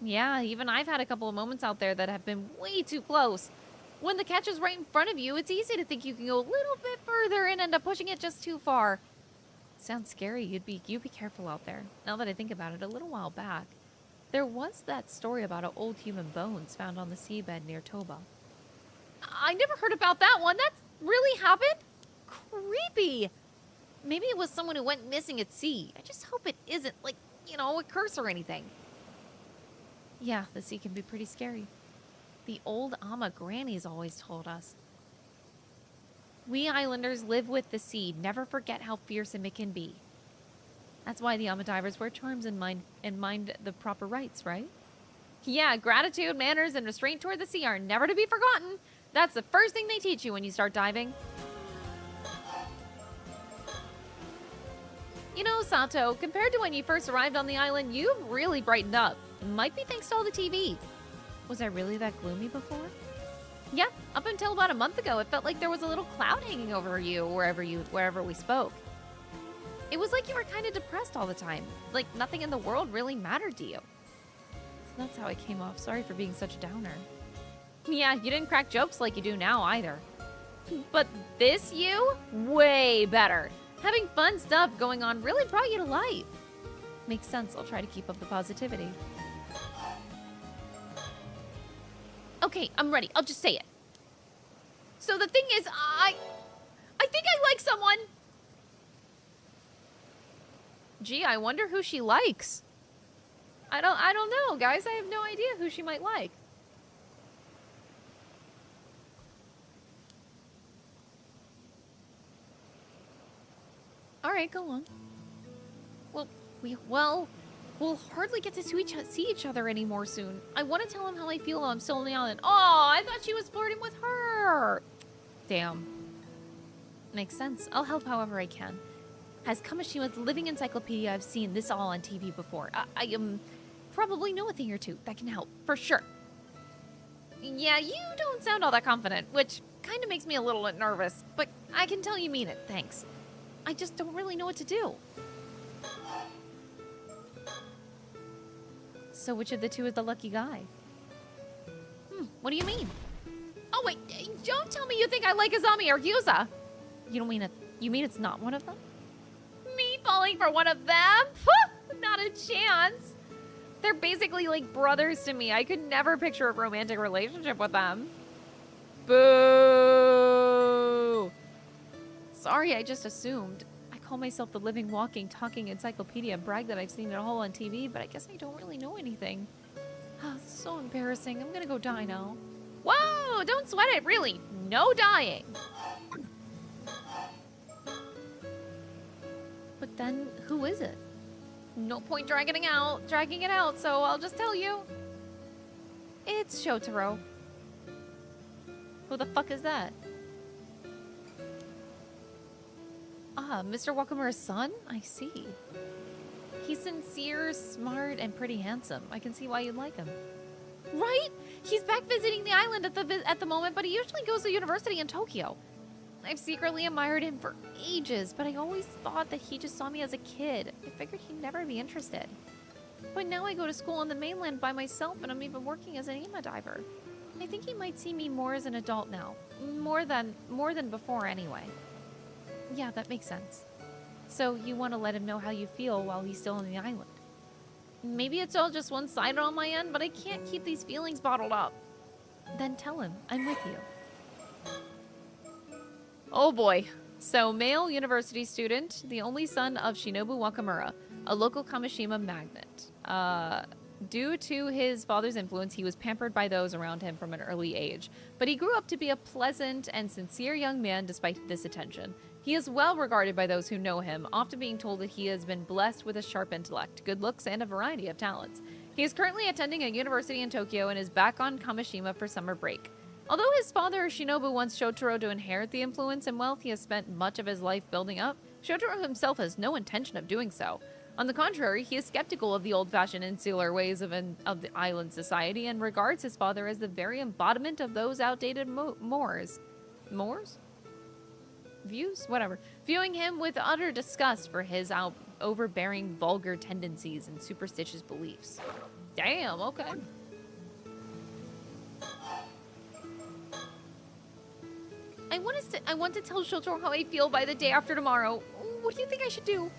Yeah, even I've had a couple of moments out there that have been way too close. When the catch is right in front of you, it's easy to think you can go a little bit further and end up pushing it just too far. Sounds scary. You'd be careful out there. Now that I think about it, a little while back, there was that story about old human bones found on the seabed near Toba. I never heard about that one. That's really happened? Creepy. Maybe it was someone who went missing at sea. I just hope it isn't, like, you know, a curse or anything. Yeah, the sea can be pretty scary. The old Ama grannies always told us. We islanders live with the sea. Never forget how fearsome it can be. That's why the Ama divers wear charms and mind the proper rites, right? Yeah, gratitude, manners, and restraint toward the sea are never to be forgotten. That's the first thing they teach you when you start diving. You know, Sato, compared to when you first arrived on the island, you've really brightened up. Might be thanks to all the TV. Was I really that gloomy before? Yeah, up until about a month ago, it felt like there was a little cloud hanging over you wherever we spoke. It was like you were kind of depressed all the time. Like nothing in the world really mattered to you. So that's how I came off. Sorry for being such a downer. Yeah, you didn't crack jokes like you do now either. But this you? Way better. Having fun stuff going on really brought you to life. Makes sense. I'll try to keep up the positivity. Okay, I'm ready. I'll just say it. So the thing is, I think I like someone. Gee, I wonder who she likes. I don't know, guys. I have no idea who she might like. All right, go on. Well, we'll hardly get to see each other anymore soon. I want to tell him how I feel while I'm still on the island. Oh, I thought she was flirting with her. Damn. Makes sense. I'll help however I can. As Kamashima's living encyclopedia, I've seen this all on TV before. I probably know a thing or two that can help, for sure. Yeah, you don't sound all that confident, which kind of makes me a little nervous, but I can tell you mean it, thanks. I just don't really know what to do. So which of the two is the lucky guy? What do you mean? Oh wait, don't tell me you think I like Azami or Yusa. You mean it's not one of them? Me? falling for one of them? Not a chance. They're basically like brothers to me. I could never picture a romantic relationship with them. Boo! Sorry, I just assumed. I call myself the living, walking, talking encyclopedia and brag that I've seen it all on TV, but I guess I don't really know anything. It's so embarrassing. I'm gonna go die now. Whoa! Don't sweat it, really. No dying. But then, who is it? No point dragging it out, so I'll just tell you. It's Shotaro. Who the fuck is that? Ah, Mr. Wakamura's son? I see. He's sincere, smart, and pretty handsome. I can see why you'd like him. Right? He's back visiting the island at the moment, but he usually goes to university in Tokyo. I've secretly admired him for ages, but I always thought that he just saw me as a kid. I figured he'd never be interested. But now I go to school on the mainland by myself, and I'm even working as an IMA diver. I think he might see me more as an adult now. More than before, anyway. Yeah, that makes sense. So you want to let him know how you feel while he's still on the island. Maybe it's all just one-sided on my end, but I can't keep these feelings bottled up. Then tell him I'm with you. Oh boy. So, male university student, the only son of Shinobu Wakamura, a local Kamishima magnate. Due to his father's influence, he was pampered by those around him from an early age. But he grew up to be a pleasant and sincere young man despite this attention. He is well regarded by those who know him, often being told that he has been blessed with a sharp intellect, good looks, and a variety of talents. He is currently attending a university in Tokyo and is back on Kamishima for summer break. Although his father, Shinobu, wants Shotaro to inherit the influence and wealth he has spent much of his life building up, Shotaro himself has no intention of doing so. On the contrary, he is skeptical of the old-fashioned insular ways of the island society and regards his father as the very embodiment of those outdated Moors. Moors? Views? Whatever. Viewing him with utter disgust for his overbearing, vulgar tendencies and superstitious beliefs. Damn, okay. I want to tell Shotaro how I feel by the day after tomorrow. What do you think I should do?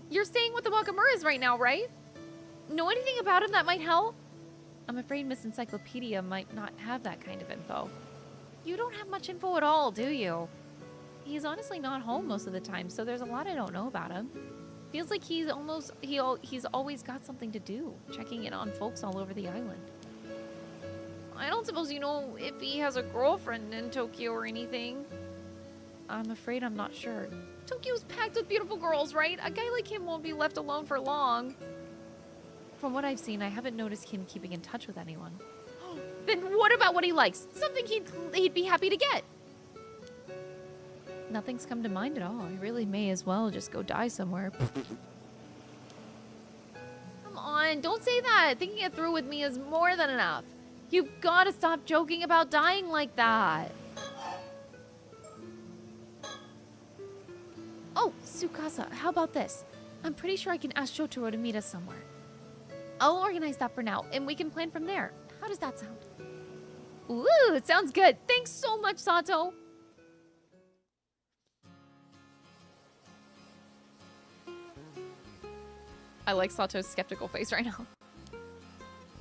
You're staying with the Wakamuras right now, right? Know anything about him that might help? I'm afraid Miss Encyclopedia might not have that kind of info. You don't have much info at all, do you? He's honestly not home most of the time, so there's a lot I don't know about him. Feels like he's always got something to do, checking in on folks all over the island. I don't suppose you know if he has a girlfriend in Tokyo or anything. I'm afraid I'm not sure. Tokyo's packed with beautiful girls, right? A guy like him won't be left alone for long. From what I've seen, I haven't noticed him keeping in touch with anyone. Then what about what he likes? Something he'd be happy to get. Nothing's come to mind at all. I really may as well just go die somewhere. Come on, don't say that. Thinking it through with me is more than enough. You've got to stop joking about dying like that. Oh, Tsukasa, how about this? I'm pretty sure I can ask Shotaro to meet us somewhere. I'll organize that for now, and we can plan from there. How does that sound? Ooh, it sounds good. Thanks so much, Sato. I like Sato's skeptical face right now.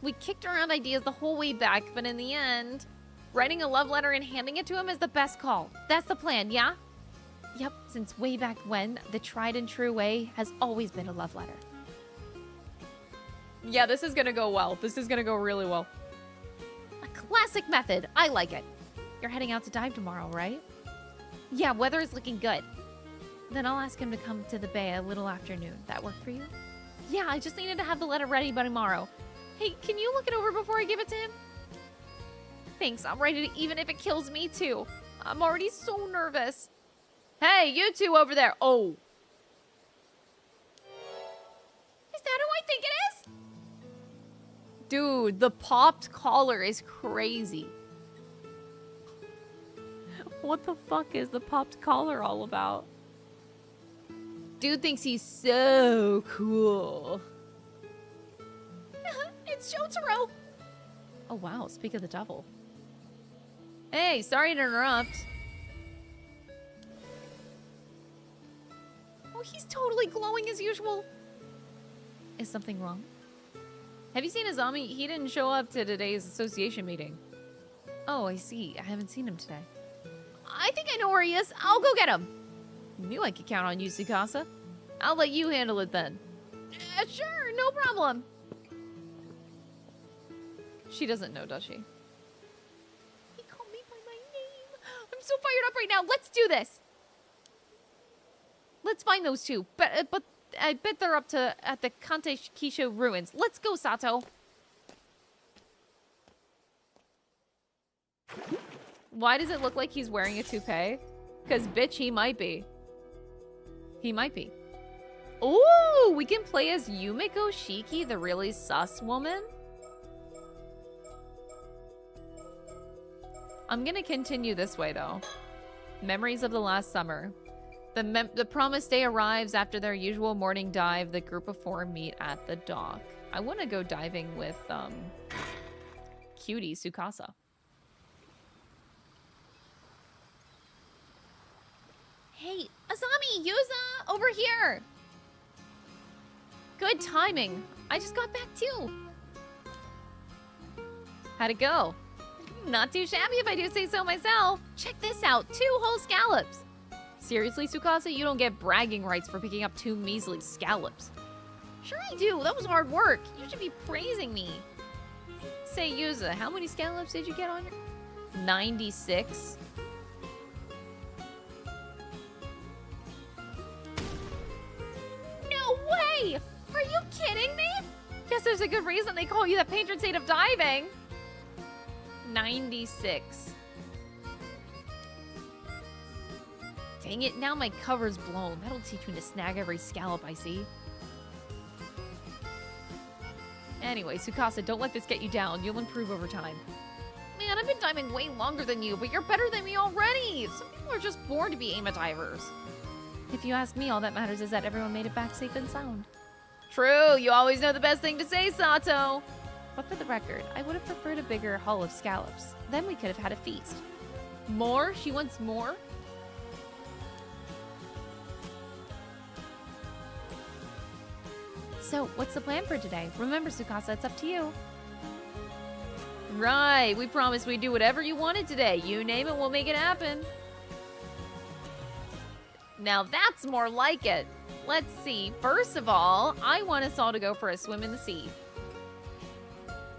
We kicked around ideas the whole way back, but in the end, writing a love letter and handing it to him is the best call. That's the plan, yeah? Yep, since way back when, the tried and true way has always been a love letter. Yeah, this is gonna go well. This is gonna go really well. A classic method. I like it. You're heading out to dive tomorrow, right? Yeah, weather is looking good. Then I'll ask him to come to the bay a little afternoon. That work for you? Yeah, I just needed to have the letter ready by tomorrow. Hey, can you look it over before I give it to him? Thanks, I'm ready to, even if it kills me too. I'm already so nervous. Hey, you two over there. Oh. Is that who I think it is? Dude, the popped collar is crazy. What the fuck is the popped collar all about? Dude thinks he's so cool. It's Shotaro. Oh wow, speak of the devil. Hey, sorry to interrupt. Oh, he's totally glowing as usual. Is something wrong? Have you seen Azami? He didn't show up to today's association meeting. Oh, I see. I haven't seen him today. I think I know where he is. I'll go get him. Knew I could count on you, Tsukasa. I'll let you handle it then. Sure, no problem. She doesn't know, does she? He called me by my name. I'm so fired up right now. Let's do this. Let's find those two. But I bet they're up to at the Kante Kisho ruins. Let's go, Sato. Why does it look like he's wearing a toupee? Because, bitch, he might be. He might be. Ooh, we can play as Yumiko Shiki, the really sus woman. I'm gonna continue this way, though. Memories of the last summer. The promised day arrives after their usual morning dive. The group of 4 meet at the dock. I want to go diving with, cutie Tsukasa. Hey, Azami, Yuza, over here! Good timing. I just got back too. How'd it go? Not too shabby if I do say so myself. Check this out, 2 whole scallops. Seriously, Tsukasa, you don't get bragging rights for picking up 2 measly scallops. Sure I do, that was hard work. You should be praising me. Say, Yuza, how many scallops did you get on your... 96? No way! Are you kidding me? Guess there's a good reason they call you the patron saint of diving. 96. Dang it, now my cover's blown. That'll teach me to snag every scallop I see. Anyway, Tsukasa, don't let this get you down. You'll improve over time. Man, I've been diving way longer than you, but you're better than me already. Some people are just born to be aima divers. If you ask me, all that matters is that everyone made it back safe and sound. True, you always know the best thing to say, Sato. But for the record, I would have preferred a bigger haul of scallops. Then we could have had a feast. More? She wants more? So, what's the plan for today? Remember, Tsukasa, it's up to you. Right, we promised we'd do whatever you wanted today. You name it, we'll make it happen. Now that's more like it. Let's see. First of all, I want us all to go for a swim in the sea.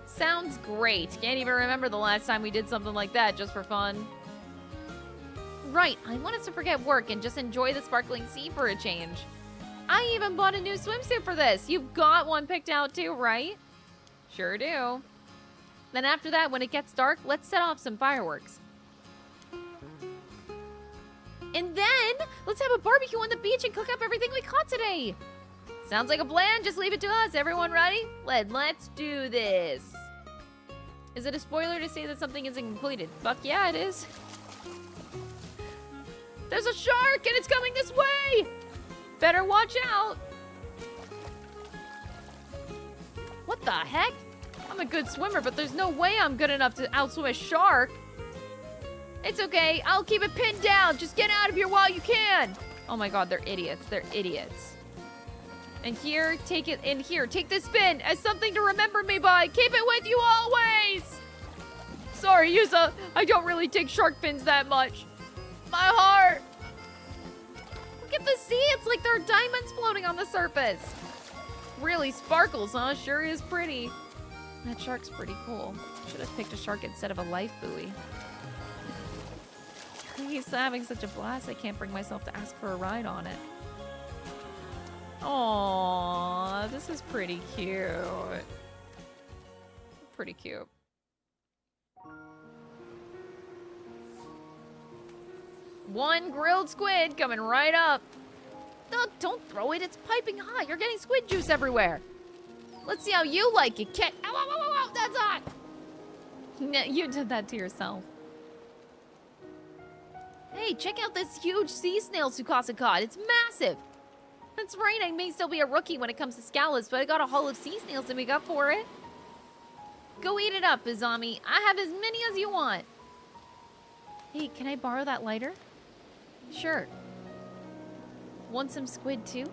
Sounds great. Can't even remember the last time we did something like that just for fun. Right, I want us to forget work and just enjoy the sparkling sea for a change. I even bought a new swimsuit for this. You've got one picked out too, right? Sure do. Then after that, when it gets dark, let's set off some fireworks. And then, let's have a barbecue on the beach and cook up everything we caught today. Sounds like a plan. Just leave it to us. Everyone ready? Let's do this. Is it a spoiler to say that something isn't completed? Fuck yeah, it is. There's a shark and it's coming this way. Better watch out. What the heck? I'm a good swimmer, but there's no way I'm good enough to outswim a shark. It's okay. I'll keep it pinned down. Just get out of here while you can. Oh my god, they're idiots. They're idiots. And here, take it in here. Take this pin as something to remember me by. Keep it with you always. Sorry, Yusa. I don't really take shark fins that much. My heart. Look at the sea. It's like there are diamonds floating on the surface. Really sparkles, huh? Sure is pretty. That shark's pretty cool. Should have picked a shark instead of a life buoy. He's having such a blast, I can't bring myself to ask for a ride on it. Aww, this is pretty cute. Pretty cute. One grilled squid coming right up. Don't throw it, it's piping hot. You're getting squid juice everywhere. Let's see how you like it, kid. Ow, ow, ow, ow, ow, that's hot. You did that to yourself. Hey, check out this huge sea snail Tsukasa caught. It's massive. That's right, I may still be a rookie when it comes to scallops, but I got a haul of sea snails to make up for it. Go eat it up, Izami. I have as many as you want. Hey, can I borrow that lighter? Sure. Want some squid too?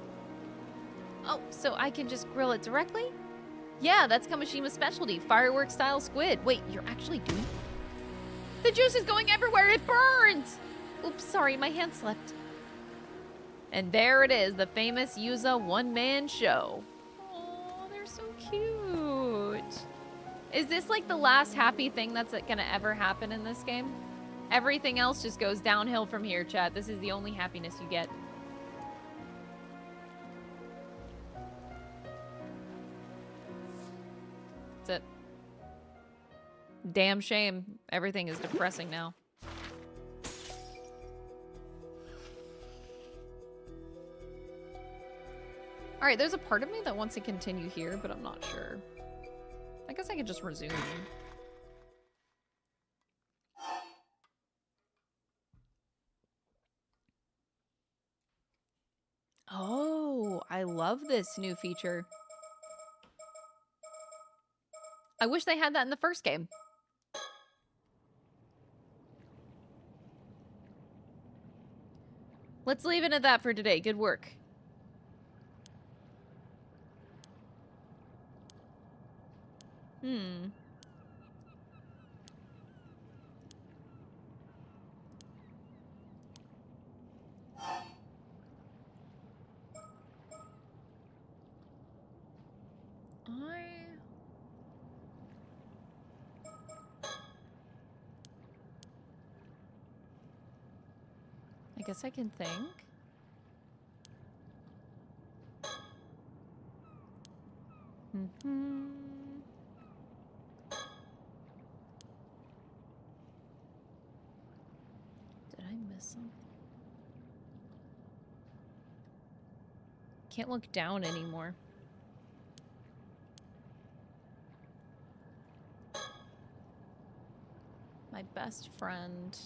Oh, so I can just grill it directly? Yeah, that's Kamashima's specialty, fireworks style squid. Wait, you're actually doing? The juice is going everywhere, it burns! Oops, sorry, my hand slipped. And there it is, the famous Yuza one-man show. Oh, they're so cute. Is this like the last happy thing that's gonna ever happen in this game? Everything else just goes downhill from here, chat. This is the only happiness you get. That's it. Damn shame. Everything is depressing now. Alright, there's a part of me that wants to continue here, but I'm not sure. I guess I could just resume. Oh, I love this new feature. I wish they had that in the first game. Let's leave it at that for today. Good work. I guess I can think. Did I miss something? Can't look down anymore. My best friend.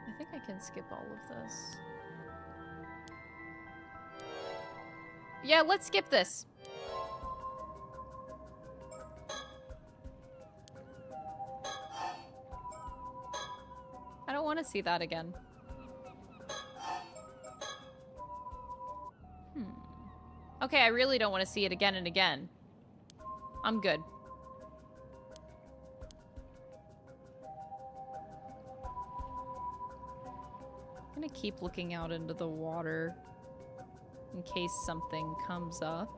I think I can skip all of this. Yeah, let's skip this. I don't want to see that again. Okay, I really don't want to see it again and again. I'm good. I'm gonna keep looking out into the water in case something comes up.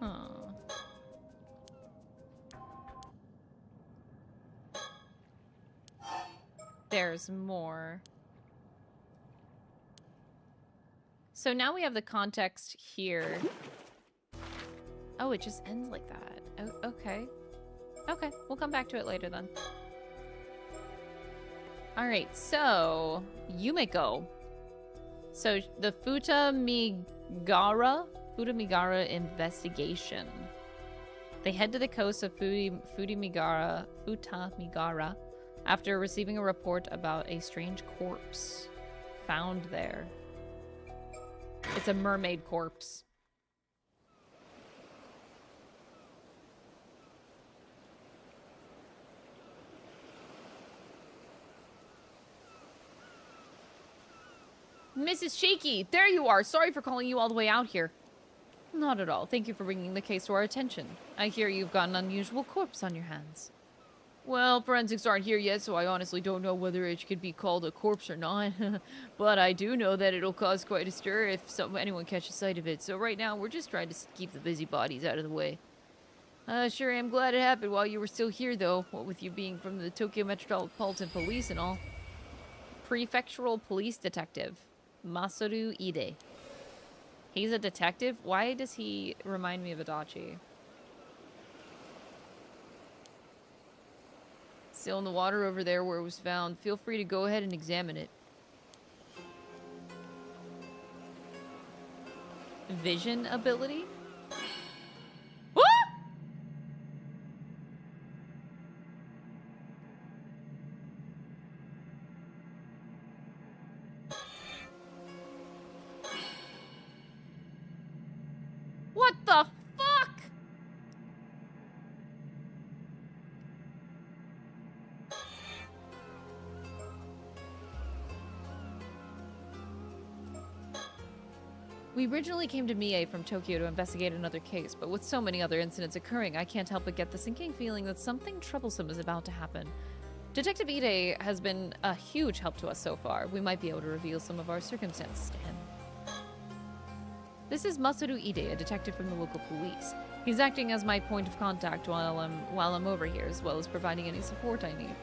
Huh. There's more. So now we have the context here. Oh, it just ends like that. Oh, okay. Okay, we'll come back to it later then. Alright, so Yumeko. So the Futamigara investigation. They head to the coast of Futamigara after receiving a report about a strange corpse found there. It's a mermaid corpse. Mrs. Shaky, there you are. Sorry for calling you all the way out here. Not at all. Thank you for bringing the case to our attention. I hear you've got an unusual corpse on your hands. Well, forensics aren't here yet, so I honestly don't know whether it could be called a corpse or not. But I do know that it'll cause quite a stir if anyone catches sight of it. So right now, we're just trying to keep the busybodies out of the way. Sure am glad it happened while you were still here, though. What with you being from the Tokyo Metropolitan Police and all. Prefectural Police Detective. Masaru Ide. He's a detective? Why does he remind me of Adachi? Still in the water over there where it was found. Feel free to go ahead and examine it. Vision ability? What? We originally came to Mie from Tokyo to investigate another case, but with so many other incidents occurring, I can't help but get the sinking feeling that something troublesome is about to happen. Detective Ide has been a huge help to us so far. We might be able to reveal some of our circumstances to him. This is Masaru Ide, a detective from the local police. He's acting as my point of contact while I'm over here, as well as providing any support I need.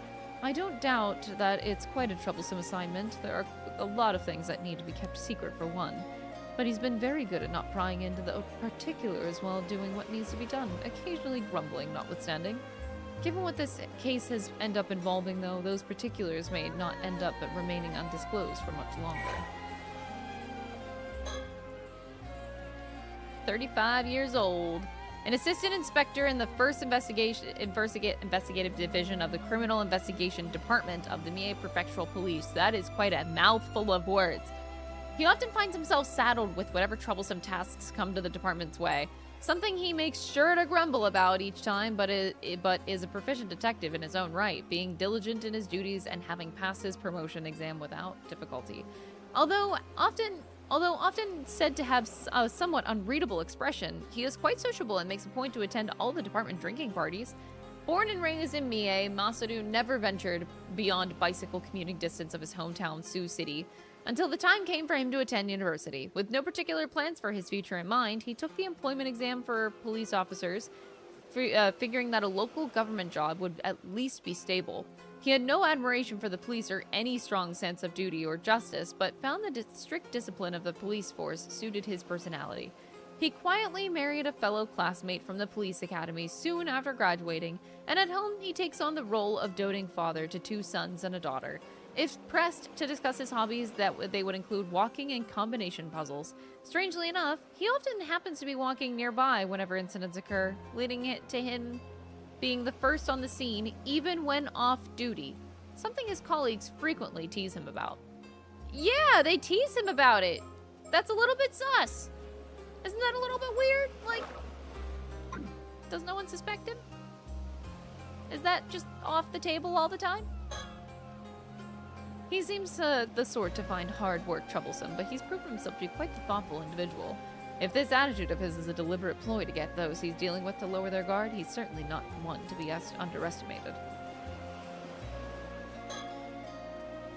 I don't doubt that it's quite a troublesome assignment. There are a lot of things that need to be kept secret for one. But he's been very good at not prying into the particulars while doing what needs to be done, occasionally grumbling notwithstanding. Given what this case has ended up involving, though, those particulars may not end up but remaining undisclosed for much longer. 35 years old. An assistant inspector in the first investigative division of the Criminal Investigation Department of the Mie Prefectural Police. That is quite a mouthful of words. He often finds himself saddled with whatever troublesome tasks come to the department's way. Something he makes sure to grumble about each time, but is a proficient detective in his own right, being diligent in his duties and having passed his promotion exam without difficulty. Although often said to have a somewhat unreadable expression, he is quite sociable and makes a point to attend all the department drinking parties. Born and raised in Mie, Masaru never ventured beyond bicycle commuting distance of his hometown, Sioux City, until the time came for him to attend university. With no particular plans for his future in mind, he took the employment exam for police officers, figuring that a local government job would at least be stable. He had no admiration for the police or any strong sense of duty or justice, but found the strict discipline of the police force suited his personality. He quietly married a fellow classmate from the police academy soon after graduating, and at home he takes on the role of doting father to 2 sons and a daughter. If pressed to discuss his hobbies, they would include walking and combination puzzles. Strangely enough, he often happens to be walking nearby whenever incidents occur, leading it to him being the first on the scene, even when off duty. Something his colleagues frequently tease him about. Yeah, they tease him about it. That's a little bit sus. Isn't that a little bit weird? Like, does no one suspect him? Is that just off the table all the time? He seems the sort to find hard work troublesome, but he's proven himself to be quite the thoughtful individual. If this attitude of his is a deliberate ploy to get those he's dealing with to lower their guard, he's certainly not one to be underestimated.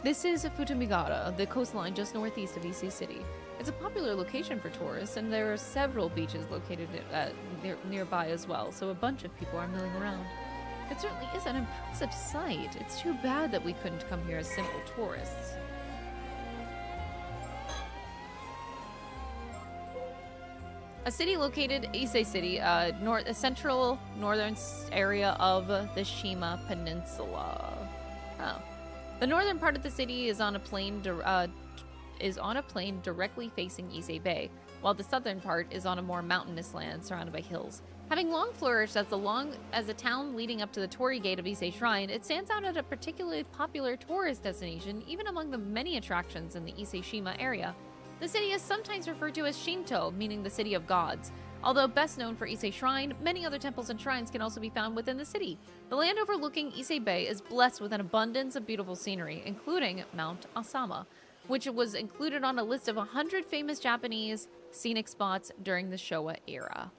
This is Futamigara, the coastline just northeast of Ise City. It's a popular location for tourists, and there are several beaches located nearby as well, so a bunch of people are milling around. It certainly is an impressive sight. It's too bad that we couldn't come here as simple tourists. A city located, Ise City, a central northern area of the Shima Peninsula. Oh. The northern part of the city is on a plain directly facing Ise Bay, while the southern part is on a more mountainous land surrounded by hills. Having long flourished as a town leading up to the Torii Gate of Ise Shrine, it stands out as a particularly popular tourist destination, even among the many attractions in the Ise Shima area. The city is sometimes referred to as Shinto, meaning the city of gods. Although best known for Ise Shrine, many other temples and shrines can also be found within the city. The land overlooking Ise Bay is blessed with an abundance of beautiful scenery, including Mount Asama, which was included on a list of 100 famous Japanese scenic spots during the Showa era.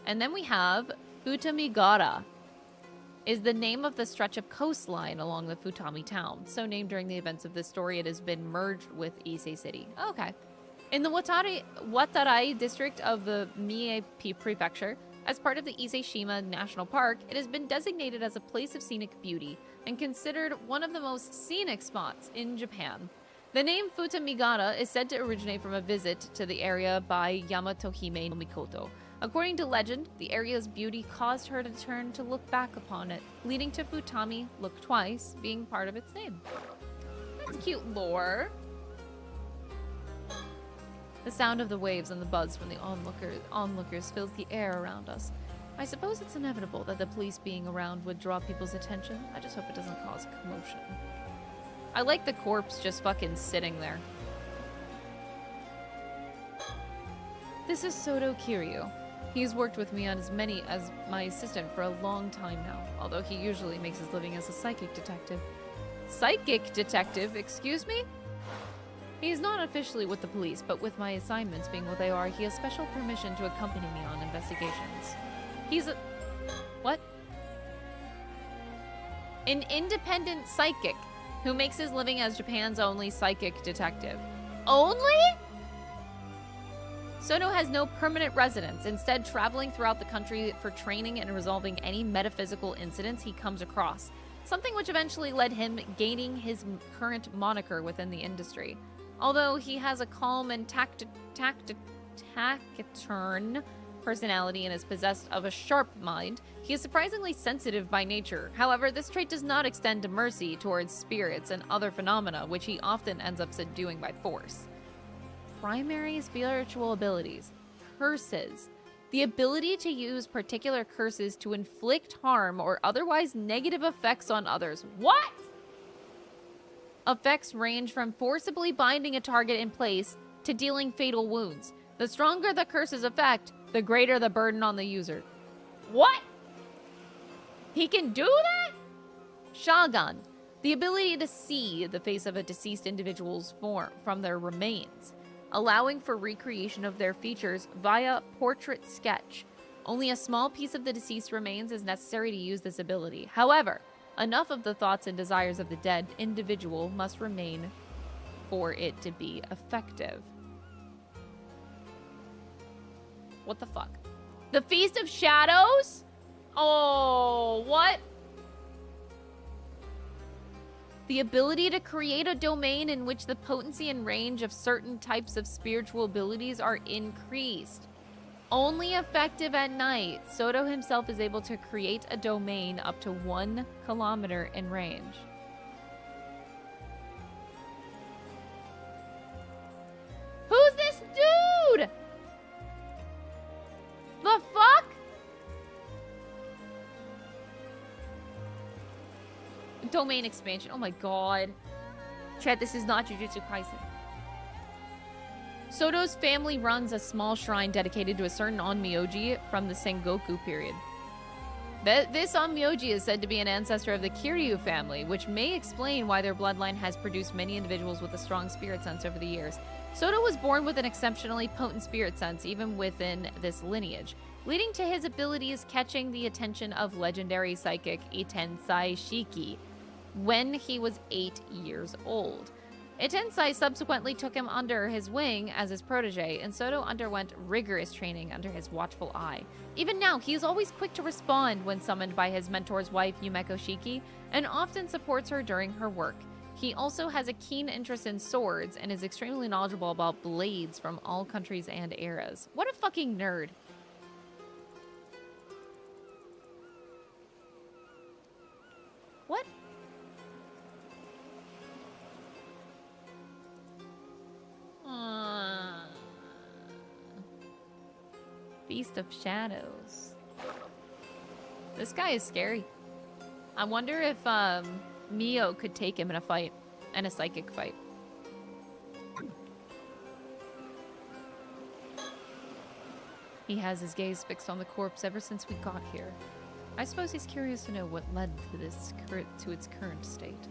And then we have Futamigara, is the name of the stretch of coastline along the Futami town. So named during the events of this story, it has been merged with Ise City. Okay. In the Watarai district of the Mie Prefecture, as part of the Ise Shima National Park, it has been designated as a place of scenic beauty and considered one of the most scenic spots in Japan. The name Futamigara is said to originate from a visit to the area by Yamatohime no Mikoto. According to legend, the area's beauty caused her to turn to look back upon it, leading to Futami, look twice, being part of its name. That's cute lore. The sound of the waves and the buzz from the onlookers fills the air around us. I suppose it's inevitable that the police being around would draw people's attention. I just hope it doesn't cause commotion. I like the corpse just fucking sitting there. This is Sodto Kiryu. He's worked with me on as my assistant for a long time now, although he usually makes his living as a psychic detective. Psychic detective? Excuse me? He is not officially with the police, but with my assignments being what they are, he has special permission to accompany me on investigations. He's a... What? An independent psychic who makes his living as Japan's only psychic detective. Only? Sodto has no permanent residence, instead traveling throughout the country for training and resolving any metaphysical incidents he comes across, something which eventually led him gaining his current moniker within the industry. Although he has a calm and taciturn personality and is possessed of a sharp mind, he is surprisingly sensitive by nature. However, this trait does not extend to mercy towards spirits and other phenomena, which he often ends up subduing by force. Primary spiritual abilities. Curses. The ability to use particular curses to inflict harm or otherwise negative effects on others. What? Effects range from forcibly binding a target in place to dealing fatal wounds. The stronger the curse's effect, the greater the burden on the user. What? He can do that? Shagan. The ability to see the face of a deceased individual's form from their remains, allowing for recreation of their features via portrait sketch. Only a small piece of the deceased remains is necessary to use this ability. However, enough of the thoughts and desires of the dead individual must remain for it to be effective. What the fuck? The Feast of Shadows? Oh, what? The ability to create a domain in which the potency and range of certain types of spiritual abilities are increased. Only effective at night, Sodto himself is able to create a domain up to 1 kilometer in range. Who's this dude? The fuck? Domain expansion. Oh my god. Chat, this is not Jujutsu Kaisen. Sodto's family runs a small shrine dedicated to a certain onmyoji from the Sengoku period. This onmyoji is said to be an ancestor of the Kiryu family, which may explain why their bloodline has produced many individuals with a strong spirit sense over the years. Sodto was born with an exceptionally potent spirit sense even within this lineage, leading to his abilities catching the attention of legendary psychic Itensai Shiki when he was 8 years old. Itensai subsequently took him under his wing as his protege, and Sodto underwent rigorous training under his watchful eye. Even now, he is always quick to respond when summoned by his mentor's wife, Yumeko Shiki, and often supports her during her work. He also has a keen interest in swords and is extremely knowledgeable about blades from all countries and eras. What a fucking nerd. What? Feast of Shadows. This guy is scary. I wonder if Mio could take him in a fight, and a psychic fight. He has his gaze fixed on the corpse ever since we got here. I suppose he's curious to know what led to this to its current state.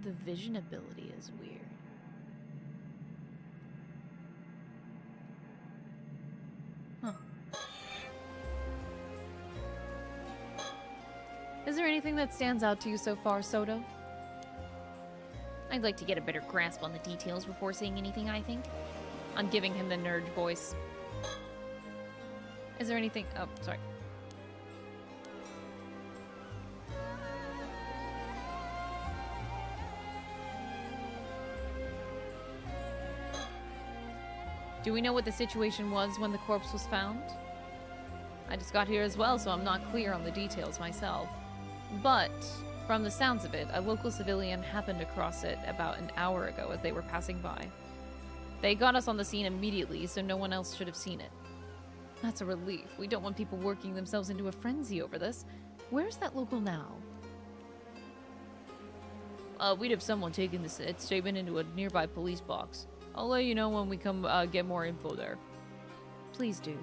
The vision ability is weird. Huh. Is there anything that stands out to you so far, Sodto? I'd like to get a better grasp on the details before saying anything, I think. I'm giving him the nerd voice. Is there anything... Oh, sorry. Do we know what the situation was when the corpse was found? I just got here as well, so I'm not clear on the details myself. But, from the sounds of it, a local civilian happened across it about an hour ago as they were passing by. They got us on the scene immediately, so no one else should have seen it. That's a relief. We don't want people working themselves into a frenzy over this. Where's that local now? We'd have someone taking the statement into a nearby police box. I'll let you know when we come get more info there. Please do.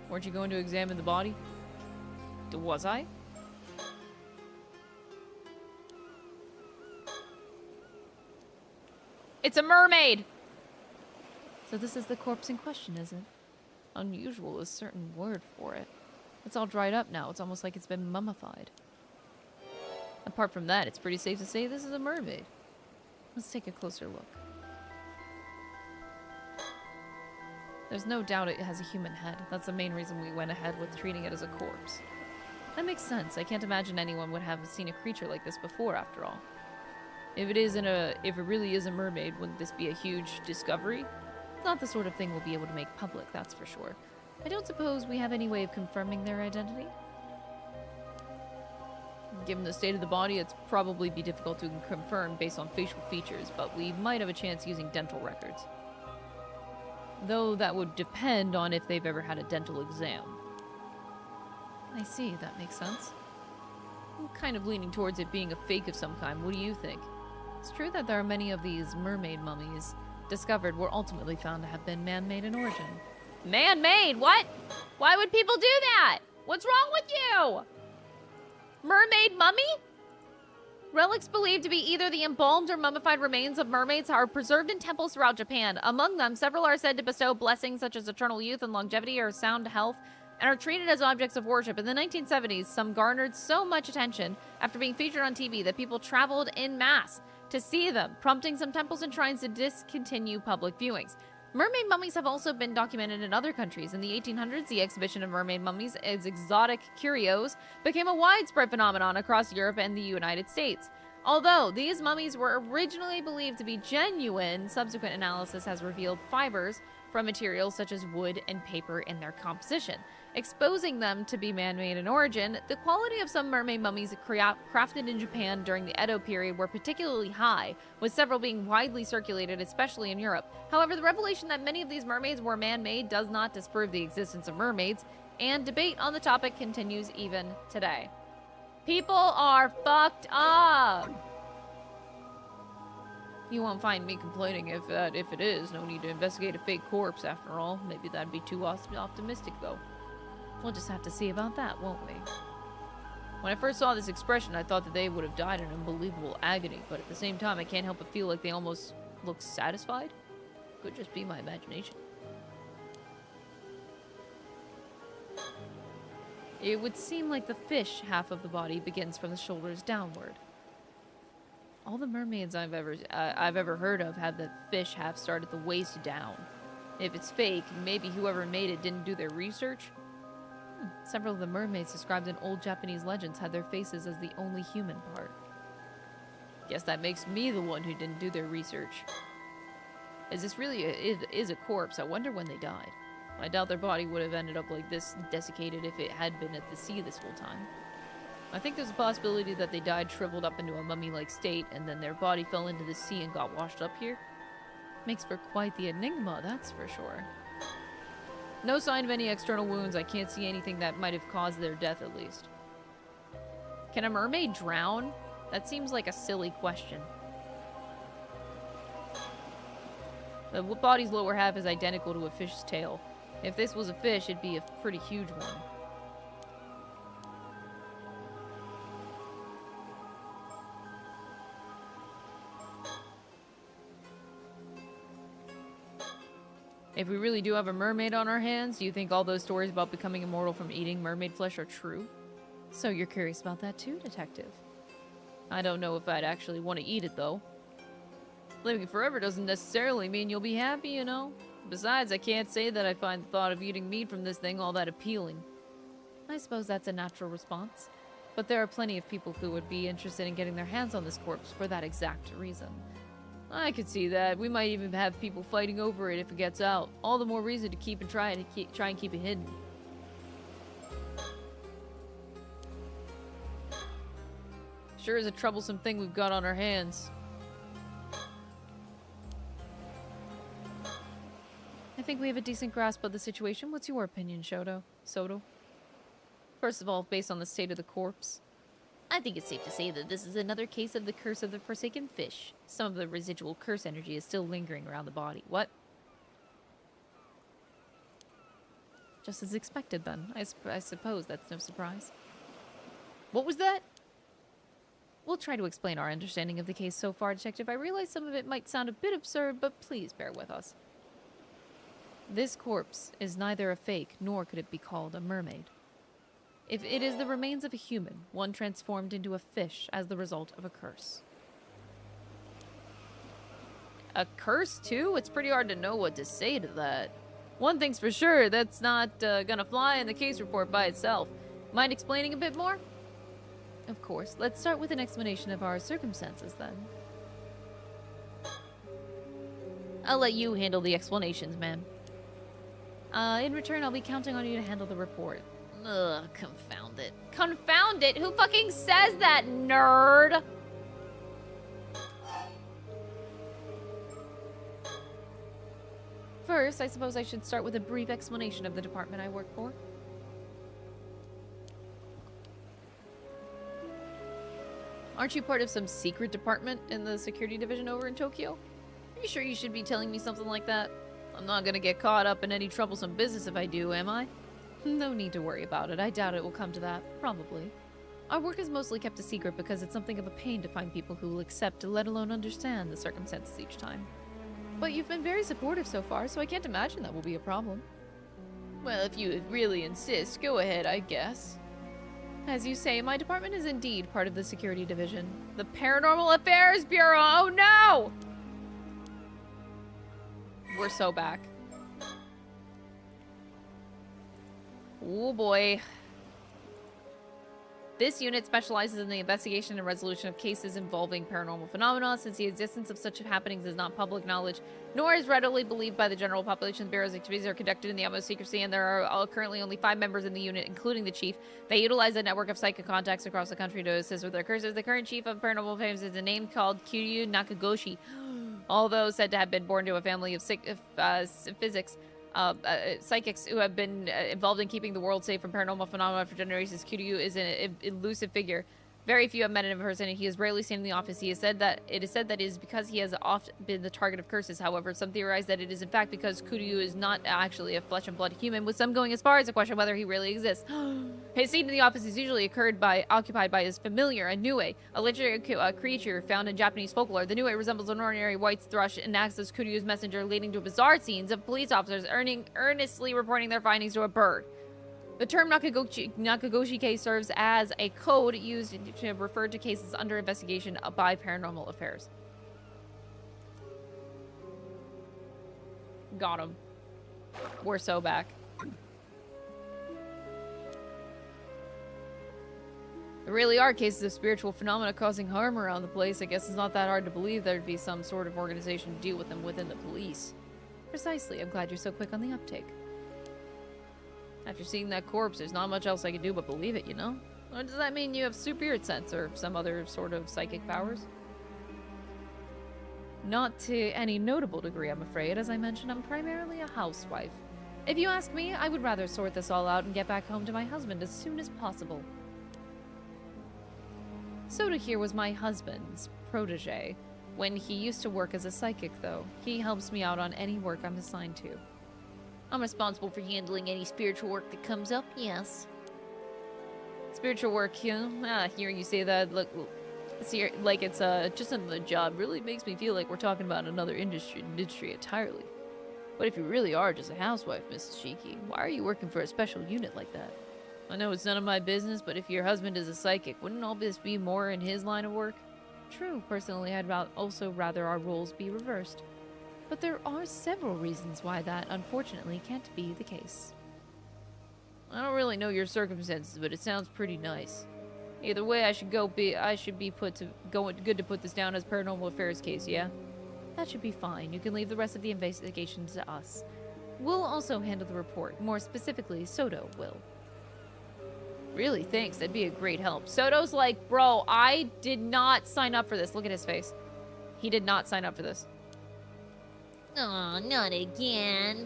Weren't you going to examine the body? Was I? It's a mermaid! So this is the corpse in question, is it? Unusual is a certain word for it. It's all dried up now. It's almost like it's been mummified. Apart from that, it's pretty safe to say this is a mermaid. Let's take a closer look. There's no doubt it has a human head. That's the main reason we went ahead with treating it as a corpse. That makes sense. I can't imagine anyone would have seen a creature like this before, after all. If it really is a mermaid, wouldn't this be a huge discovery? Not the sort of thing we'll be able to make public, that's for sure. I don't suppose we have any way of confirming their identity? Given the state of the body, it's probably be difficult to confirm based on facial features, but we might have a chance using dental records. Though that would depend on if they've ever had a dental exam. I see, that makes sense. I'm kind of leaning towards it being a fake of some kind. What do you think? It's true that there are many of these mermaid mummies discovered were ultimately found to have been man-made in origin. Man-made? What? Why would people do that? What's wrong with you? Mermaid mummy? Relics believed to be either the embalmed or mummified remains of mermaids are preserved in temples throughout Japan. Among them, several are said to bestow blessings such as eternal youth and longevity or sound health, and are treated as objects of worship. In the 1970s, some garnered so much attention after being featured on TV that people traveled en masse to see them, prompting some temples and shrines to discontinue public viewings. Mermaid mummies have also been documented in other countries. In the 1800s, the exhibition of mermaid mummies as exotic curios became a widespread phenomenon across Europe and the United States. Although these mummies were originally believed to be genuine, subsequent analysis has revealed fibers from materials such as wood and paper in their composition, exposing them to be man-made in origin. The quality of some mermaid mummies crafted in Japan during the Edo period were particularly high, with several being widely circulated, especially in Europe. However, the revelation that many of these mermaids were man-made does not disprove the existence of mermaids, and debate on the topic continues even today. People are fucked up! You won't find me complaining if it is. No need to investigate a fake corpse, after all. Maybe that'd be too optimistic, though. We'll just have to see about that, won't we? When I first saw this expression, I thought that they would have died in unbelievable agony, but at the same time, I can't help but feel like they almost look satisfied. Could just be my imagination. It would seem like the fish half of the body begins from the shoulders downward. All the mermaids I've ever heard of have the fish half start at the waist down. If it's fake, maybe whoever made it didn't do their research. Several of the mermaids described in old Japanese legends had their faces as the only human part. Guess that makes me the one who didn't do their research. Is this really is a corpse? I wonder when they died. I doubt their body would have ended up like this, desiccated, if it had been at the sea this whole time. I think there's a possibility that they died shriveled up into a mummy-like state, and then their body fell into the sea and got washed up here. Makes for quite the enigma, that's for sure. No sign of any external wounds. I can't see anything that might have caused their death, at least. Can a mermaid drown? That seems like a silly question. The body's lower half is identical to a fish's tail. If this was a fish, it'd be a pretty huge one. If we really do have a mermaid on our hands, do you think all those stories about becoming immortal from eating mermaid flesh are true? So you're curious about that too, detective? I don't know if I'd actually want to eat it, though. Living forever doesn't necessarily mean you'll be happy, you know? Besides, I can't say that I find the thought of eating meat from this thing all that appealing. I suppose that's a natural response. But there are plenty of people who would be interested in getting their hands on this corpse for that exact reason. I could see that. We might even have people fighting over it if it gets out. All the more reason to try and keep it hidden. Sure is a troublesome thing we've got on our hands. I think we have a decent grasp of the situation. What's your opinion, Sodto? First of all, based on the state of the corpse, I think it's safe to say that this is another case of the curse of the forsaken fish. Some of the residual curse energy is still lingering around the body. What? Just as expected, then. I suppose that's no surprise. What was that? We'll try to explain our understanding of the case so far, Detective. I realize some of it might sound a bit absurd, but please bear with us. This corpse is neither a fake, nor could it be called a mermaid. If it is the remains of a human, one transformed into a fish as the result of a curse. A curse, too? It's pretty hard to know what to say to that. One thing's for sure, that's not gonna fly in the case report by itself. Mind explaining a bit more? Of course. Let's start with an explanation of our circumstances, then. I'll let you handle the explanations, ma'am. In return, I'll be counting on you to handle the report. Ugh, confound it. Confound it? Who fucking says that, nerd? First, I suppose I should start with a brief explanation of the department I work for. Aren't you part of some secret department in the security division over in Tokyo? Are you sure you should be telling me something like that? I'm not gonna get caught up in any troublesome business if I do, am I? No need to worry about it. I doubt it will come to that. Probably. Our work is mostly kept a secret because it's something of a pain to find people who will accept, let alone understand, the circumstances each time. But you've been very supportive so far, so I can't imagine that will be a problem. Well, if you really insist, go ahead, I guess. As you say, my department is indeed part of the security division. The Paranormal Affairs Bureau! Oh no! We're so back. Oh boy. This unit specializes in the investigation and resolution of cases involving paranormal phenomena. Since the existence of such happenings is not public knowledge, nor is readily believed by the general population, the Bureau's activities are conducted in the utmost secrecy, and there are currently only 5 members in the unit, including the chief. They utilize a network of psychic contacts across the country to assist with their curses. The current chief of paranormal affairs is a name called Kiryu Nakagoshi. Although said to have been born to a family of psychics who have been involved in keeping the world safe from paranormal phenomena for generations, Kiryu is an elusive figure. Very few have met him in person, and he is rarely seen in the office. It is said that it is because he has often been the target of curses. However, some theorize that it is in fact because Kiryu is not actually a flesh and blood human, with some going as far as to question whether he really exists. His seat in the office is usually occupied by his familiar, a Nue, a legendary creature found in Japanese folklore. The Nue resembles an ordinary white thrush and acts as Kiryu's messenger, leading to bizarre scenes of police officers earnestly reporting their findings to a bird. The term Nakagoshi case serves as a code used to refer to cases under investigation by Paranormal Affairs. Got him. We're so back. There really are cases of spiritual phenomena causing harm around the place. I guess it's not that hard to believe there'd be some sort of organization to deal with them within the police. Precisely. I'm glad you're so quick on the uptake. After seeing that corpse, there's not much else I can do but believe it, you know? Or does that mean you have superior sense or some other sort of psychic powers? Not to any notable degree, I'm afraid. As I mentioned, I'm primarily a housewife. If you ask me, I would rather sort this all out and get back home to my husband as soon as possible. Sodto here was my husband's protege. When he used to work as a psychic, though, he helps me out on any work I'm assigned to. I'm responsible for handling any spiritual work that comes up, yes. Spiritual work, you know? Hearing you say that, look, see, like it's just another job really makes me feel like we're talking about another industry entirely. But if you really are just a housewife, Mrs. Shiki, why are you working for a special unit like that? I know it's none of my business, but if your husband is a psychic, wouldn't all this be more in his line of work? True, personally, I'd also rather our roles be reversed. But there are several reasons why that, unfortunately, can't be the case. I don't really know your circumstances, but it sounds pretty nice. Either way, I should be good to put this down as paranormal affairs case, yeah? That should be fine. You can leave the rest of the investigation to us. We'll also handle the report. More specifically, Sodto will. Really, thanks. That'd be a great help. Soto's like, bro, I did not sign up for this. Look at his face. He did not sign up for this. Oh, not again.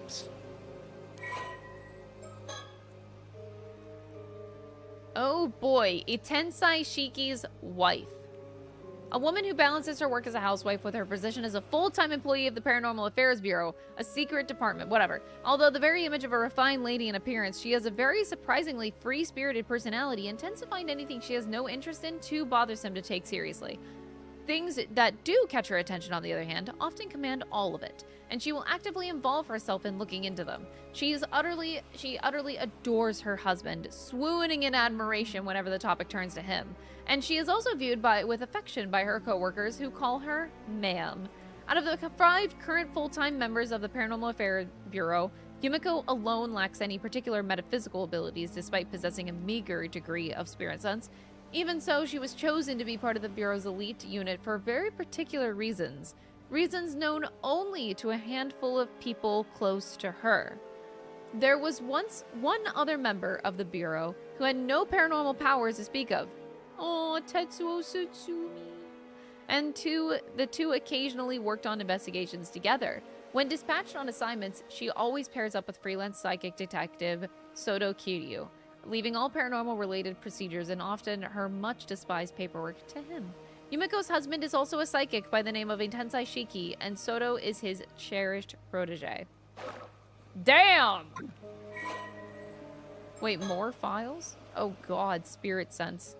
Oh boy, Itensai Shiki's wife. A woman who balances her work as a housewife with her position as a full-time employee of the Paranormal Affairs Bureau, a secret department, whatever. Although the very image of a refined lady in appearance, she has a very surprisingly free-spirited personality and tends to find anything she has no interest in too bothersome to take seriously. Things that do catch her attention, on the other hand, often command all of it, and she will actively involve herself in looking into them. She utterly adores her husband, swooning in admiration whenever the topic turns to him. And she is also viewed with affection by her coworkers, who call her ma'am. Out of the 5 current full-time members of the Paranormal Affairs Bureau, Yumiko alone lacks any particular metaphysical abilities, despite possessing a meager degree of spirit sense. Even so, she was chosen to be part of the Bureau's elite unit for very particular reasons. Reasons known only to a handful of people close to her. There was once one other member of the Bureau who had no paranormal powers to speak of. Oh, Tetsuo Tsutsumi. And the two occasionally worked on investigations together. When dispatched on assignments, she always pairs up with freelance psychic detective Sodto, leaving all paranormal-related procedures and often her much-despised paperwork to him. Yumiko's husband is also a psychic by the name of Itensai Shiki, and Sodto is his cherished protege. Damn! Wait, more files? Oh god, spirit sense.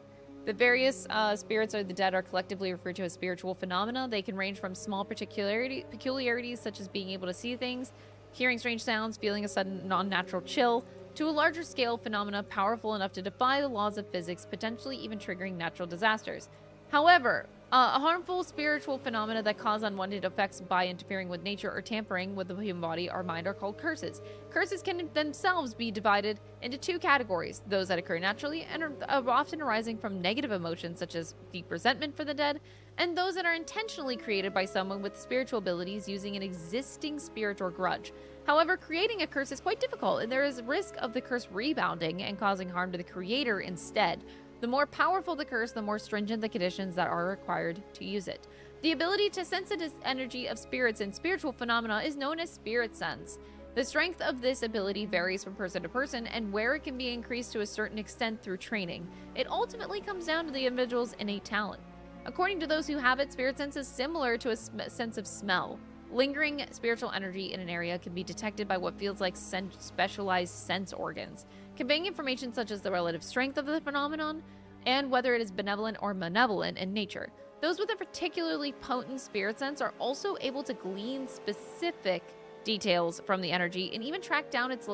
The various spirits of the dead are collectively referred to as spiritual phenomena. They can range from small peculiarities such as being able to see things, hearing strange sounds, feeling a sudden non-natural chill, to a larger scale phenomena powerful enough to defy the laws of physics, potentially even triggering natural disasters. However, harmful spiritual phenomena that cause unwanted effects by interfering with nature or tampering with the human body or mind are called curses. Curses can themselves be divided into 2 categories: those that occur naturally and are often arising from negative emotions such as deep resentment for the dead, and those that are intentionally created by someone with spiritual abilities using an existing spirit or grudge. However, creating a curse is quite difficult, and there is risk of the curse rebounding and causing harm to the creator instead. The more powerful the curse, the more stringent the conditions that are required to use it. The ability to sense the energy of spirits and spiritual phenomena is known as spirit sense. The strength of this ability varies from person to person, and where it can be increased to a certain extent through training. It ultimately comes down to the individual's innate talent. According to those who have it, spirit sense is similar to a sense of smell. Lingering spiritual energy in an area can be detected by what feels like specialized sense organs, conveying information such as the relative strength of the phenomenon and whether it is benevolent or malevolent in nature. Those with a particularly potent spirit sense are also able to glean specific details from the energy and even track down its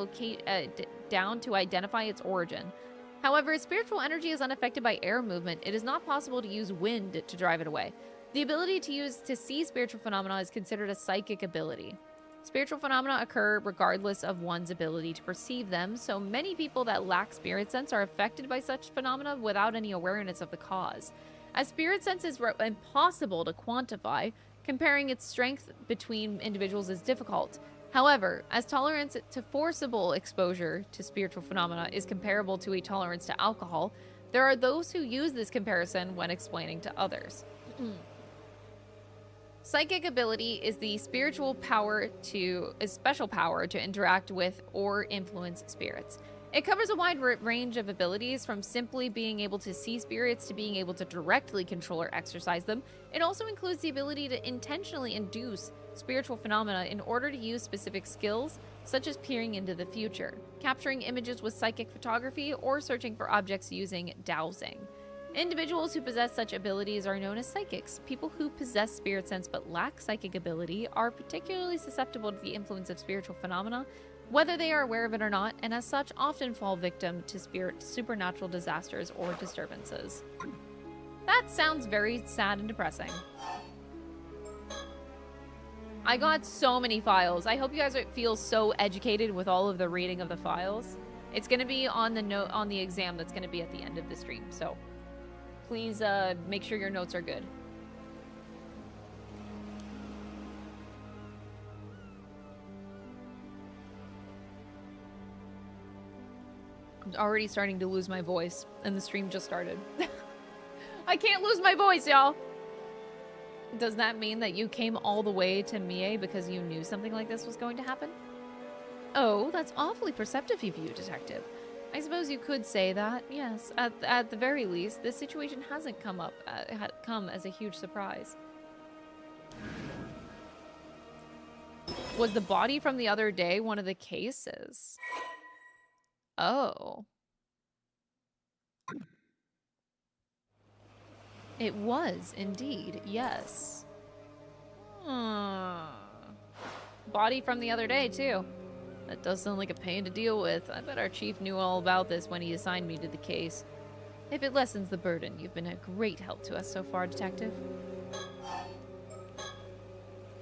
down to identify its origin. However, as spiritual energy is unaffected by air movement, it is not possible to use wind to drive it away. The ability to see spiritual phenomena is considered a psychic ability. Spiritual phenomena occur regardless of one's ability to perceive them, so many people that lack spirit sense are affected by such phenomena without any awareness of the cause. As spirit sense is impossible to quantify, comparing its strength between individuals is difficult. However, as tolerance to forcible exposure to spiritual phenomena is comparable to a tolerance to alcohol, there are those who use this comparison when explaining to others. Psychic ability is the special power to interact with or influence spirits. It covers a wide range of abilities, from simply being able to see spirits to being able to directly control or exercise them. It also includes the ability to intentionally induce spiritual phenomena in order to use specific skills, such as peering into the future, capturing images with psychic photography, or searching for objects using dowsing. Individuals who possess such abilities are known as psychics. People who possess spirit sense but lack psychic ability are particularly susceptible to the influence of spiritual phenomena, whether they are aware of it or not, and as such often fall victim to supernatural disasters or disturbances. That sounds very sad and depressing. I got so many files. I hope you guys feel so educated with all of the reading of the files. It's going to be on the exam that's going to be at the end of the stream, so please make sure your notes are good. I'm already starting to lose my voice, and the stream just started. I can't lose my voice, y'all! Does that mean that you came all the way to Mie because you knew something like this was going to happen? Oh, that's awfully perceptive of you, Detective. I suppose you could say that, yes. At the very least, this situation hasn't come as a huge surprise. Was the body from the other day one of the cases? Oh. It was, indeed, yes. Body from the other day, too. That does sound like a pain to deal with. I bet our chief knew all about this when he assigned me to the case. If it lessens the burden, you've been a great help to us so far, Detective.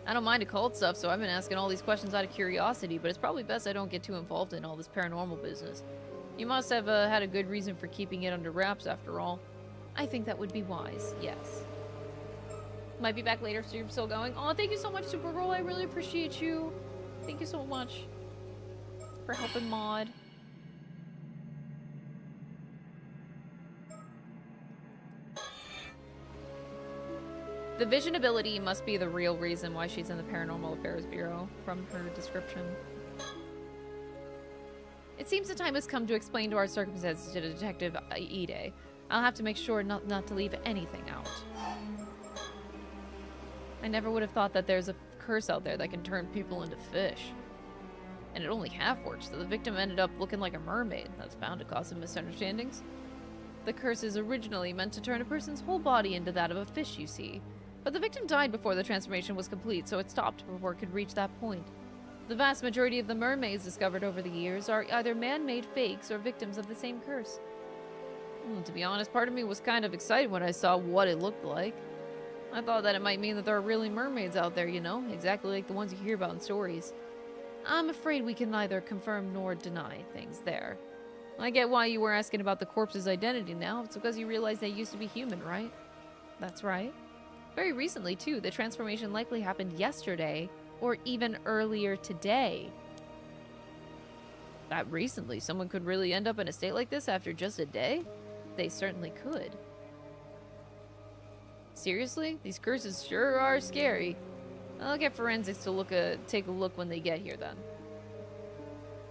I don't mind occult stuff, so I've been asking all these questions out of curiosity, but it's probably best I don't get too involved in all this paranormal business. You must have had a good reason for keeping it under wraps, after all. I think that would be wise, yes. Might be back later, so you're still going. Oh, thank you so much, Super Roll. I really appreciate you. Thank you so much for helping Maud. The vision ability must be the real reason why she's in the Paranormal Affairs Bureau, from her description. It seems the time has come to explain to our circumstances to Detective Ide. I'll have to make sure not to leave anything out. I never would have thought that there's a curse out there that can turn people into fish. And it only half worked, so the victim ended up looking like a mermaid. That's bound to cause some misunderstandings. The curse is originally meant to turn a person's whole body into that of a fish, you see. But the victim died before the transformation was complete, so it stopped before it could reach that point. The vast majority of the mermaids discovered over the years are either man-made fakes or victims of the same curse. To be honest, part of me was kind of excited when I saw what it looked like. I thought that it might mean that there are really mermaids out there, you know, exactly like the ones you hear about in stories. I'm afraid we can neither confirm nor deny things there. I get why you were asking about the corpse's identity now. It's because you realize they used to be human, right? That's right. Very recently, too. The transformation likely happened yesterday, or even earlier today. That recently, someone could really end up in a state like this after just a day? They certainly could. Seriously? These curses sure are scary. I'll get forensics to take a look when they get here, then.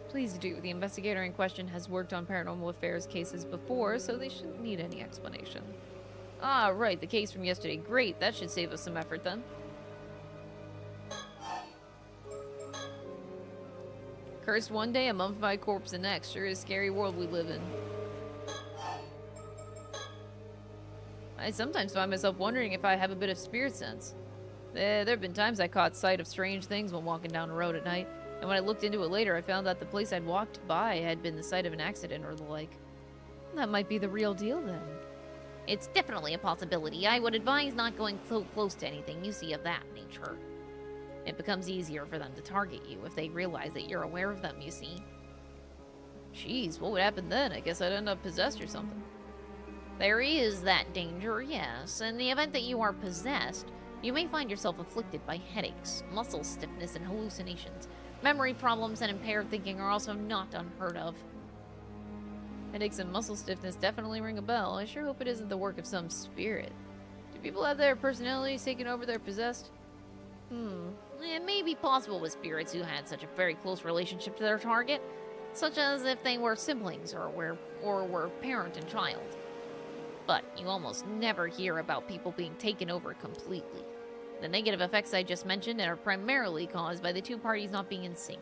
Please do. The investigator in question has worked on paranormal affairs cases before, so they shouldn't need any explanation. Ah, right, the case from yesterday. Great, that should save us some effort, then. Cursed one day, a mummified corpse the next. Sure is a scary world we live in. I sometimes find myself wondering if I have a bit of spirit sense. There have been times I caught sight of strange things when walking down the road at night, and when I looked into it later, I found that the place I'd walked by had been the site of an accident or the like. That might be the real deal, then. It's definitely a possibility. I would advise not going so close to anything you see of that nature. It becomes easier for them to target you if they realize that you're aware of them, you see. Jeez, what would happen then? I guess I'd end up possessed or something. There is that danger, yes. In the event that you are possessed, you may find yourself afflicted by headaches, muscle stiffness, and hallucinations. Memory problems and impaired thinking are also not unheard of. Headaches and muscle stiffness definitely ring a bell. I sure hope it isn't the work of some spirit. Do people have their personalities taken over they're possessed? It may be possible with spirits who had such a very close relationship to their target, such as if they were siblings or were parent and child. But you almost never hear about people being taken over completely. The negative effects I just mentioned are primarily caused by the two parties not being in sync.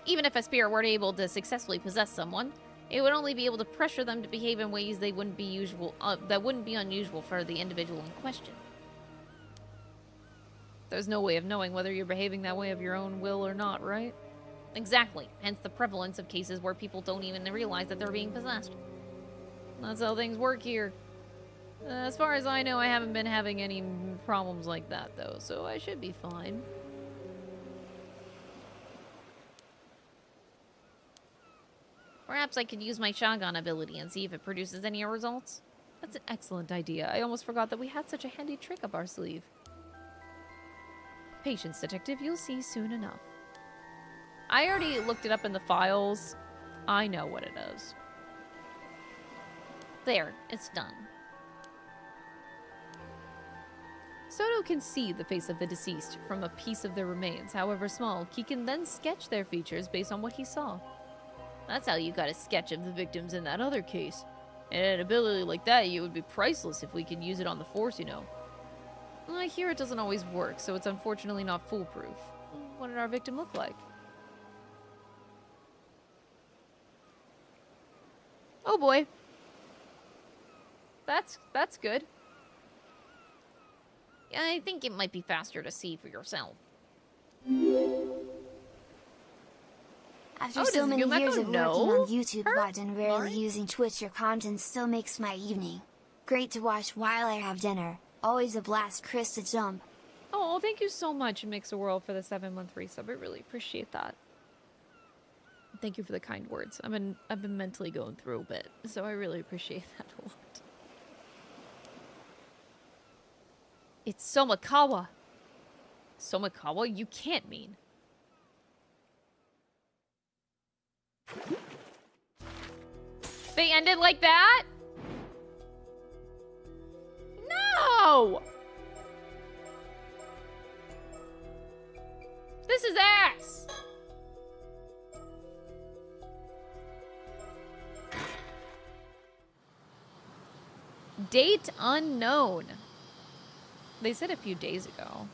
Even if a spirit were able to successfully possess someone, it would only be able to pressure them to behave in ways that wouldn't be unusual for the individual in question. There's no way of knowing whether you're behaving that way of your own will or not, right? Exactly. Hence the prevalence of cases where people don't even realize that they're being possessed. That's how things work here. As far as I know, I haven't been having any problems like that, though, so I should be fine. Perhaps I could use my Shagan ability and see if it produces any results. That's an excellent idea. I almost forgot that we had such a handy trick up our sleeve. Patience, Detective. You'll see soon enough. I already looked it up in the files. I know what it is. There, it's done. Soto can see the face of the deceased from a piece of their remains, however small. He can then sketch their features based on what he saw. That's how you got a sketch of the victims in that other case. And an ability like that, it would be priceless if we could use it on the Force, you know. Well, I hear it doesn't always work, so it's unfortunately not foolproof. What did our victim look like? Oh boy. That's good. Yeah, I think it might be faster to see for yourself. After so many Yumeko years of working know on YouTube her? VOD and rarely Lauren? using Twitch, your content still makes my evening. Great to watch while I have dinner. Always a blast, Chris to jump. Oh, thank you so much, Mix a World, for the 7-month resub. I really appreciate that. Thank you for the kind words. I've been mentally going through a bit, so I really appreciate that a lot. It's Somakawa. Somakawa? You can't mean. They ended like that? No! This is ass! Date unknown. They said a few days ago.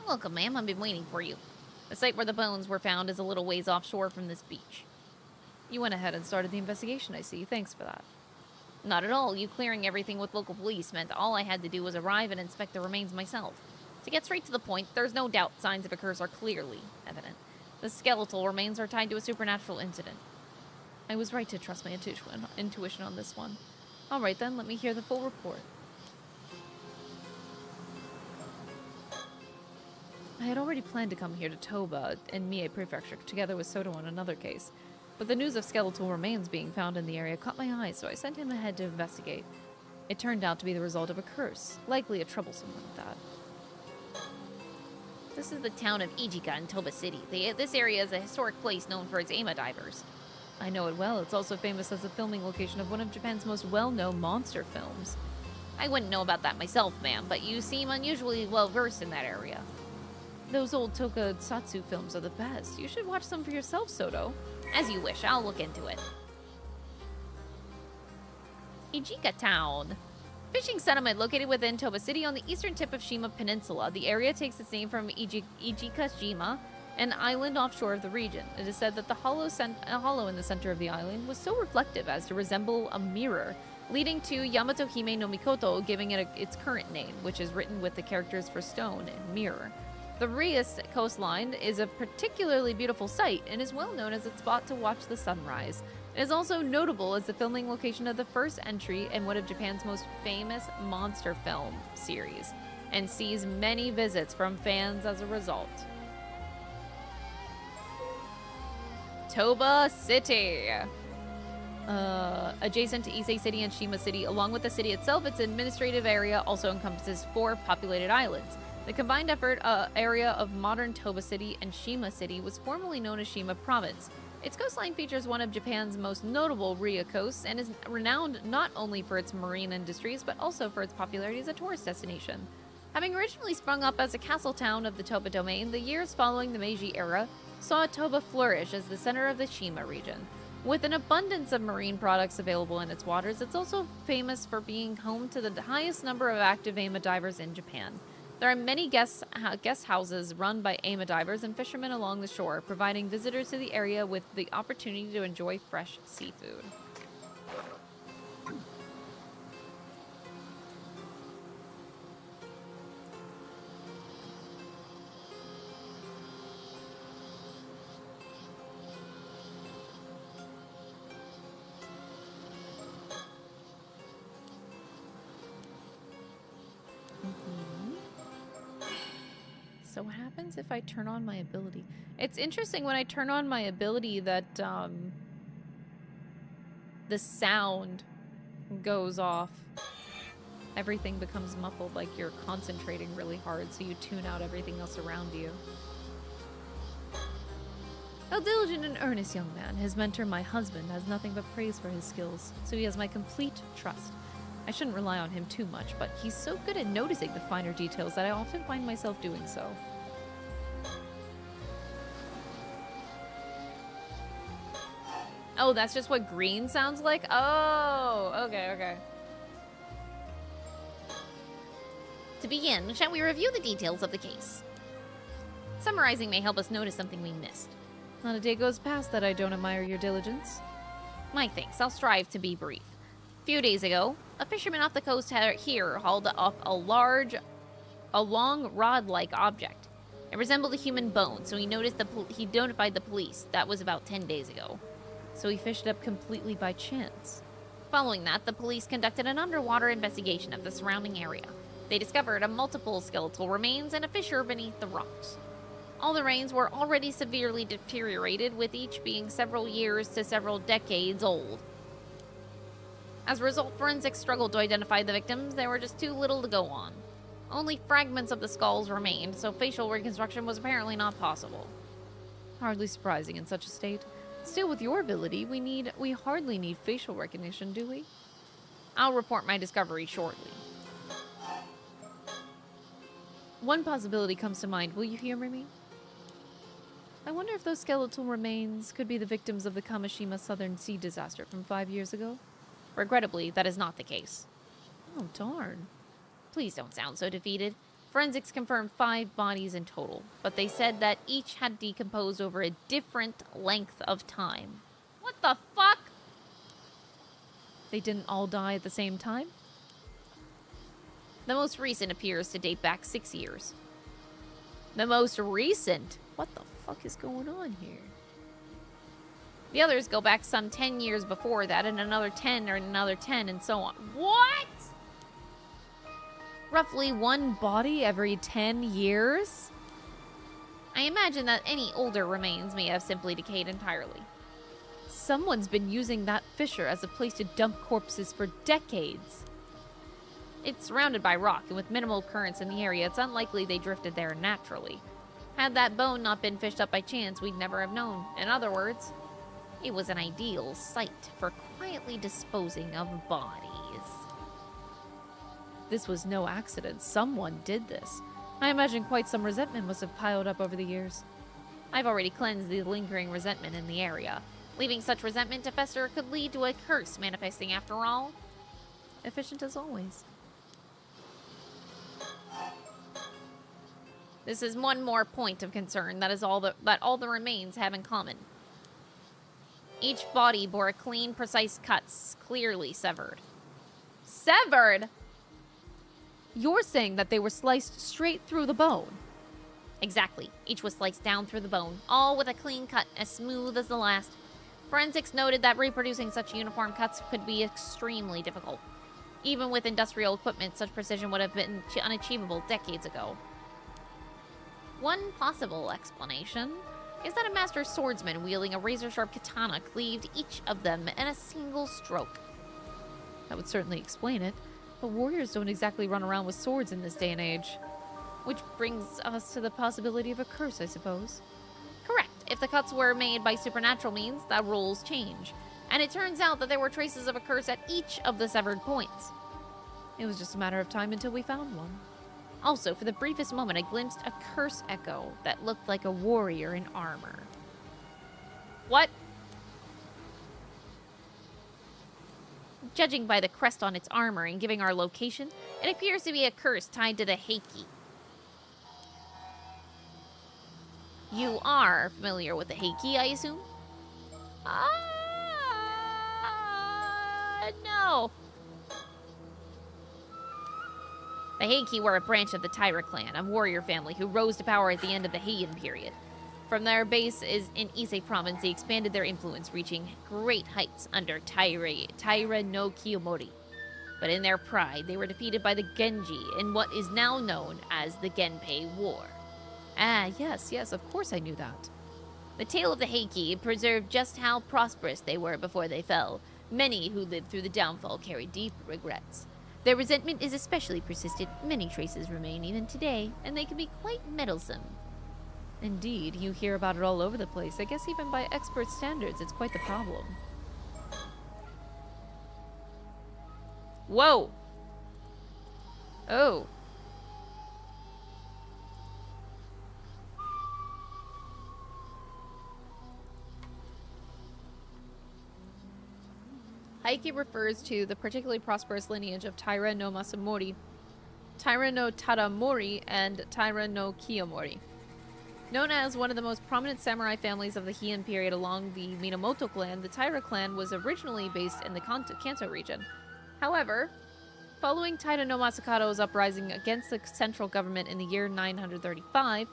Welcome, ma'am. I've been waiting for you. The site where the bones were found is a little ways offshore from this beach. You went ahead and started the investigation, I see. Thanks for that. Not at all. You clearing everything with local police meant all I had to do was arrive and inspect the remains myself. To get straight to the point, there's no doubt signs of a curse are clearly evident. The skeletal remains are tied to a supernatural incident. I was right to trust my intuition on this one. All right, then, let me hear the full report. I had already planned to come here to Toba and Mie Prefecture together with Sodto on another case, but the news of skeletal remains being found in the area caught my eye, so I sent him ahead to investigate. It turned out to be the result of a curse, likely a troublesome one at that. This is the town of Ijika in Toba City. This area is a historic place known for its Ama divers. I know it well. It's also famous as the filming location of one of Japan's most well-known monster films. I wouldn't know about that myself, ma'am, but you seem unusually well-versed in that area. Those old tokusatsu films are the best. You should watch them for yourself, Sodto. As you wish, I'll look into it. Ijika Town. Fishing settlement located within Toba City on the eastern tip of Shima Peninsula. The area takes its name from Ijika-jima, an island offshore of the region. It is said that the hollow in the center of the island was so reflective as to resemble a mirror, leading to Yamato Hime no Mikoto giving it its current name, which is written with the characters for stone and mirror. The Rias coastline is a particularly beautiful sight and is well known as a spot to watch the sunrise. It is also notable as the filming location of the first entry in one of Japan's most famous monster film series, and sees many visits from fans as a result. Toba City. Adjacent to Ise City and Shima City, along with the city itself, its administrative area also encompasses 4 populated islands. The combined area of modern Toba City and Shima City was formerly known as Shima Province. Its coastline features one of Japan's most notable Ria coasts and is renowned not only for its marine industries, but also for its popularity as a tourist destination. Having originally sprung up as a castle town of the Toba domain, the years following the Meiji era saw Toba flourish as the center of the Shima region. With an abundance of marine products available in its waters, it's also famous for being home to the highest number of active Ama divers in Japan. There are many guest houses run by Ama divers and fishermen along the shore, providing visitors to the area with the opportunity to enjoy fresh seafood. So what happens if I turn on my ability? It's interesting when I turn on my ability that the sound goes off. Everything becomes muffled, like you're concentrating really hard, so you tune out everything else around you. A diligent and earnest young man, his mentor, my husband, has nothing but praise for his skills, so he has my complete trust. I shouldn't rely on him too much, but he's so good at noticing the finer details that I often find myself doing so. Oh, that's just what green sounds like? Oh, okay. To begin, shall we review the details of the case? Summarizing may help us notice something we missed. Not a day goes past that I don't admire your diligence. My thanks, I'll strive to be brief. A few days ago, a fisherman off the coast here hauled up a long rod-like object. It resembled a human bone, so he notified the police. That was about 10 days ago. So he fished it up completely by chance. Following that, the police conducted an underwater investigation of the surrounding area. They discovered multiple skeletal remains and a fissure beneath the rocks. All the remains were already severely deteriorated, with each being several years to several decades old. As a result, forensics struggled to identify the victims. There were just too little to go on. Only fragments of the skulls remained, so facial reconstruction was apparently not possible. Hardly surprising in such a state. Still, with your ability, we hardly need facial recognition, do we? I'll report my discovery shortly. One possibility comes to mind. Will you humor me? I wonder if those skeletal remains could be the victims of the Kamishima Southern Sea disaster from 5 years ago. Regrettably, that is not the case. Oh, darn. Please don't sound so defeated. Forensics confirmed 5 bodies in total, but they said that each had decomposed over a different length of time. What the fuck? They didn't all die at the same time? The most recent appears to date back 6 years. The most recent? What the fuck is going on here? The others go back some 10 years before that, and another 10, or another 10, and so on. What? Roughly one body every 10 years? I imagine that any older remains may have simply decayed entirely. Someone's been using that fissure as a place to dump corpses for decades. It's surrounded by rock, and with minimal currents in the area, it's unlikely they drifted there naturally. Had that bone not been fished up by chance, we'd never have known. In other words, it was an ideal site for quietly disposing of bodies. This was no accident. Someone did this. I imagine quite some resentment must have piled up over the years. I've already cleansed the lingering resentment in the area. Leaving such resentment to fester could lead to a curse manifesting after all. Efficient as always. This is one more point of concern that all the remains have in common. Each body bore a clean, precise cuts, clearly severed. Severed? You're saying that they were sliced straight through the bone? Exactly. Each was sliced down through the bone, all with a clean cut as smooth as the last. Forensics noted that reproducing such uniform cuts could be extremely difficult. Even with industrial equipment, such precision would have been unachievable decades ago. One possible explanation is that a master swordsman wielding a razor-sharp katana cleaved each of them in a single stroke. That would certainly explain it, but warriors don't exactly run around with swords in this day and age. Which brings us to the possibility of a curse, I suppose. Correct. If the cuts were made by supernatural means, the rules change. And it turns out that there were traces of a curse at each of the severed points. It was just a matter of time until we found one. Also, for the briefest moment, I glimpsed a curse echo that looked like a warrior in armor. What? Judging by the crest on its armor and giving our location, it appears to be a curse tied to the Heiki. You are familiar with the Heiki, I assume? No. The Heiki were a branch of the Taira clan, a warrior family who rose to power at the end of the Heian period. From their base in Ise province, they expanded their influence, reaching great heights under Taira no Kiyomori. But in their pride, they were defeated by the Genji in what is now known as the Genpei War. Ah, yes, of course I knew that. The tale of the Heiki preserved just how prosperous they were before they fell. Many who lived through the downfall carry deep regrets. Their resentment is especially persistent. Many traces remain even today, and they can be quite meddlesome. Indeed, you hear about it all over the place. I guess even by expert standards, it's quite the problem. Whoa! Oh. Heike refers to the particularly prosperous lineage of Taira no Masamori, Taira no Tadamori, and Taira no Kiyomori. Known as one of the most prominent samurai families of the Heian period along the Minamoto clan, the Taira clan was originally based in the Kanto region. However, following Taira no Masakato's uprising against the central government in the year 935,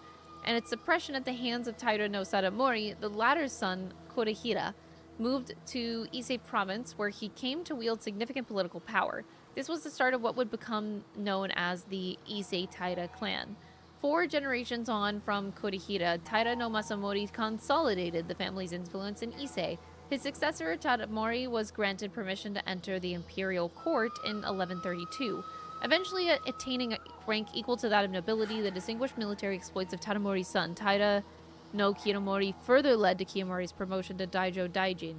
and its suppression at the hands of Taira no Sadamori, the latter's son, Kodahira, moved to Ise province, where he came to wield significant political power. This was the start of what would become known as the Ise Taira clan. 4 generations on from Kodahira, Taira no Masamori consolidated the family's influence in Ise. His successor, Tadamori, was granted permission to enter the imperial court in 1132. Eventually attaining a rank equal to that of nobility, the distinguished military exploits of Tadamori's son, Taira no Kiyomori, further led to Kiyomori's promotion to Daijo Daijin,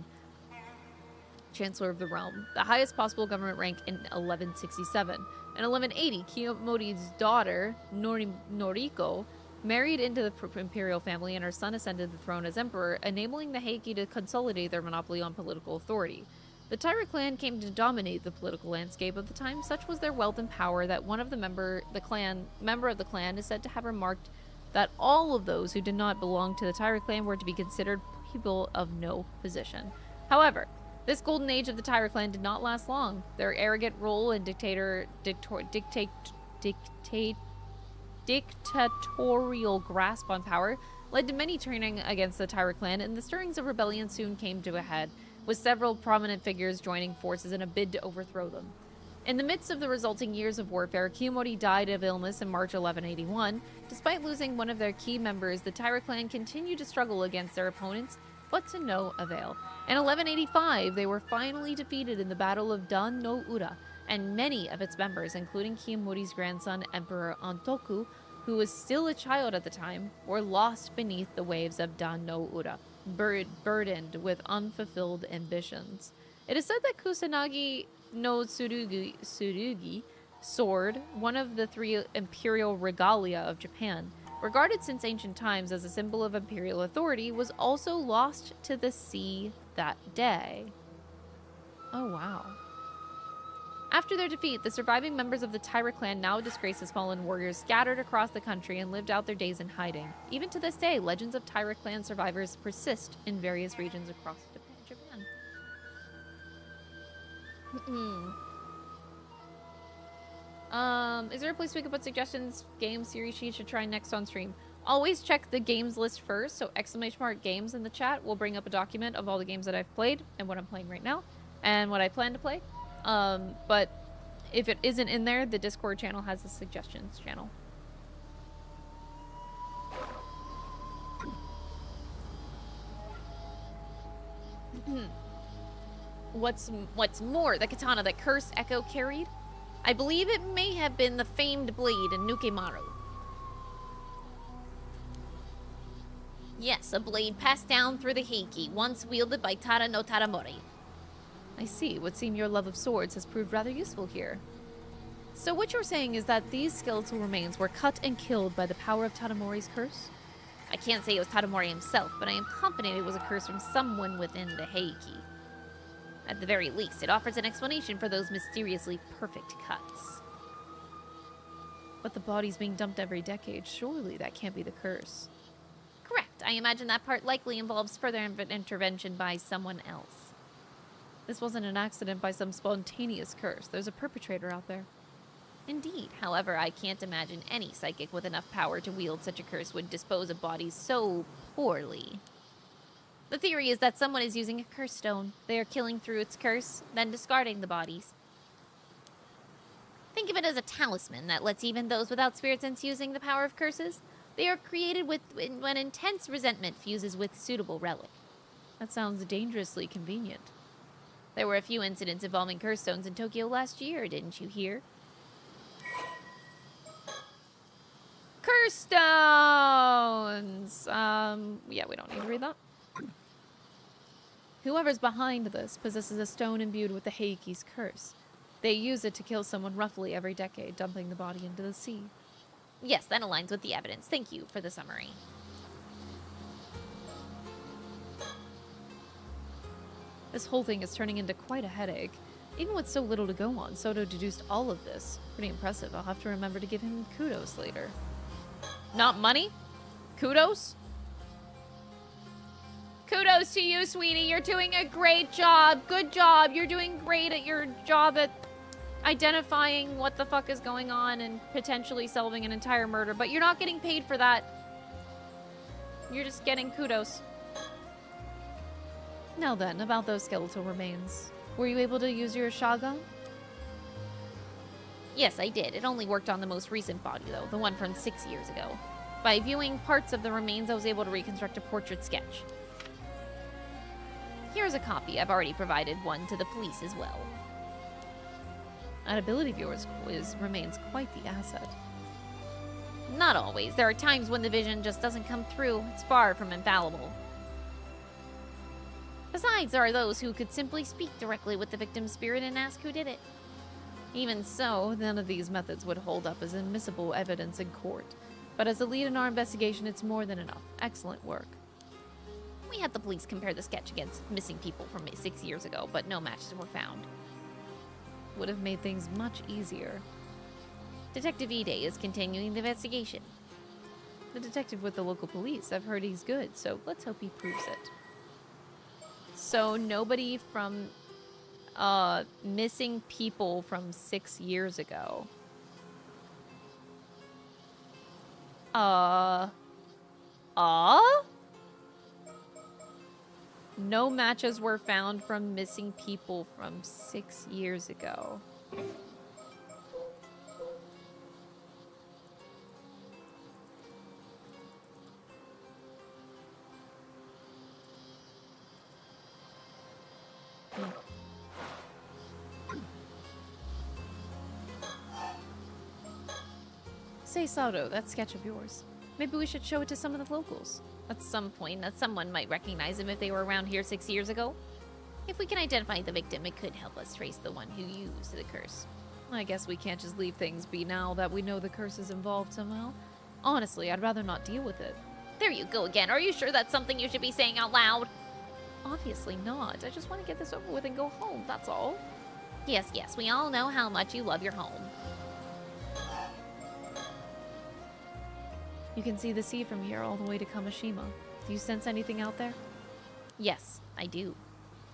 Chancellor of the Realm, the highest possible government rank in 1167. In 1180, Kiyomori's daughter, Noriko, married into the imperial family, and her son ascended the throne as emperor, enabling the Heike to consolidate their monopoly on political authority. The Taira clan came to dominate the political landscape of the time. Such was their wealth and power that one of the member of the clan is said to have remarked that all of those who did not belong to the Taira clan were to be considered people of no position. However, this golden age of the Taira clan did not last long. Their arrogant rule and dictatorial grasp on power led to many turning against the Taira clan, and the stirrings of rebellion soon came to a head, with several prominent figures joining forces in a bid to overthrow them. In the midst of the resulting years of warfare, Kiyomori died of illness in March 1181. Despite losing one of their key members, the Taira clan continued to struggle against their opponents, but to no avail. In 1185, they were finally defeated in the Battle of Dan no Ura, and many of its members, including Kiyomori's grandson, Emperor Antoku, who was still a child at the time, were lost beneath the waves of Dan no Ura, burdened with unfulfilled ambitions. It is said that Kusanagi no Tsurugi sword, one of the 3 imperial regalia of Japan, regarded since ancient times as a symbol of imperial authority, was also lost to the sea that day. Oh, wow. After their defeat, the surviving members of the Taira clan, now disgraced as fallen warriors, scattered across the country and lived out their days in hiding. Even to this day, legends of Taira clan survivors persist in various regions across Japan. Is there a place we could put suggestions, games, series she should try next on stream? Always check the games list first, so !games in the chat will bring up a document of all the games that I've played and what I'm playing right now and what I plan to play. But if it isn't in there, the Discord channel has a suggestions channel. What's more, the katana that Curse Echo carried? I believe it may have been the famed blade in Nukemaru. Yes, a blade passed down through the Heike, once wielded by Taira no Tadamori. I see. It would seem your love of swords has proved rather useful here. So what you're saying is that these skeletal remains were cut and killed by the power of Tadamori's curse? I can't say it was Tadamori himself, but I am confident it was a curse from someone within the Heike. At the very least, it offers an explanation for those mysteriously perfect cuts. But the body's being dumped every decade. Surely that can't be the curse. Correct. I imagine that part likely involves further intervention by someone else. This wasn't an accident by some spontaneous curse. There's a perpetrator out there. Indeed. However, I can't imagine any psychic with enough power to wield such a curse would dispose of bodies so poorly. The theory is that someone is using a curse stone. They are killing through its curse, then discarding the bodies. Think of it as a talisman that lets even those without spirit sense using the power of curses. They are created when intense resentment fuses with suitable relic. That sounds dangerously convenient. There were a few incidents involving curse stones in Tokyo last year, didn't you hear? Curse stones! Yeah, we don't need to read that. Whoever's behind this possesses a stone imbued with the Heike's curse. They use it to kill someone roughly every decade, dumping the body into the sea. Yes, that aligns with the evidence. Thank you for the summary. This whole thing is turning into quite a headache. Even with so little to go on, Sodto deduced all of this. Pretty impressive. I'll have to remember to give him kudos later. Not money? Kudos? Kudos to you, sweetie. You're doing a great job. Good job. You're doing great at your job at identifying what the fuck is going on and potentially solving an entire murder, but you're not getting paid for that. You're just getting kudos. Now then, about those skeletal remains. Were you able to use your shotgun? Yes, I did. It only worked on the most recent body, though, the one from 6 years ago. By viewing parts of the remains, I was able to reconstruct a portrait sketch. Here's a copy. I've already provided one to the police as well. An ability of yours remains quite the asset. Not always. There are times when the vision just doesn't come through. It's far from infallible. Besides, there are those who could simply speak directly with the victim's spirit and ask who did it. Even so, none of these methods would hold up as admissible evidence in court. But as a lead in our investigation, it's more than enough. Excellent work. We had the police compare the sketch against missing people from 6 years ago, but no matches were found. Would have made things much easier. Detective Ide is continuing the investigation. The detective with the local police, I've heard he's good, so let's hope he proves it. So nobody from missing people from 6 years ago. No matches were found from missing people from 6 years ago. Say, Sato, that sketch of yours. Maybe we should show it to some of the locals. At some point, that someone might recognize him if they were around here 6 years ago. If we can identify the victim, it could help us trace the one who used the curse. I guess we can't just leave things be now that we know the curse is involved somehow. Honestly, I'd rather not deal with it. There you go again. Are you sure that's something you should be saying out loud? Obviously not. I just want to get this over with and go home, that's all. Yes, yes, we all know how much you love your home. You can see the sea from here all the way to Kamishima. Do you sense anything out there? Yes, I do.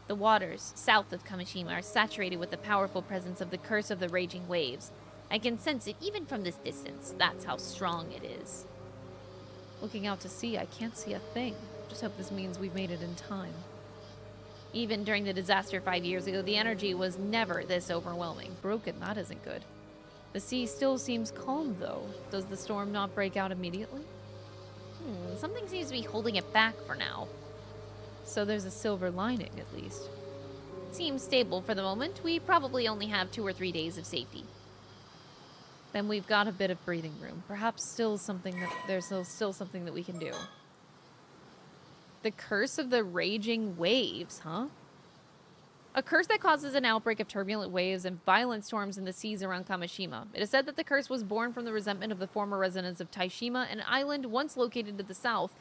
The waters south of Kamishima are saturated with the powerful presence of the curse of the raging waves. I can sense it even from this distance. That's how strong it is. Looking out to sea, I can't see a thing. Just hope this means we've made it in time. Even during the disaster 5 years ago, the energy was never this overwhelming. Broken, that isn't good. The sea still seems calm, though. Does the storm not break out immediately? Something seems to be holding it back for now. So there's a silver lining, at least. Seems stable for the moment. We probably only have 2 or 3 days of safety. Then we've got a bit of breathing room. Perhaps there's still something that we can do. The curse of the raging waves, huh? A curse that causes an outbreak of turbulent waves and violent storms in the seas around Kamishima. It is said that the curse was born from the resentment of the former residents of Taishima, an island once located to the south,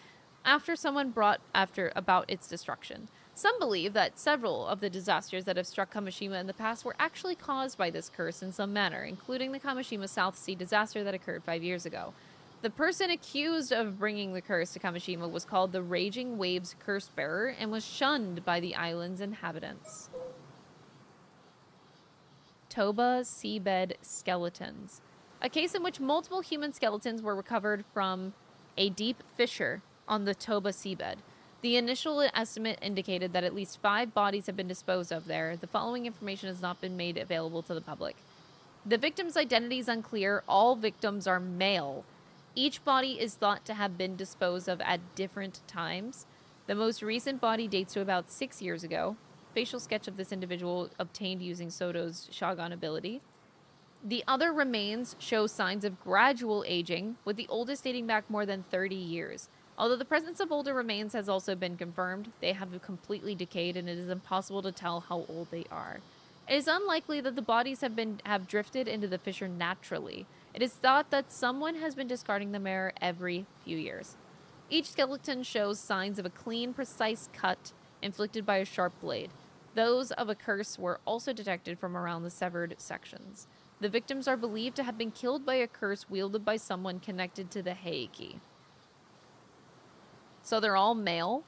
after someone brought about its destruction. Some believe that several of the disasters that have struck Kamishima in the past were actually caused by this curse in some manner, including the Kamishima South Sea disaster that occurred 5 years ago. The person accused of bringing the curse to Kamishima was called the Raging Waves Curse Bearer and was shunned by the island's inhabitants. Toba seabed skeletons. A case in which multiple human skeletons were recovered from a deep fissure on the Toba seabed. The initial estimate indicated that at least 5 bodies have been disposed of there. The following information has not been made available to the public. The victim's identity is unclear. All victims are male. Each body is thought to have been disposed of at different times. The most recent body dates to about 6 years ago. Facial sketch of this individual obtained using Sodto's Shogun ability. The other remains show signs of gradual aging, with the oldest dating back more than 30 years. Although the presence of older remains has also been confirmed, they have completely decayed and it is impossible to tell how old they are. It is unlikely that the bodies have drifted into the fissure naturally. It is thought that someone has been discarding the mirror every few years. Each skeleton shows signs of a clean, precise cut inflicted by a sharp blade. Those of a curse were also detected from around the severed sections. The victims are believed to have been killed by a curse wielded by someone connected to the Heiki. So they're all male?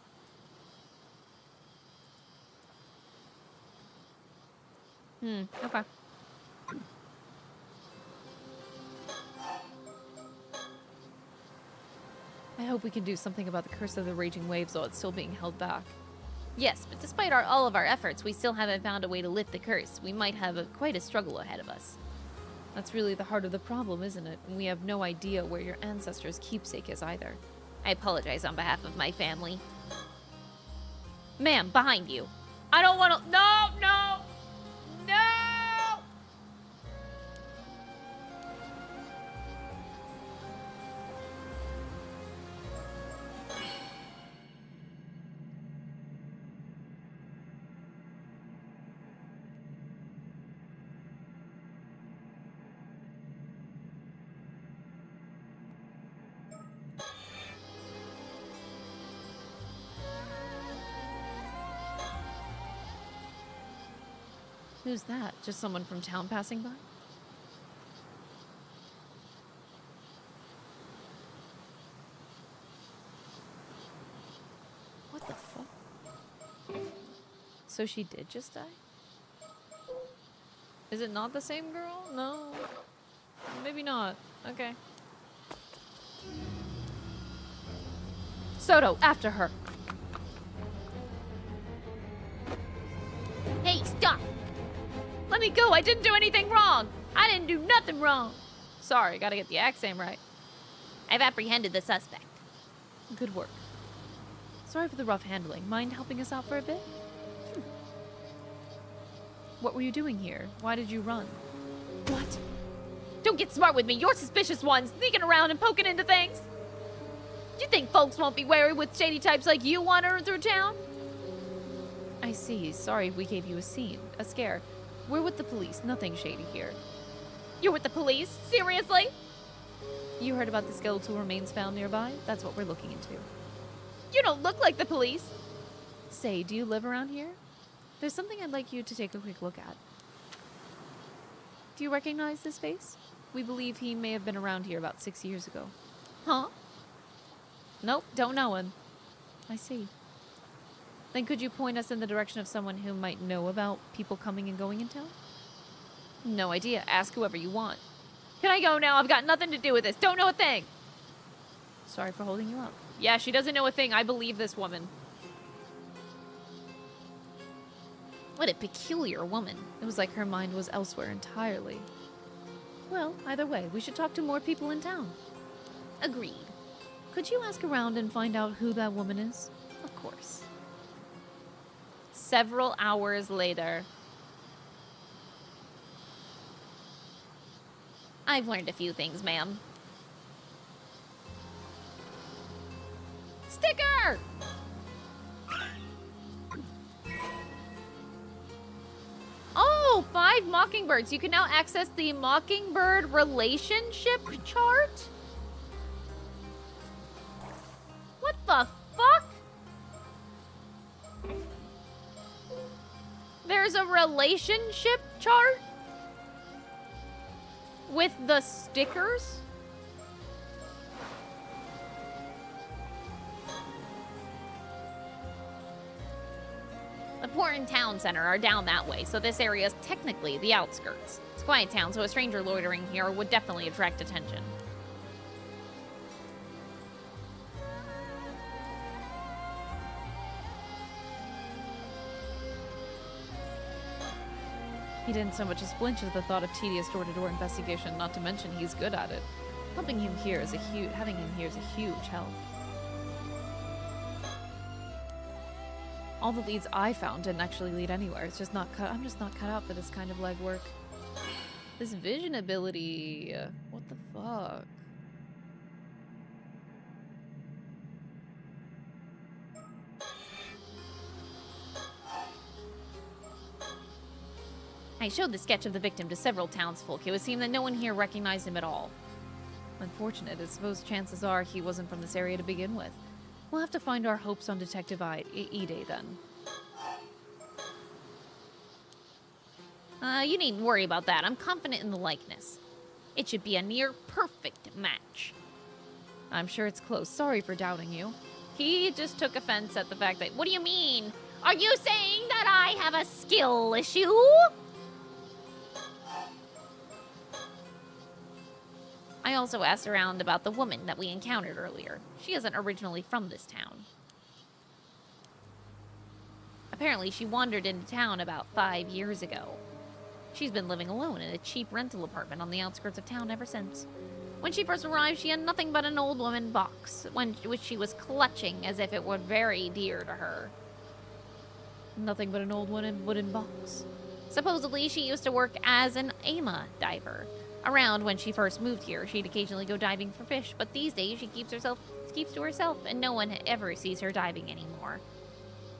Okay. I hope we can do something about the curse of the raging waves, though it's still being held back. Yes, but despite all of our efforts, we still haven't found a way to lift the curse. We might have quite a struggle ahead of us. That's really the heart of the problem, isn't it? And we have no idea where your ancestors' keepsake is either. I apologize on behalf of my family. Ma'am, behind you. I don't want to... No, no! No! Who's that? Just someone from town passing by? What the fuck? So she did just die? Is it not the same girl? No. Maybe not. Okay. Sodto, after her. Hey, stop! Let me go! I didn't do anything wrong! I didn't do nothing wrong! Sorry, gotta get the accent right. I've apprehended the suspect. Good work. Sorry for the rough handling. Mind helping us out for a bit? What were you doing here? Why did you run? What? Don't get smart with me. You're suspicious ones, sneaking around and poking into things. You think folks won't be wary with shady types like you wandering through town? I see. Sorry we gave you a scare. We're with the police. Nothing shady here. You're with the police? Seriously? You heard about the skeletal remains found nearby? That's what we're looking into. You don't look like the police. Say, do you live around here? There's something I'd like you to take a quick look at. Do you recognize this face? We believe he may have been around here about 6 years ago. Huh? Nope, don't know him. I see. Then could you point us in the direction of someone who might know about people coming and going in town? No idea. Ask whoever you want. Can I go now? I've got nothing to do with this. Don't know a thing. Sorry for holding you up. Yeah, she doesn't know a thing. I believe this woman. What a peculiar woman. It was like her mind was elsewhere entirely. Well, either way, we should talk to more people in town. Agreed. Could you ask around and find out who that woman is? Of course. Several hours later. I've learned a few things, ma'am. Sticker! Oh, 5 mockingbirds. You can now access the mockingbird relationship chart? What the fuck? There's a relationship chart? With the stickers? The port and town center are down that way, so this area is technically the outskirts. It's a quiet town, so a stranger loitering here would definitely attract attention. He didn't so much as flinch at the thought of tedious door-to-door investigation, not to mention he's good at it. Having him here is a huge help. All the leads I found didn't actually lead anywhere. It's just not cut. I'm just not cut out for this kind of legwork. This vision ability. What the fuck? I showed the sketch of the victim to several townsfolk. It would seem that no one here recognized him at all. Unfortunate. I suppose chances are he wasn't from this area to begin with. We'll have to find our hopes on Detective Ide then. You needn't worry about that. I'm confident in the likeness. It should be a near perfect match. I'm sure it's close. Sorry for doubting you. He just took offense at the fact that... What do you mean? Are you saying that I have a skill issue? I also asked around about the woman that we encountered earlier. She isn't originally from this town. Apparently, she wandered into town about 5 years ago. She's been living alone in a cheap rental apartment on the outskirts of town ever since. When she first arrived, she had nothing but an old woman box, which she was clutching as if it were very dear to her. Nothing but an old wooden box. Supposedly, she used to work as an AMA diver. Around when she first moved here, she'd occasionally go diving for fish, but these days she keeps to herself, and no one ever sees her diving anymore.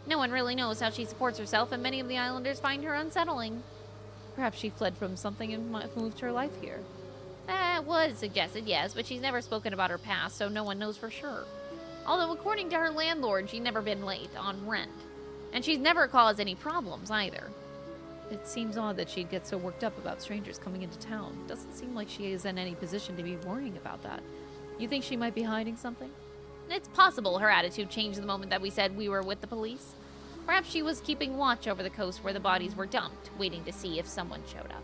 No one really knows how she supports herself, and many of the islanders find her unsettling. Perhaps she fled from something and moved her life here. That was suggested, yes, but she's never spoken about her past, so no one knows for sure. Although, according to her landlord, she's never been late on rent. And she's never caused any problems, either. It seems odd that she'd get so worked up about strangers coming into town. Doesn't seem like she is in any position to be worrying about that. You think she might be hiding something? It's possible her attitude changed the moment that we said we were with the police. Perhaps she was keeping watch over the coast where the bodies were dumped, waiting to see if someone showed up.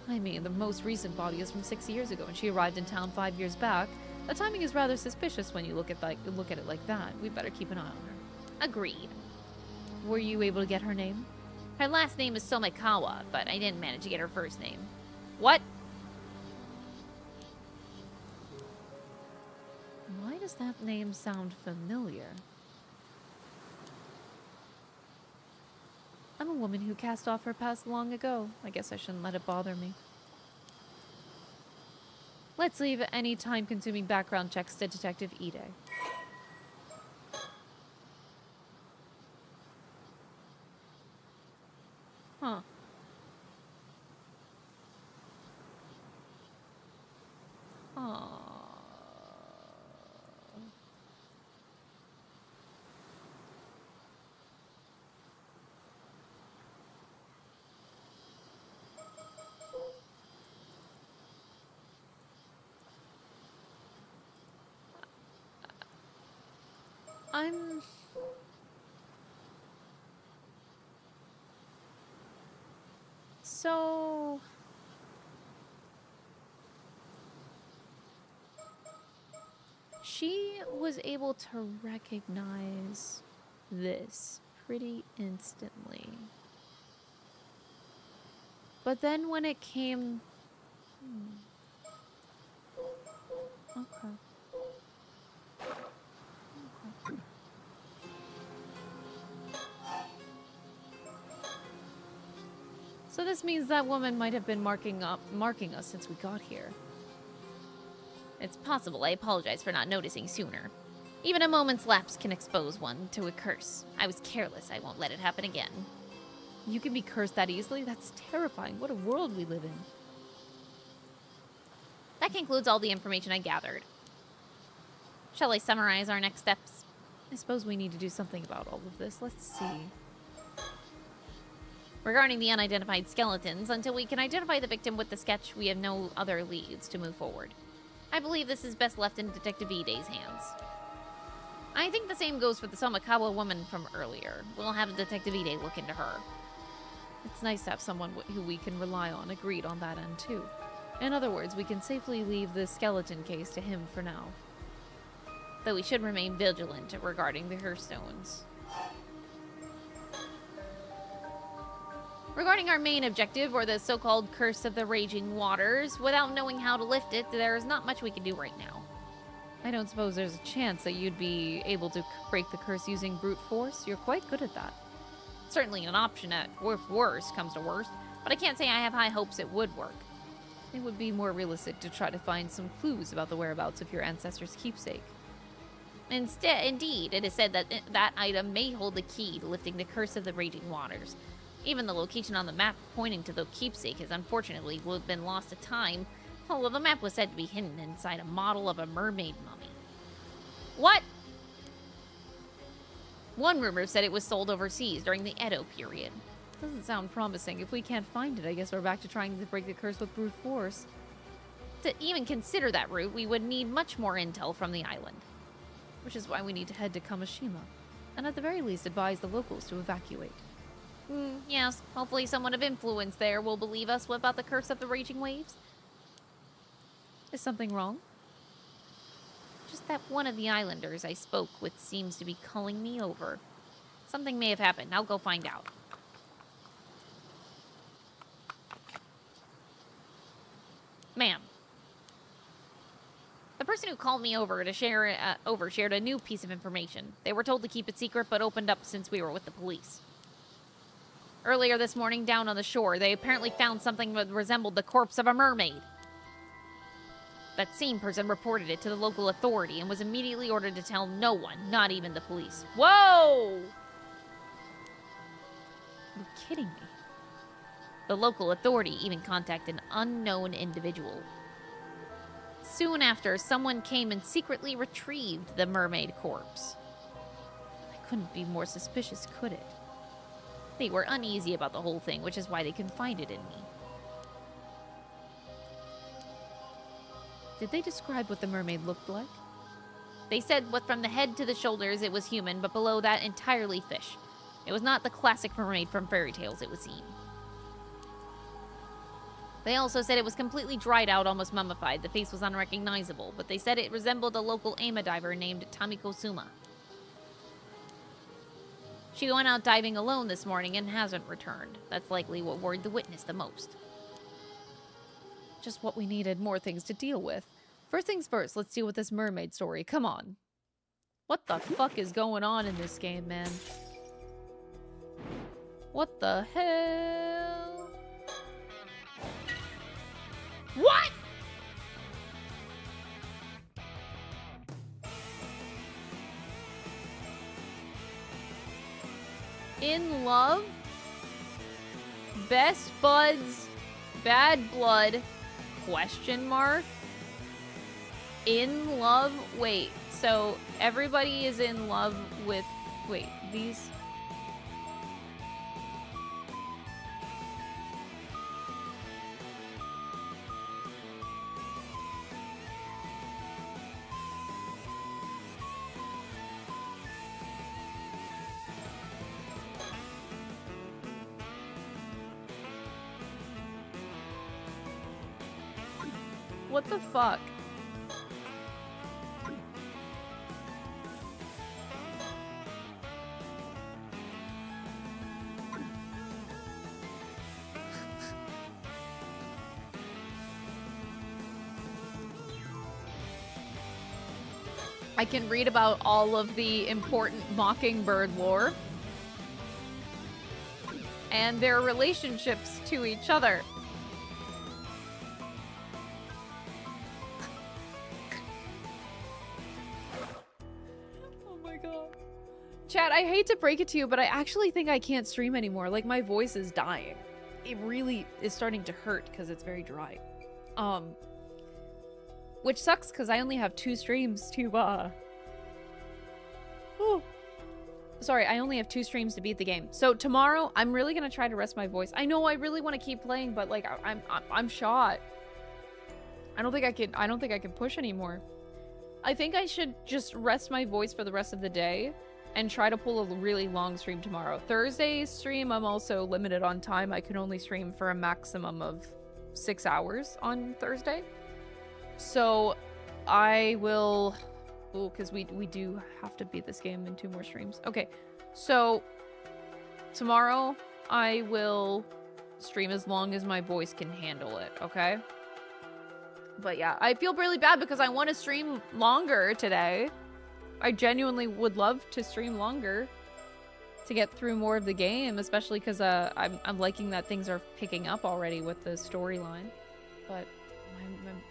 I mean, the most recent body is from 6 years ago, and she arrived in town 5 years back. The timing is rather suspicious when you look at it like that. We'd better keep an eye on her. Agreed. Were you able to get her name? Her last name is Somikawa, but I didn't manage to get her first name. What? Why does that name sound familiar? I'm a woman who cast off her past long ago. I guess I shouldn't let it bother me. Let's leave any time-consuming background checks to Detective Ide. Huh. So... she was able to recognize this pretty instantly. But then when it came... Okay. So this means that woman might have been marking us since we got here. It's possible. I apologize for not noticing sooner. Even a moment's lapse can expose one to a curse. I was careless. I won't let it happen again. You can be cursed that easily? That's terrifying. What a world we live in. That concludes all the information I gathered. Shall I summarize our next steps? I suppose we need to do something about all of this. Let's see. Regarding the unidentified skeletons, until we can identify the victim with the sketch, we have no other leads to move forward. I believe this is best left in Detective Ide's hands. I think the same goes for the Somikawa woman from earlier. We'll have Detective Ide look into her. It's nice to have someone who we can rely on agreed on that end, too. In other words, we can safely leave the skeleton case to him for now. Though we should remain vigilant regarding the Hearthstones. Regarding our main objective, or the so-called Curse of the Raging Waters, without knowing how to lift it, there is not much we can do right now. I don't suppose there's a chance that you'd be able to break the curse using brute force? You're quite good at that. Certainly an option if worst comes to worst, but I can't say I have high hopes it would work. It would be more realistic to try to find some clues about the whereabouts of your ancestors' keepsake. Indeed, it is said that that item may hold the key to lifting the Curse of the Raging Waters. Even the location on the map pointing to the keepsake has unfortunately been lost to time, although the map was said to be hidden inside a model of a mermaid mummy. What? One rumor said it was sold overseas during the Edo period. Doesn't sound promising. If we can't find it, I guess we're back to trying to break the curse with brute force. To even consider that route, we would need much more intel from the island. Which is why we need to head to Kamishima. And at the very least advise the locals to evacuate. Yes, hopefully someone of influence there will believe us about the curse of the raging waves. Is something wrong? Just that one of the islanders I spoke with seems to be calling me over. Something may have happened. I'll go find out. Ma'am. The person who called me over to shared a new piece of information. They were told to keep it secret, but opened up since we were with the police. Earlier this morning, down on the shore, they apparently found something that resembled the corpse of a mermaid. That same person reported it to the local authority and was immediately ordered to tell no one, not even the police. Whoa! You're kidding me. The local authority even contacted an unknown individual. Soon after, someone came and secretly retrieved the mermaid corpse. I couldn't be more suspicious, could it? They were uneasy about the whole thing, which is why they confided in me. Did they describe what the mermaid looked like? They said what from the head to the shoulders it was human, but below that entirely fish. It was not the classic mermaid from fairy tales, it would seem. They also said it was completely dried out, almost mummified. The face was unrecognizable, but they said it resembled a local ama diver named Tamiko Suma. She went out diving alone this morning and hasn't returned. That's likely what worried the witness the most. Just what we needed, more things to deal with. First things first, let's deal with this mermaid story. Come on. What the fuck is going on in this game, man? What the hell? What? In love? Best buds? Bad blood? Question mark? In love? Wait, so everybody is in love with... Wait, these... What the fuck? I can read about all of the important Mockingbird lore and their relationships to each other. Chat, I hate to break it to you, but I actually think I can't stream anymore. Like, my voice is dying. It really is starting to hurt because it's very dry. Which sucks because I only have 2 streams to, Sorry, I only have 2 streams to beat the game. So tomorrow, I'm really gonna try to rest my voice. I know I really want to keep playing, but like, I'm shot. I don't think I can push anymore. I think I should just rest my voice for the rest of the day and try to pull a really long stream tomorrow. Thursday's stream, I'm also limited on time. I can only stream for a maximum of 6 hours on Thursday. So I will... Oh, because we do have to beat this game in 2 more streams. Okay, so tomorrow I will stream as long as my voice can handle it, okay? But yeah, I feel really bad because I want to stream longer today. I genuinely would love to stream longer to get through more of the game, especially because I'm liking that things are picking up already with the storyline. But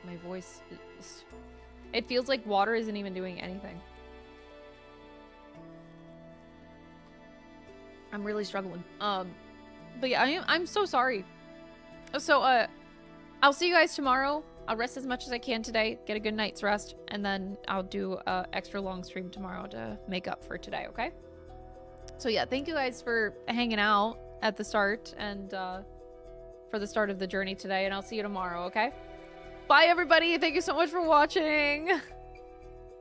my voice is... It feels like water isn't even doing anything. I'm really struggling. But yeah, I'm so sorry. So, I'll see you guys tomorrow. I'll rest as much as I can today, get a good night's rest, and then I'll do a extra long stream tomorrow to make up for today, okay? So yeah, thank you guys for hanging out at the start and for the start of the journey today, and I'll see you tomorrow, okay? Bye, everybody. Thank you so much for watching.